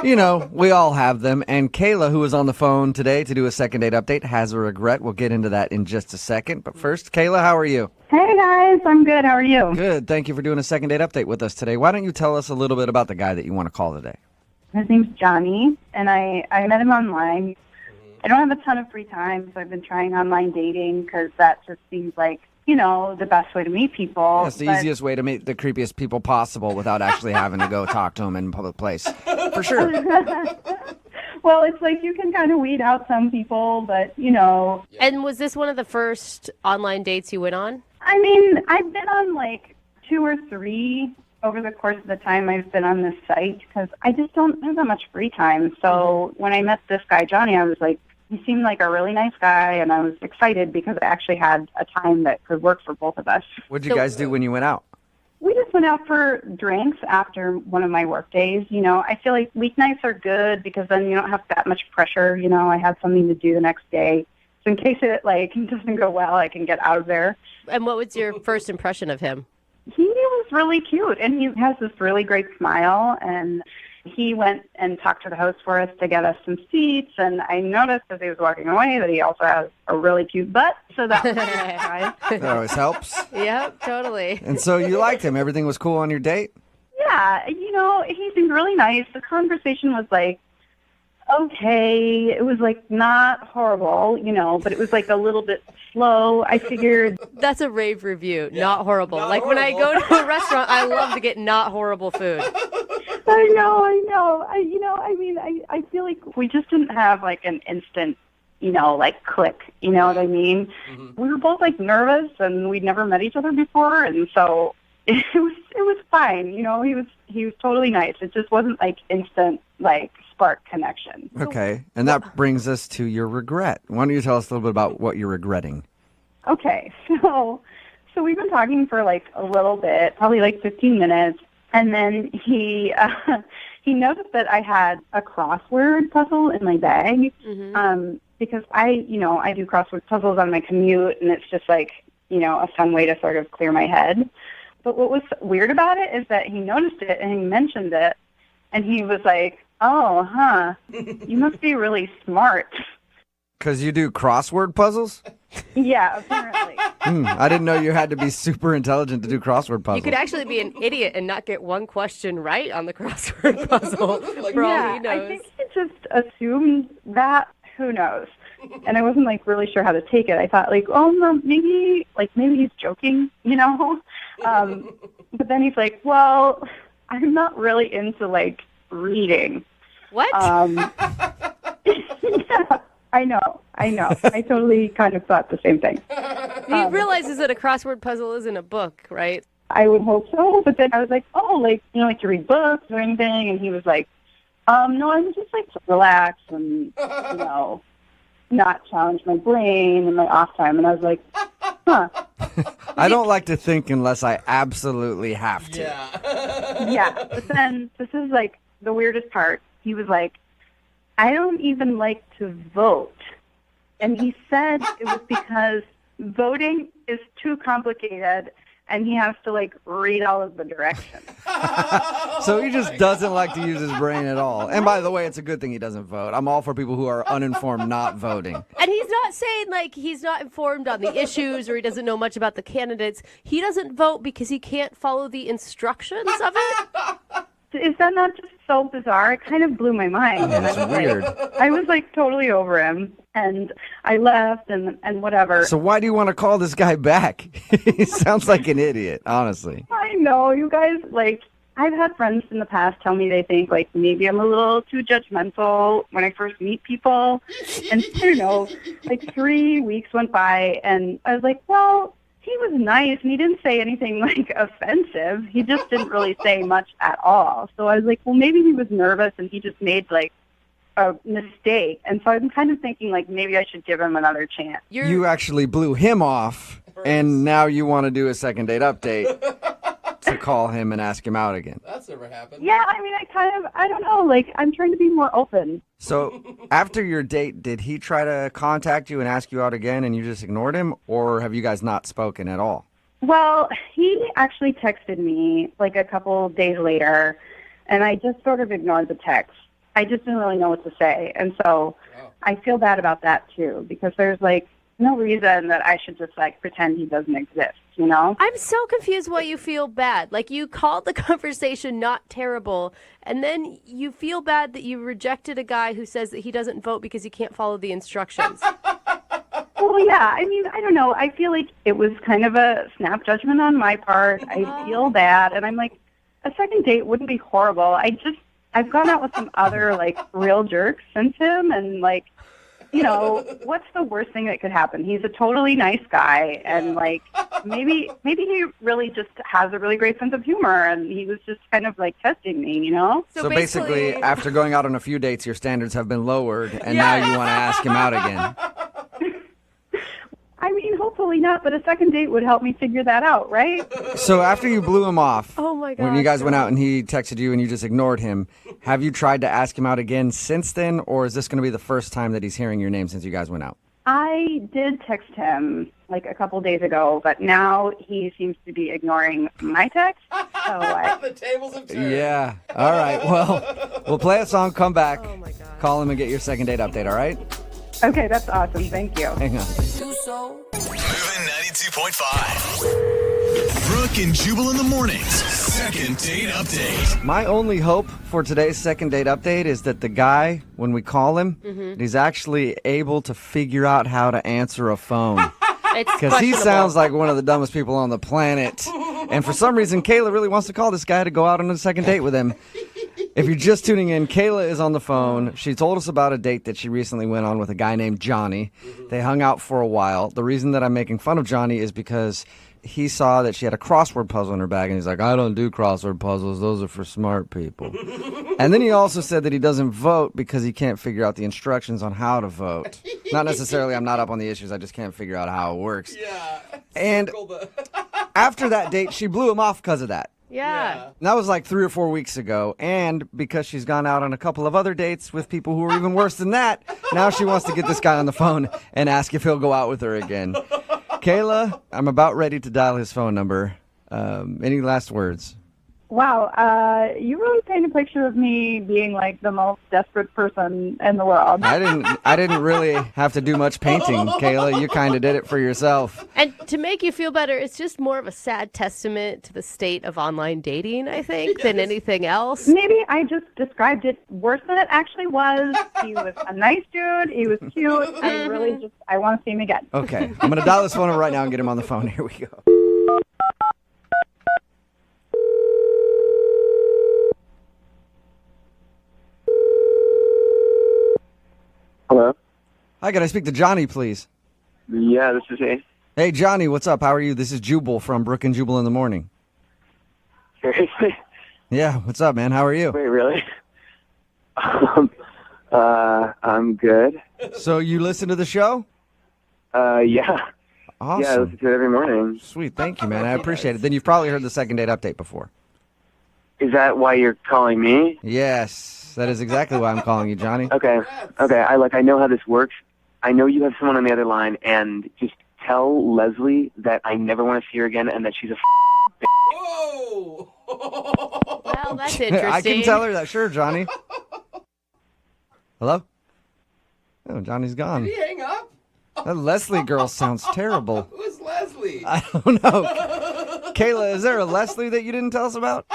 You know, we all have them. And Kayla, who was on the phone today to do a second date update, has a regret. We'll get into that in just a second. But first, Kayla, how are you? Hey, guys. I'm good. How are you? Good. Thank you for doing a second date update with us today. Why don't you tell us a little bit about the guy that you want to call today? His name's Johnny, and I met him online. I don't have a ton of free time, so I've been trying online dating because that just seems like, you know, the best way to meet people. That's the easiest way to meet the creepiest people possible without actually having to go talk to them in a public place. For sure. Well, it's like you can kind of weed out some people, but, you know. And was this one of the first online dates you went on? I mean, I've been on like 2 or 3 over the course of the time I've been on this site because I just don't have that much free time. So when I met this guy, Johnny, I was like, he seemed like a really nice guy, and I was excited because I actually had a time that could work for both of us. What'd you guys do when you went out? We just went out for drinks after one of my work days. You know, I feel like weeknights are good because then you don't have that much pressure. You know, I have something to do the next day. So in case it, like, doesn't go well, I can get out of there. And what was your first impression of him? He was really cute, and he has this really great smile, and he went and talked to the host for us to get us some seats, and I noticed as he was walking away that he also has a really cute butt, so that was a surprise. That always helps. Yep, totally. And so you liked him. Everything was cool on your date? Yeah, you know, he seemed really nice. The conversation was like, okay. It was like not horrible, you know, but it was like a little bit slow. I figured. That's a rave review. Not horrible. Like when I go to a restaurant, I love to get not horrible food. I know. I feel like we just didn't have like an instant, you know, like click, you know what I mean? Mm-hmm. We were both like nervous and we'd never met each other before, and so it was fine, you know. He was totally nice. It just wasn't like instant like spark connection. Okay. And that brings us to your regret. Why don't you tell us a little bit about what you're regretting? Okay. So we've been talking for like a little bit, probably like 15 minutes. And then he noticed that I had a crossword puzzle in my bag, because I do crossword puzzles on my commute, and it's just like, you know, a fun way to sort of clear my head. But what was weird about it is that he noticed it and he mentioned it, And he was like, oh, huh, you must be really smart. Because you do crossword puzzles? Yeah, apparently. I didn't know you had to be super intelligent to do crossword puzzles. You could actually be an idiot and not get one question right on the crossword puzzle. For all he knows. I think he just assumed that. Who knows? And I wasn't like really sure how to take it. I thought like, oh, no, maybe he's joking, you know? But then he's like, well, I'm not really into like reading. What? Yeah, I know. I totally kind of thought the same thing. He realizes that a crossword puzzle isn't a book, right? I would hope so, but then I was like, oh, like, you know, like to read books or anything? And he was like, no, I would just like to relax and, you know, not challenge my brain in my off time. And I was like, huh. I don't like to think unless I absolutely have to. Yeah, but then this is like the weirdest part. He was like, I don't even like to vote. And he said it was because voting is too complicated and he has to like read all of the directions. So he just doesn't like to use his brain at all. And by the way, it's a good thing he doesn't vote. I'm all for people who are uninformed not voting. And he's not saying like he's not informed on the issues or he doesn't know much about the candidates. He doesn't vote because he can't follow the instructions of it. Is that not just so bizarre? It kind of blew my mind. That's weird. I was like totally over him, and I left and whatever. So why do you want to call this guy back? He sounds like an idiot, honestly. I know, you guys, like, I've had friends in the past tell me they think, like, maybe I'm a little too judgmental when I first meet people. And, you know, like 3 weeks went by, and I was like, well, he was nice, and he didn't say anything, like, offensive. He just didn't really say much at all. So I was like, well, maybe he was nervous, and he just made, like, a mistake. And so I'm kind of thinking, like, maybe I should give him another chance. You actually blew him off, and now you want to do a second date update to call him and ask him out again. That's never happened. Yeah, I mean, I don't know, like, I'm trying to be more open. So after your date, did he try to contact you and ask you out again and you just ignored him, or have you guys not spoken at all? Well, he actually texted me like a couple days later, and I just sort of ignored the text. I just didn't really know what to say, and so I feel bad about that too, because there's like no reason that I should just like pretend he doesn't exist, you know? I'm so confused why you feel bad. Like, you called the conversation not terrible, and then you feel bad that you rejected a guy who says that he doesn't vote because he can't follow the instructions. Well, yeah, I mean, I don't know. I feel like it was kind of a snap judgment on my part. I feel bad, and I'm like, a second date wouldn't be horrible. I've gone out with some other, like, real jerks since him, and, like, you know, what's the worst thing that could happen? He's a totally nice guy, and, like, maybe he really just has a really great sense of humor, and he was just kind of, like, testing me, you know? So basically, after going out on a few dates, your standards have been lowered, and now you want to ask him out again. I mean, hopefully not, but a second date would help me figure that out, right? So after you blew him off, oh my God, when you guys went out and he texted you and you just ignored him, have you tried to ask him out again since then, or is this going to be the first time that he's hearing your name since you guys went out? I did text him like a couple days ago, but now he seems to be ignoring my text. So the tables have turned. Yeah. All right. Well, we'll play a song, come back, call him, and get your second date update, all right? Okay, that's awesome. Thank you. Hang on. Moving 92.5. Brooke and Jubal in the mornings. Second date update. My only hope for today's second date update is that the guy, when we call him, he's actually able to figure out how to answer a phone. Because he sounds like one of the dumbest people on the planet. And for some reason, Kayla really wants to call this guy to go out on a second date with him. If you're just tuning in, Kayla is on the phone. She told us about a date that she recently went on with a guy named Johnny. They hung out for a while. The reason that I'm making fun of Johnny is because he saw that she had a crossword puzzle in her bag, and he's like, I don't do crossword puzzles. Those are for smart people. And then he also said that he doesn't vote because he can't figure out the instructions on how to vote. Not necessarily I'm not up on the issues. I just can't figure out how it works. Yeah. And after that date, she blew him off because of that. Yeah. And that was like 3 or 4 weeks ago. And because she's gone out on a couple of other dates with people who are even worse than that, now she wants to get this guy on the phone and ask if he'll go out with her again. Kayla, I'm about ready to dial his phone number. Any last words? Wow, you really paint a picture of me being like the most desperate person in the world. I didn't really have to do much painting, Kayla. You kind of did it for yourself. And to make you feel better, it's just more of a sad testament to the state of online dating, I think, than anything else. Maybe I just described it worse than it actually was. He was a nice dude. He was cute. I want to see him again. Okay, I'm going to dial this phone over right now and get him on the phone. Here we go. Hello? Hi, can I speak to Johnny, please? Yeah, this is he. Hey, Johnny, what's up? How are you? This is Jubal from Brooke and Jubal in the Morning. Seriously? Yeah, what's up, man? How are you? Wait, really? I'm good. So you listen to the show? Yeah. Awesome. Yeah, I listen to it every morning. Sweet, thank you, man. I appreciate it. Then you've probably heard the second date update before. Is that why you're calling me? Yes, that is exactly why I'm calling you, Johnny. Okay. I know how this works. I know you have someone on the other line, and just tell Leslie that I never want to see her again and that she's a Whoa! Well, that's interesting. I can tell her that. Sure, Johnny. Hello? Oh, Johnny's gone. Did he hang up? That Leslie girl sounds terrible. Who's Leslie? I don't know. Kayla, is there a Leslie that you didn't tell us about?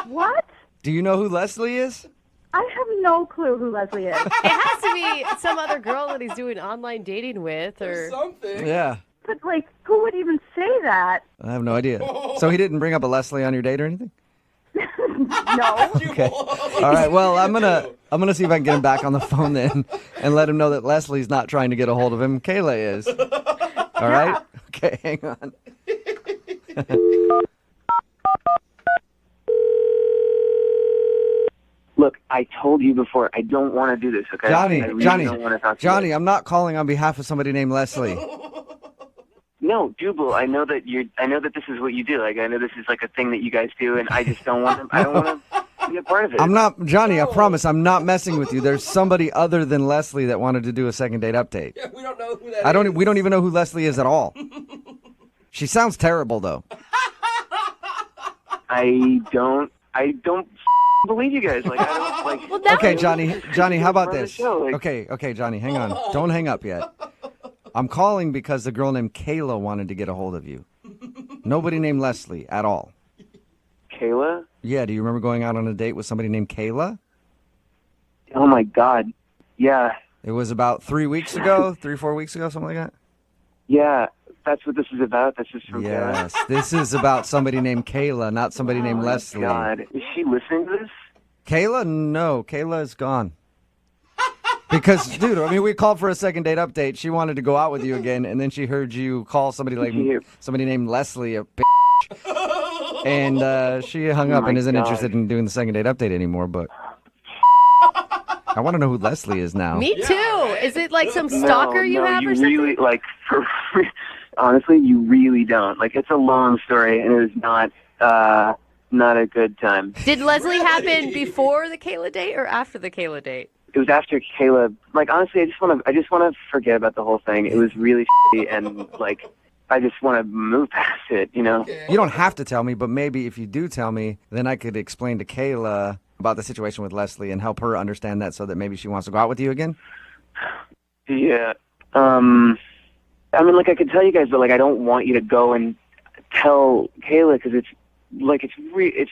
What? Do you know who Leslie is? I have no clue who Leslie is. It has to be some other girl that he's doing online dating with or something. Yeah. But, like, who would even say that? I have no idea. So he didn't bring up a Leslie on your date or anything? No. Okay. All right. Well, I'm gonna see if I can get him back on the phone then, and let him know that Leslie's not trying to get a hold of him. Kayla is. All right. Okay. Hang on. Look, I told you before, I don't want to do this, okay? I really don't want to talk to Johnny, you. I'm not calling on behalf of somebody named Leslie. No, Jubal, I know that this is what you do. Like, I know this is like a thing that you guys do, and I just don't want to, I don't want to be a part of it. I'm not, Johnny, I promise I'm not messing with you. There's somebody other than Leslie that wanted to do a second date update. Yeah, we don't know who that is. We don't even know who Leslie is at all. She sounds terrible though. I don't believe you guys. Like, I don't like. Okay, Johnny, how about run the this? show, like- Okay, Johnny, hang on. Don't hang up yet. I'm calling because the girl named Kayla wanted to get a hold of you. Nobody named Leslie at all. Kayla? Yeah, do you remember going out on a date with somebody named Kayla? Oh my God. Yeah. It was about 3 weeks ago, 4 weeks ago, something like that? Yeah. That's what this is about. This is from Yes, Kayla. this is about somebody named Kayla, not somebody named Leslie. God. Is she listening to this? Kayla? No, Kayla is gone. Because, dude, I mean, we called for a second date update. She wanted to go out with you again, and then she heard you call somebody named Leslie a bitch. And she hung up and isn't interested in doing the second date update anymore, but I want to know who Leslie is now. Me too. Is it like some stalker you have or something? Really, like, honestly, you really don't. Like, it's a long story, and it is not a good time. Did Leslie happen before the Kayla date or after the Kayla date? It was after Kayla. Like, honestly, I just want to forget about the whole thing. It was really shitty, and like, I just want to move past it. You know. You don't have to tell me, but maybe if you do tell me, then I could explain to Kayla about the situation with Leslie and help her understand that, so that maybe she wants to go out with you again. Yeah. I mean, like, I could tell you guys, but like, I don't want you to go and tell Kayla because it's like a really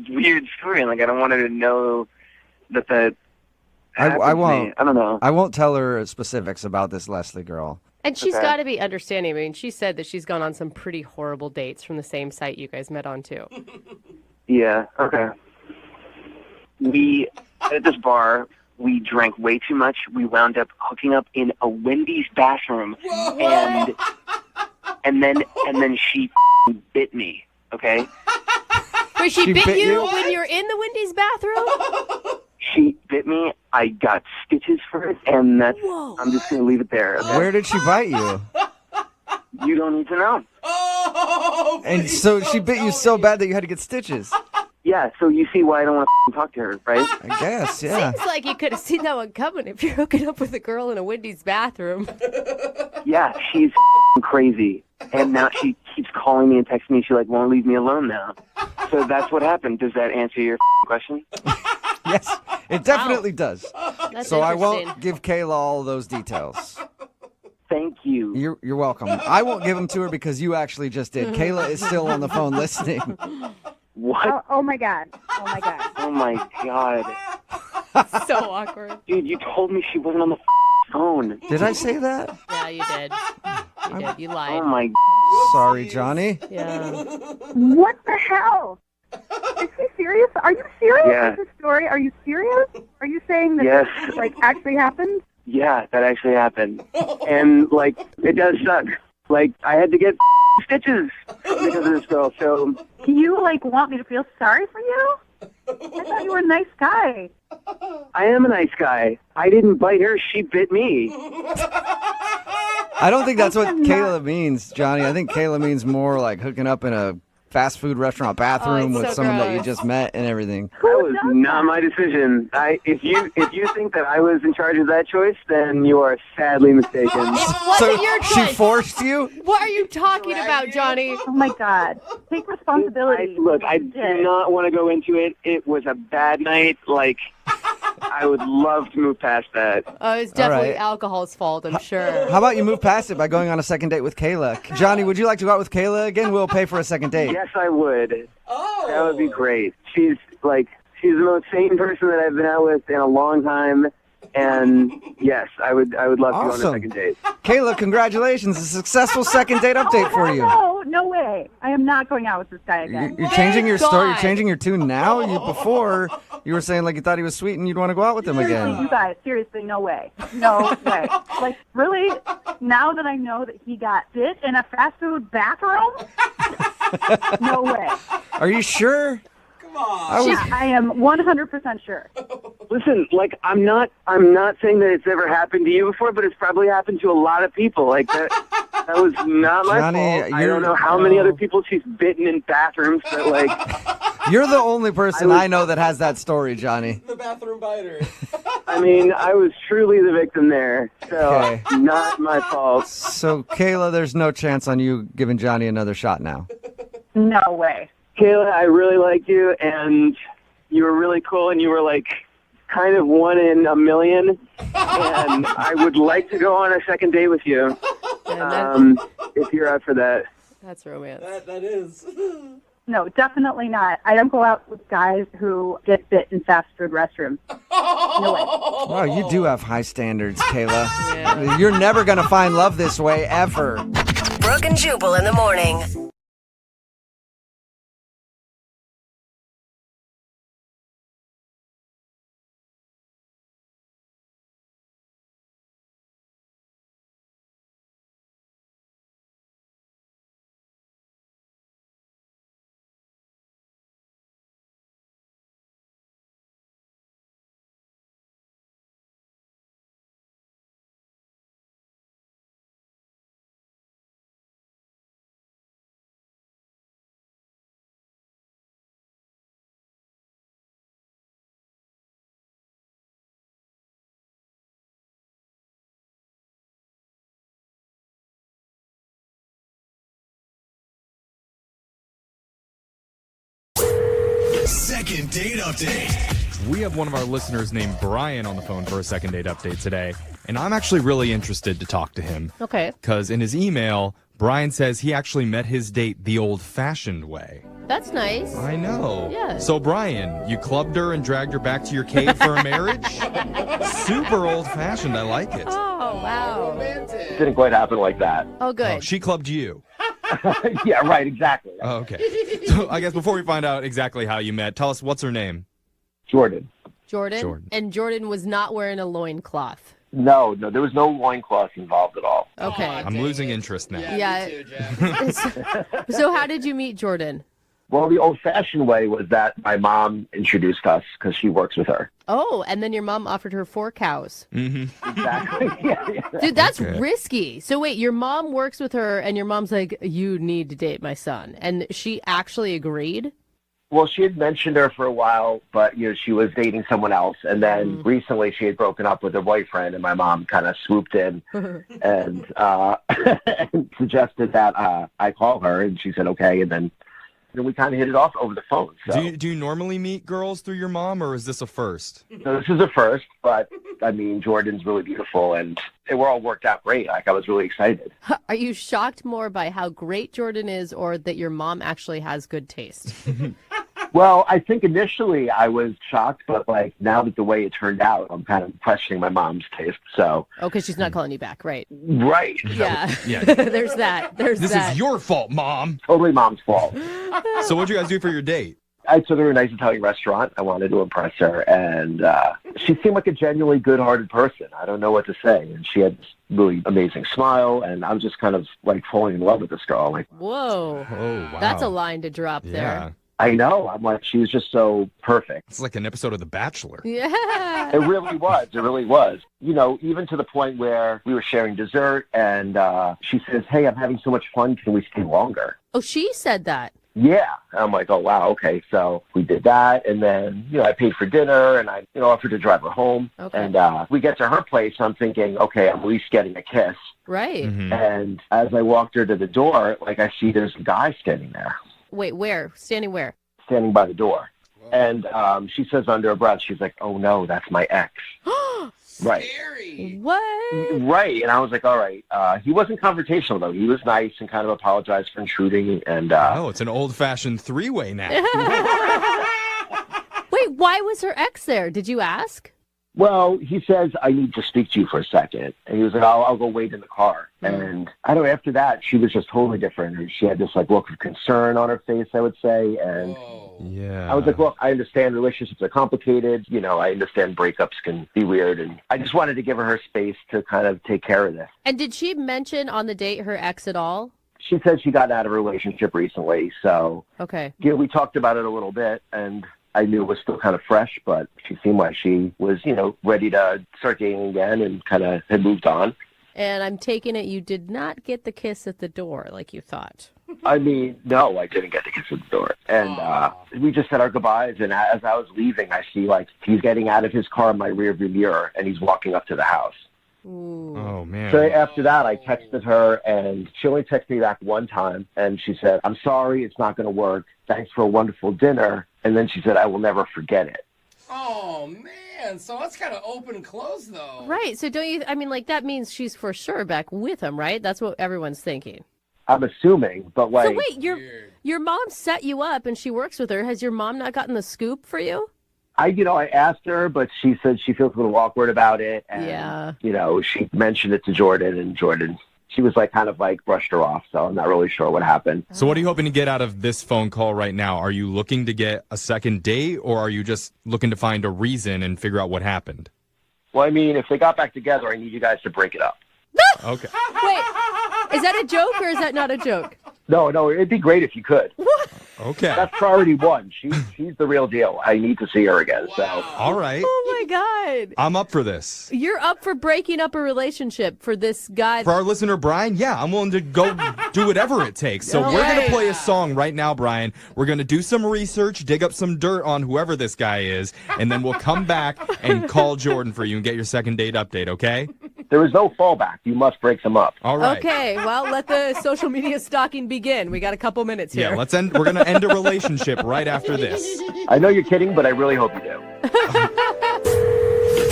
weird story, and like, I don't want her to know that. I won't. I don't know. I won't tell her specifics about this Leslie girl. And she's got to be understanding. I mean, she said that she's gone on some pretty horrible dates from the same site you guys met on, too. Yeah, okay. At this bar, we drank way too much. We wound up hooking up in a Wendy's bathroom. Whoa. And then she bit me, okay? Wait, she bit you when you're in the Wendy's bathroom? She bit me. I got stitches for it, and I'm just going to leave it there. Okay? Where did she bite you? You don't need to know. Oh, and so she bit you so bad that you had to get stitches. Yeah, so you see why I don't want to talk to her, right? I guess, yeah. Seems like you could have seen that one coming if you're hooking up with a girl in a Wendy's bathroom. Yeah, she's crazy. And now she keeps calling me and texting me. She, like, won't leave me alone now. So that's what happened. Does that answer your question? Yes, it definitely does. That's So I interesting. won't give Kayla all those details. Thank you. You're welcome. I won't give them to her because you actually just did. Kayla is still on the phone listening. What? Oh my God. Oh my God. Oh my god. So awkward. Dude, you told me she wasn't on the phone. Did I say that? Yeah, you did. You did. You lied. Oh my. Sorry, Johnny. Yeah. What the hell? Is he serious? Are you serious Yeah. with this story? Are you serious? Are you saying that Yes. this like actually happened? Yeah, that actually happened. And like, it does suck. Like, I had to get stitches because of this girl. So Do you like want me to feel sorry for you? I thought you were a nice guy. I am a nice guy. I didn't bite her. She bit me. I don't think that's what Kayla means, Johnny. I think Kayla means more like hooking up in a fast food restaurant bathroom it's with so someone that you gross. just met and everything. That was not my decision. If you think that I was in charge of that choice, then you are sadly mistaken. It wasn't So your she choice. forced you? What are you talking about, Johnny? Oh my God. Take responsibility. Look, I do not want to go into it. It was a bad night. Like, I would love to move past that. It's definitely right. alcohol's fault, I'm sure. How about you move past it by going on a second date with Kayla? Johnny, would you like to go out with Kayla again? We'll pay for a second date. Yes, I would. Oh. That would be great. She's the most sane person that I've been out with in a long time. And yes, I would love to go on a Awesome. second date. Kayla, congratulations. A successful second date update for you. No way. I am not going out with this guy again. You're changing your story. You're God. changing your tune now. Before, you were saying like you thought he was sweet and you'd want to go out with him You again. guys, seriously, no way. No way. Like, really? Now that I know that he got bit in a fast food bathroom? No way. Are you sure? I am 100% sure. Listen, like I'm not saying that it's ever happened to you before, but it's probably happened to a lot of people. Like that was not my Johnny, fault. I don't know how many other people she's bitten in bathrooms, but like You're the only person I know that has that story, Johnny. The bathroom biter. I mean, I was truly the victim there, so Okay. not my fault. So, Kayla, there's no chance on you giving Johnny another shot now. No way. Kayla, I really liked you, and you were really cool, and you were like kind of one in a million, and I would like to go on a second date with you if you're up for that. That's romance. That is. No, definitely not. I don't go out with guys who get bit in fast food restrooms. No way. Wow, you do have high standards, Kayla. You're never going to find love this way, ever. Brooke and Jubal in the morning. Second date update. We have one of our listeners named Brian on the phone for a second date update today, and I'm actually really interested to talk to him. Okay. Because in his email, Brian says he actually met his date the old-fashioned way. That's nice. I know. Yeah. So, Brian, you clubbed her and dragged her back to your cave for a marriage? Super old-fashioned. I like it. Oh, wow. Didn't quite happen like that. Oh, good. Oh, she clubbed you. Yeah, right, exactly. Oh, okay. So, I guess before we find out exactly how you met, tell us what's her name? Jordan. Jordan? And Jordan was not wearing a loincloth. No, there was no loincloth involved at all. Okay. I'm losing interest now. Yeah. So how did you meet Jordan? Well, the old-fashioned way was that my mom introduced us because she works with her. Oh, and then your mom offered her 4 cows. Mm-hmm. Exactly. Yeah. Dude, that's Okay. risky. So wait, your mom works with her and your mom's like, you need to date my son. And she actually agreed? Well, she had mentioned her for a while, but she was dating someone else, and then recently she had broken up with her boyfriend, and my mom kind of swooped in and, and suggested that I call her, and she said okay, and then and we kind of hit it off over the phone. So. Do you normally meet girls through your mom, or is this a first? So this is a first, but I mean, Jordan's really beautiful, and we're all worked out great. Like, I was really excited. Are you shocked more by how great Jordan is, or that your mom actually has good taste? Well, I think initially I was shocked, but like now that the way it turned out, I'm kind of questioning my mom's taste. So. Oh, because she's not calling you back, right? Right. Yeah. Yeah. There's that. This is your fault, Mom. Totally Mom's fault. So what'd you guys do for your date? I took her to a nice Italian restaurant. I wanted to impress her, and she seemed like a genuinely good-hearted person. I don't know what to say, and she had this really amazing smile, and I was just kind of like falling in love with this girl. Like, whoa. Oh, wow. That's a line to drop Yeah. there. I know. I'm like, she was just so perfect. It's like an episode of The Bachelor. Yeah. It really was. It really was. You know, even to the point where we were sharing dessert, and she says, "Hey, I'm having so much fun. Can we stay longer?" Oh, she said that. Yeah. I'm like, oh, wow, okay. So we did that, and then, I paid for dinner, and I, offered to drive her home. Okay. And we get to her place, I'm thinking, okay, I'm at least getting a kiss. Right. Mm-hmm. And as I walked her to the door, like, I see there's a guy standing there. Wait, where? Standing where? Standing by the door. And she says under her breath, she's like, "Oh, no, that's my ex." Right. What? Right. And I was like, all right. He wasn't confrontational, though. He was nice and kind of apologized for intruding. And Oh, it's an old-fashioned three-way now. Wait, why was her ex there? Did you ask? Well, he says, "I need to speak to you for a second." And he was like, I'll go wait in the car. And I don't know, after that, she was just totally different. And she had this like look of concern on her face, I would say. And Yeah. I was like, look, I understand relationships are complicated. I understand breakups can be weird. And I just wanted to give her space to kind of take care of this. And did she mention on the date her ex at all? She said she got out of a relationship recently. So, Okay. we talked about it a little bit. And I knew it was still kind of fresh, but she seemed like she was, ready to start dating again and kind of had moved on. And I'm taking it you did not get the kiss at the door like you thought. I mean, no, I didn't get the kiss at the door. And we just said our goodbyes. And as I was leaving, I see like he's getting out of his car in my rearview mirror and he's walking up to the house. Ooh. Oh, man. So after that, I texted her, and she only texted me back one time. And she said, "I'm sorry, it's not going to work. Thanks for a wonderful dinner." And then she said, "I will never forget it." Oh, man. So that's kind of open and closed, though. Right. So don't you, that means she's for sure back with him, right? That's what everyone's thinking. I'm assuming, but like... So wait, your mom set you up and she works with her. Has your mom not gotten the scoop for you? I asked her, but she said she feels a little awkward about it. And, Yeah. She mentioned it to Jordan, and Jordan, she was like kind of like brushed her off. So I'm not really sure what happened. So what are you hoping to get out of this phone call right now? Are you looking to get a second date, or are you just looking to find a reason and figure out what happened? Well, I mean, if they got back together, I need you guys to break it up. Okay. Wait, is that a joke or is that not a joke? No, it'd be great if you could. Okay. That's priority one. She's the real deal. I need to see her again. So. All right. Oh, my God. I'm up for this. You're up for breaking up a relationship for this guy. For our listener, Brian, yeah, I'm willing to go do whatever it takes. So we're going to play a song right now, Brian. We're going to do some research, dig up some dirt on whoever this guy is, and then we'll come back and call Jordan for you and get your second date update, okay? There is no fallback. You must break them up. All right. Okay, well, let the social media stalking begin. We got a couple minutes here. Yeah, we're going to end a relationship right after this. I know you're kidding, but I really hope you do.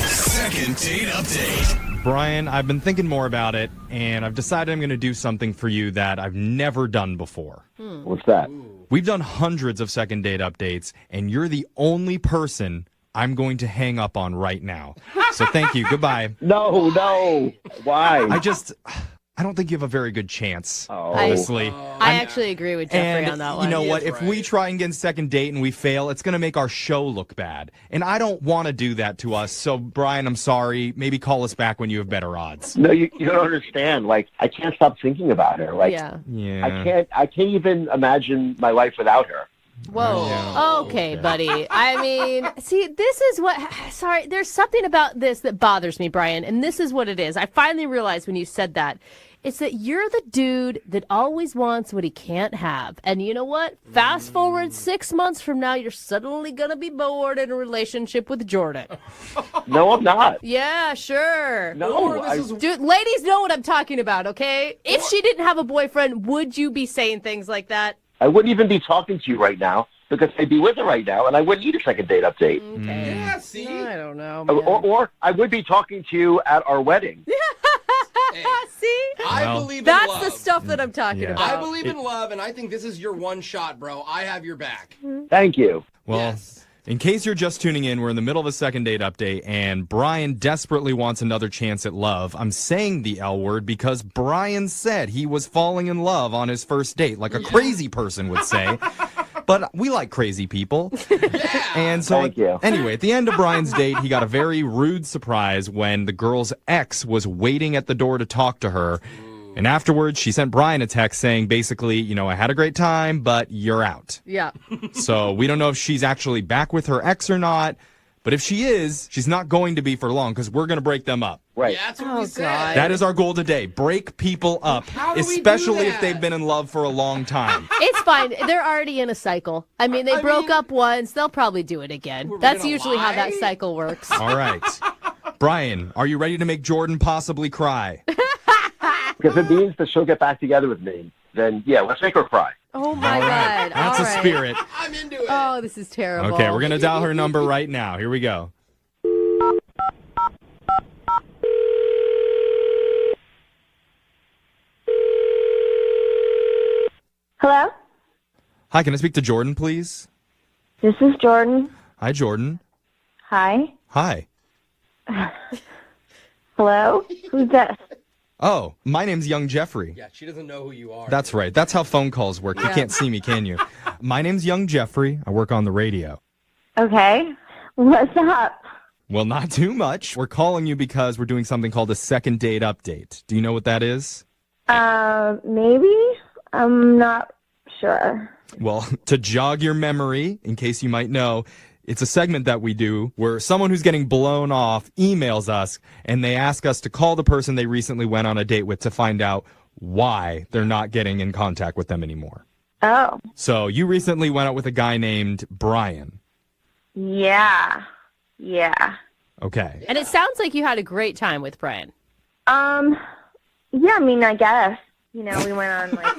Second date update. Brian, I've been thinking more about it, and I've decided I'm going to do something for you that I've never done before. What's that? We've done hundreds of second date updates, and you're the only person I'm going to hang up on right now. So thank you. Goodbye. No. Why? I don't think you have a very good chance, Oh. honestly. I actually agree with Jeffrey And on that one. you know what? If we try and get a second date and we fail, it's going to make our show look bad. And I don't want to do that to us. So, Brian, I'm sorry. Maybe call us back when you have better odds. No, you don't understand. Like, I can't stop thinking about her. Like, Yeah. I can't even imagine my life without her. Whoa. Okay, buddy. I mean, see, this is sorry, there's something about this that bothers me, Brian, and this is what it is. I finally realized when you said that. It's that you're the dude that always wants what he can't have. And you know what? Fast forward 6 months from now, you're suddenly going to be bored in a relationship with Jordan. No, I'm not. Yeah, sure. No, Dude, ladies know what I'm talking about, okay? If she didn't have a boyfriend, would you be saying things like that? I wouldn't even be talking to you right now because I'd be with her right now, and I wouldn't need a second date update. Okay. Yeah, see? I don't know, Or I would be talking to you at our wedding. See? I believe in That's love. the stuff that I'm talking about. I believe in love, and I think this is your one shot, bro. I have your back. Thank you. Well, in case you're just tuning in, we're in the middle of a second date update, and Brian desperately wants another chance at love. I'm saying the L word because Brian said he was falling in love on his first date, like a crazy person would say. But we like crazy people. And so, Thank you. Anyway, at the end of Brian's date, he got a very rude surprise when the girl's ex was waiting at the door to talk to her. And afterwards, she sent Brian a text saying, basically, I had a great time, but you're out. Yeah. So we don't know if she's actually back with her ex or not. But if she is, she's not going to be for long because we're going to break them up. Right. Yeah, that's what we said. That is our goal today. Break people up, How do we do especially if that? they've been in love for a long time. It's fine. They're already in a cycle. I mean, they broke up once. They'll probably do it again. That's usually how that cycle works. All right. Brian, are you ready to make Jordan possibly cry? Because it means that she'll get back together with me. Then, yeah, let's make her cry. Oh, my All right. God. That's All a right. spirit. I'm into it. Oh, this is terrible. Okay, we're going to dial her number right now. Here we go. Hello? Hi, can I speak to Jordan, please? This is Jordan. Hi, Jordan. Hi. Hi. Hello? Who's this? Oh, my name's Young Jeffrey. Yeah, she doesn't know who you are. That's right. That's how phone calls work. You can't see me, can you? My name's Young Jeffrey. I work on the radio. Okay. What's up? Well, not too much. We're calling you because we're doing something called a second date update. Do you know what that is? Maybe? I'm not sure. Well, to jog your memory, in case you might know, it's a segment that we do where someone who's getting blown off emails us and they ask us to call the person they recently went on a date with to find out why they're not getting in contact with them anymore. Oh. So you recently went out with a guy named Brian. Yeah. Okay. And it sounds like you had a great time with Brian. Yeah, I mean, I guess. We went on, like...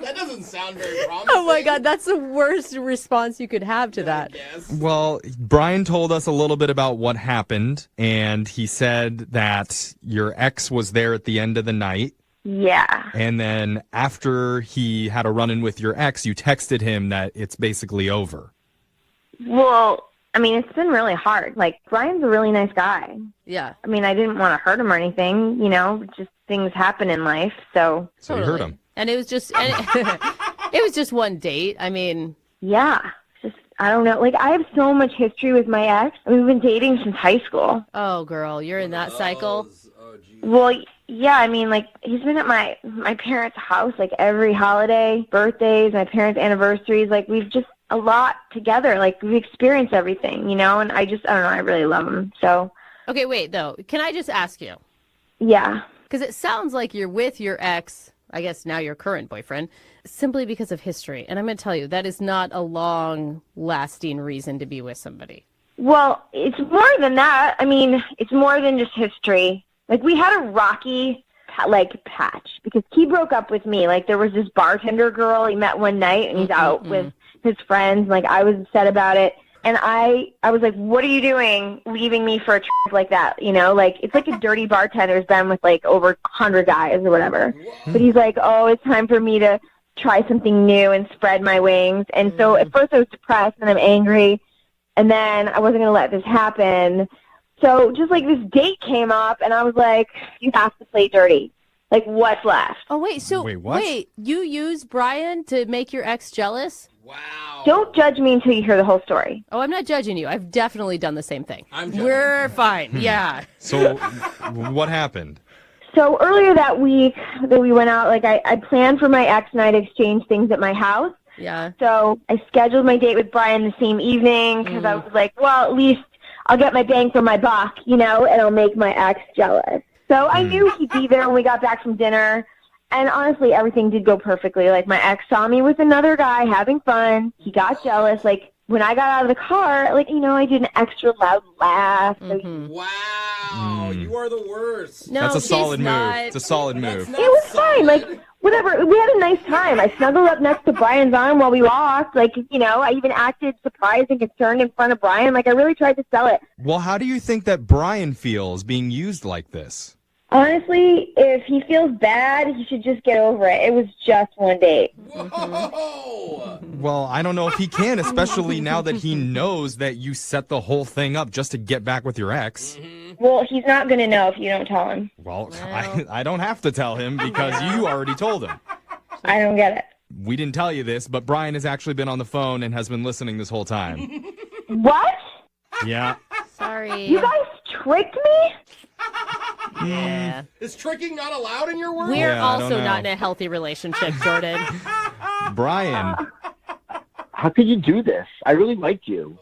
That doesn't sound very promising. Oh, my God. That's the worst response you could have to that. Well, Brian told us a little bit about what happened, and he said that your ex was there at the end of the night. Yeah. And then after he had a run-in with your ex, you texted him that it's basically over. Well, I mean, it's been really hard. Like, Brian's a really nice guy. Yeah. I mean, I didn't want to hurt him or anything, just things happen in life, so... So you hurt him. And it was just... it was just one date. I mean... Yeah. Just, I don't know. Like, I have so much history with my ex. I mean, we've been dating since high school. Oh, girl, you're in that cycle? Well, yeah, I mean, like, he's been at my parents' house, like, every holiday, birthdays, my parents' anniversaries. Like, we've just a lot together. Like, we've experienced everything, and I don't know, I really love him, so. Okay, wait, though. Can I just ask you? Yeah. Because it sounds like you're with your ex, I guess now your current boyfriend, simply because of history. And I'm going to tell you, that is not a long-lasting reason to be with somebody. Well, it's more than that. I mean, it's more than just history. Like, we had a rocky, patch because he broke up with me. Like, there was this bartender girl he met one night, and he's out with his friends. Like, I was upset about it. And I was like, what are you doing leaving me for a trip like that? Like, it's like a dirty bartender's been with, like, over 100 guys or whatever. But he's like, oh, it's time for me to try something new and spread my wings. And so at first I was depressed and I'm angry. And then I wasn't going to let this happen. So just, like, this date came up, and I was like, you have to play dirty. Like, what's left? Oh, wait, so, wait, you used Brian to make your ex jealous? Wow. Don't judge me until you hear the whole story. Oh, I'm not judging you. I've definitely done the same thing. We're fine. Yeah. So what happened? So earlier that week that we went out, like, I planned for my ex and I to exchange things at my house. Yeah. So I scheduled my date with Brian the same evening because I was like, well, at least I'll get my bang for my buck, and I'll make my ex jealous. So I knew he'd be there when we got back from dinner. And honestly, everything did go perfectly. Like, my ex saw me with another guy having fun. He got jealous. Like, when I got out of the car, like, I did an extra loud laugh. Wow, you are the worst. That's a solid move. It's a solid move. It was fine. Like, whatever. We had a nice time. I snuggled up next to Brian's arm while we walked. Like, I even acted surprised and concerned in front of Brian. Like, I really tried to sell it. Well, how do you think that Brian feels being used like this? Honestly, if he feels bad, he should just get over it. It was just one date. Well, I don't know if he can, especially now that he knows that you set the whole thing up just to get back with your ex. Well, he's not going to know if you don't tell him. Well, I don't have to tell him because you already told him. I don't get it. We didn't tell you this, but Brian has actually been on the phone and has been listening this whole time. What? Yeah. Sorry. You guys tricked me? Yeah. Is tricking not allowed in your world? We're Yeah, I also don't not know. in a healthy relationship, Jordan. Brian. How could you do this? I really like you.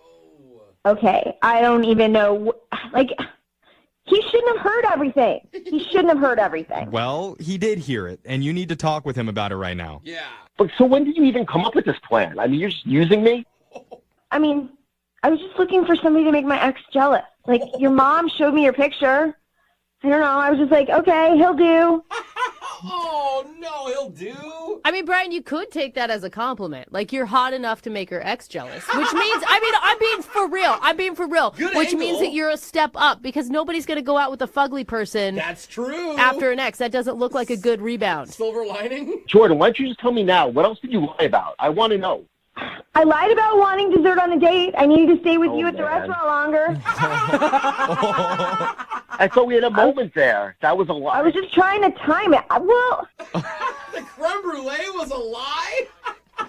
Okay, I don't even know. Like, he shouldn't have heard everything. He shouldn't have heard everything. Well, he did hear it, and you need to talk with him about it right now. Yeah. But so when did you even come up with this plan? I mean, you're just using me? I mean, I was just looking for somebody to make my ex jealous. Like, your mom showed me your picture. I don't know. I was just like, okay, he'll do. Oh, no, he'll do. I mean, Brian, you could take that as a compliment. Like, you're hot enough to make your ex jealous, which means, I'm being for real. Good which angle. means that you're a step up because nobody's going to go out with a fugly person. That's true. After an ex. That doesn't look like a good rebound. Silver lining? Jordan, why don't you just tell me now? What else did you lie about? I want to know. I lied about wanting dessert on the date. I needed to stay with you at the man. restaurant longer. I thought we had a moment there. That was a lie. I was just trying to time it. The creme brulee was a lie?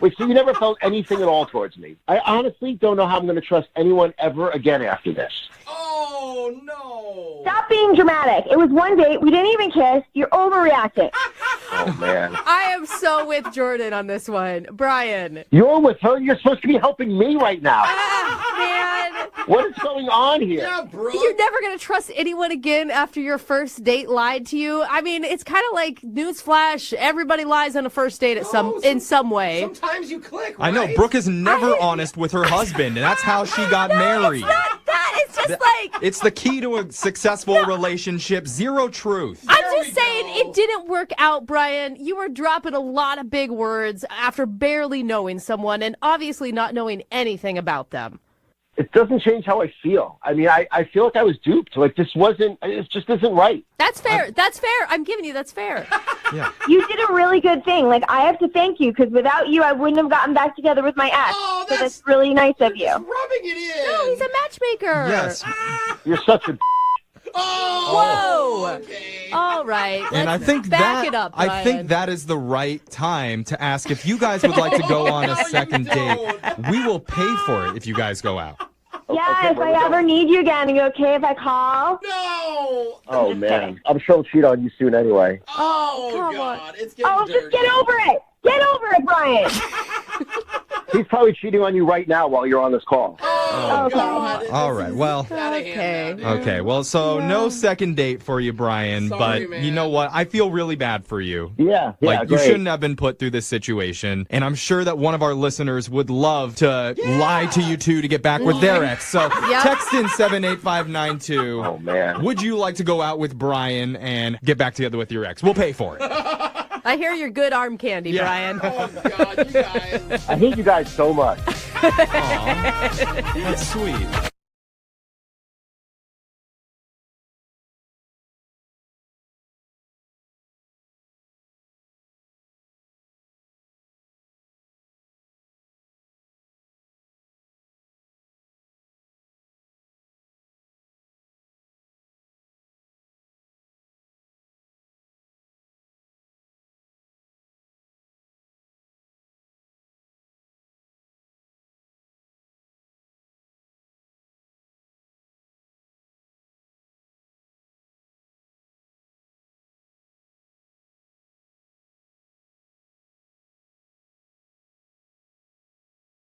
Wait, so you never felt anything at all towards me? I honestly don't know how I'm going to trust anyone ever again after this. Oh, no. Stop being dramatic. It was one date. We didn't even kiss. You're overreacting. Oh, man. I am so with Jordan on this one. Brian. You're with her? You're supposed to be helping me right now. Man. What is going on here? Yeah, bro. You're never going to trust anyone again after your first date lied to you. I mean, it's kind of like newsflash. Everybody lies on a first date in some way. Sometimes you click, right? I know. Brooke is never honest with her husband, and that's how she got married. It's not that. It's just like... It's the key to a successful relationship. Zero truth. I'm just saying it didn't work out, Brian. You were dropping a lot of big words after barely knowing someone and obviously not knowing anything about them. It doesn't change how I feel. I mean, I feel like I was duped. Like, it just isn't right. That's fair. That's fair. I'm giving you that's fair. Yeah. You did a really good thing. Like, I have to thank you because without you, I wouldn't have gotten back together with my ex. Oh, so that's really nice of you. rubbing it in. No, he's a matchmaker. Yes. You're such a... Oh, Whoa. okay. All right. And I let's think back it up, Brian. I think that is the right time to ask if you guys would like to go on a second date. We will pay for it if you guys go out. Yeah, Okay, if where I we ever going? need you again, are you okay if I call? No. Oh, man. I'm sure I'll cheat on you soon anyway. Oh, come God. It's getting Oh, dirty. just get over it. Get over it, Brian. He's probably cheating on you right now while you're on this call. Oh, Okay. God. All right. Well. Okay. Okay. Well, so no second date for you, Brian. Sorry, but man. you know what? I feel really bad for you. Yeah, Like, you great. shouldn't have been put through this situation. And I'm sure that one of our listeners would love to lie to you two to get back with their ex. So text in 78592. Oh, man. Would you like to go out with Brian and get back together with your ex? We'll pay for it. I hear you're good arm candy, Brian. Oh, God, you guys. I hate you guys so much. Aw, that's sweet.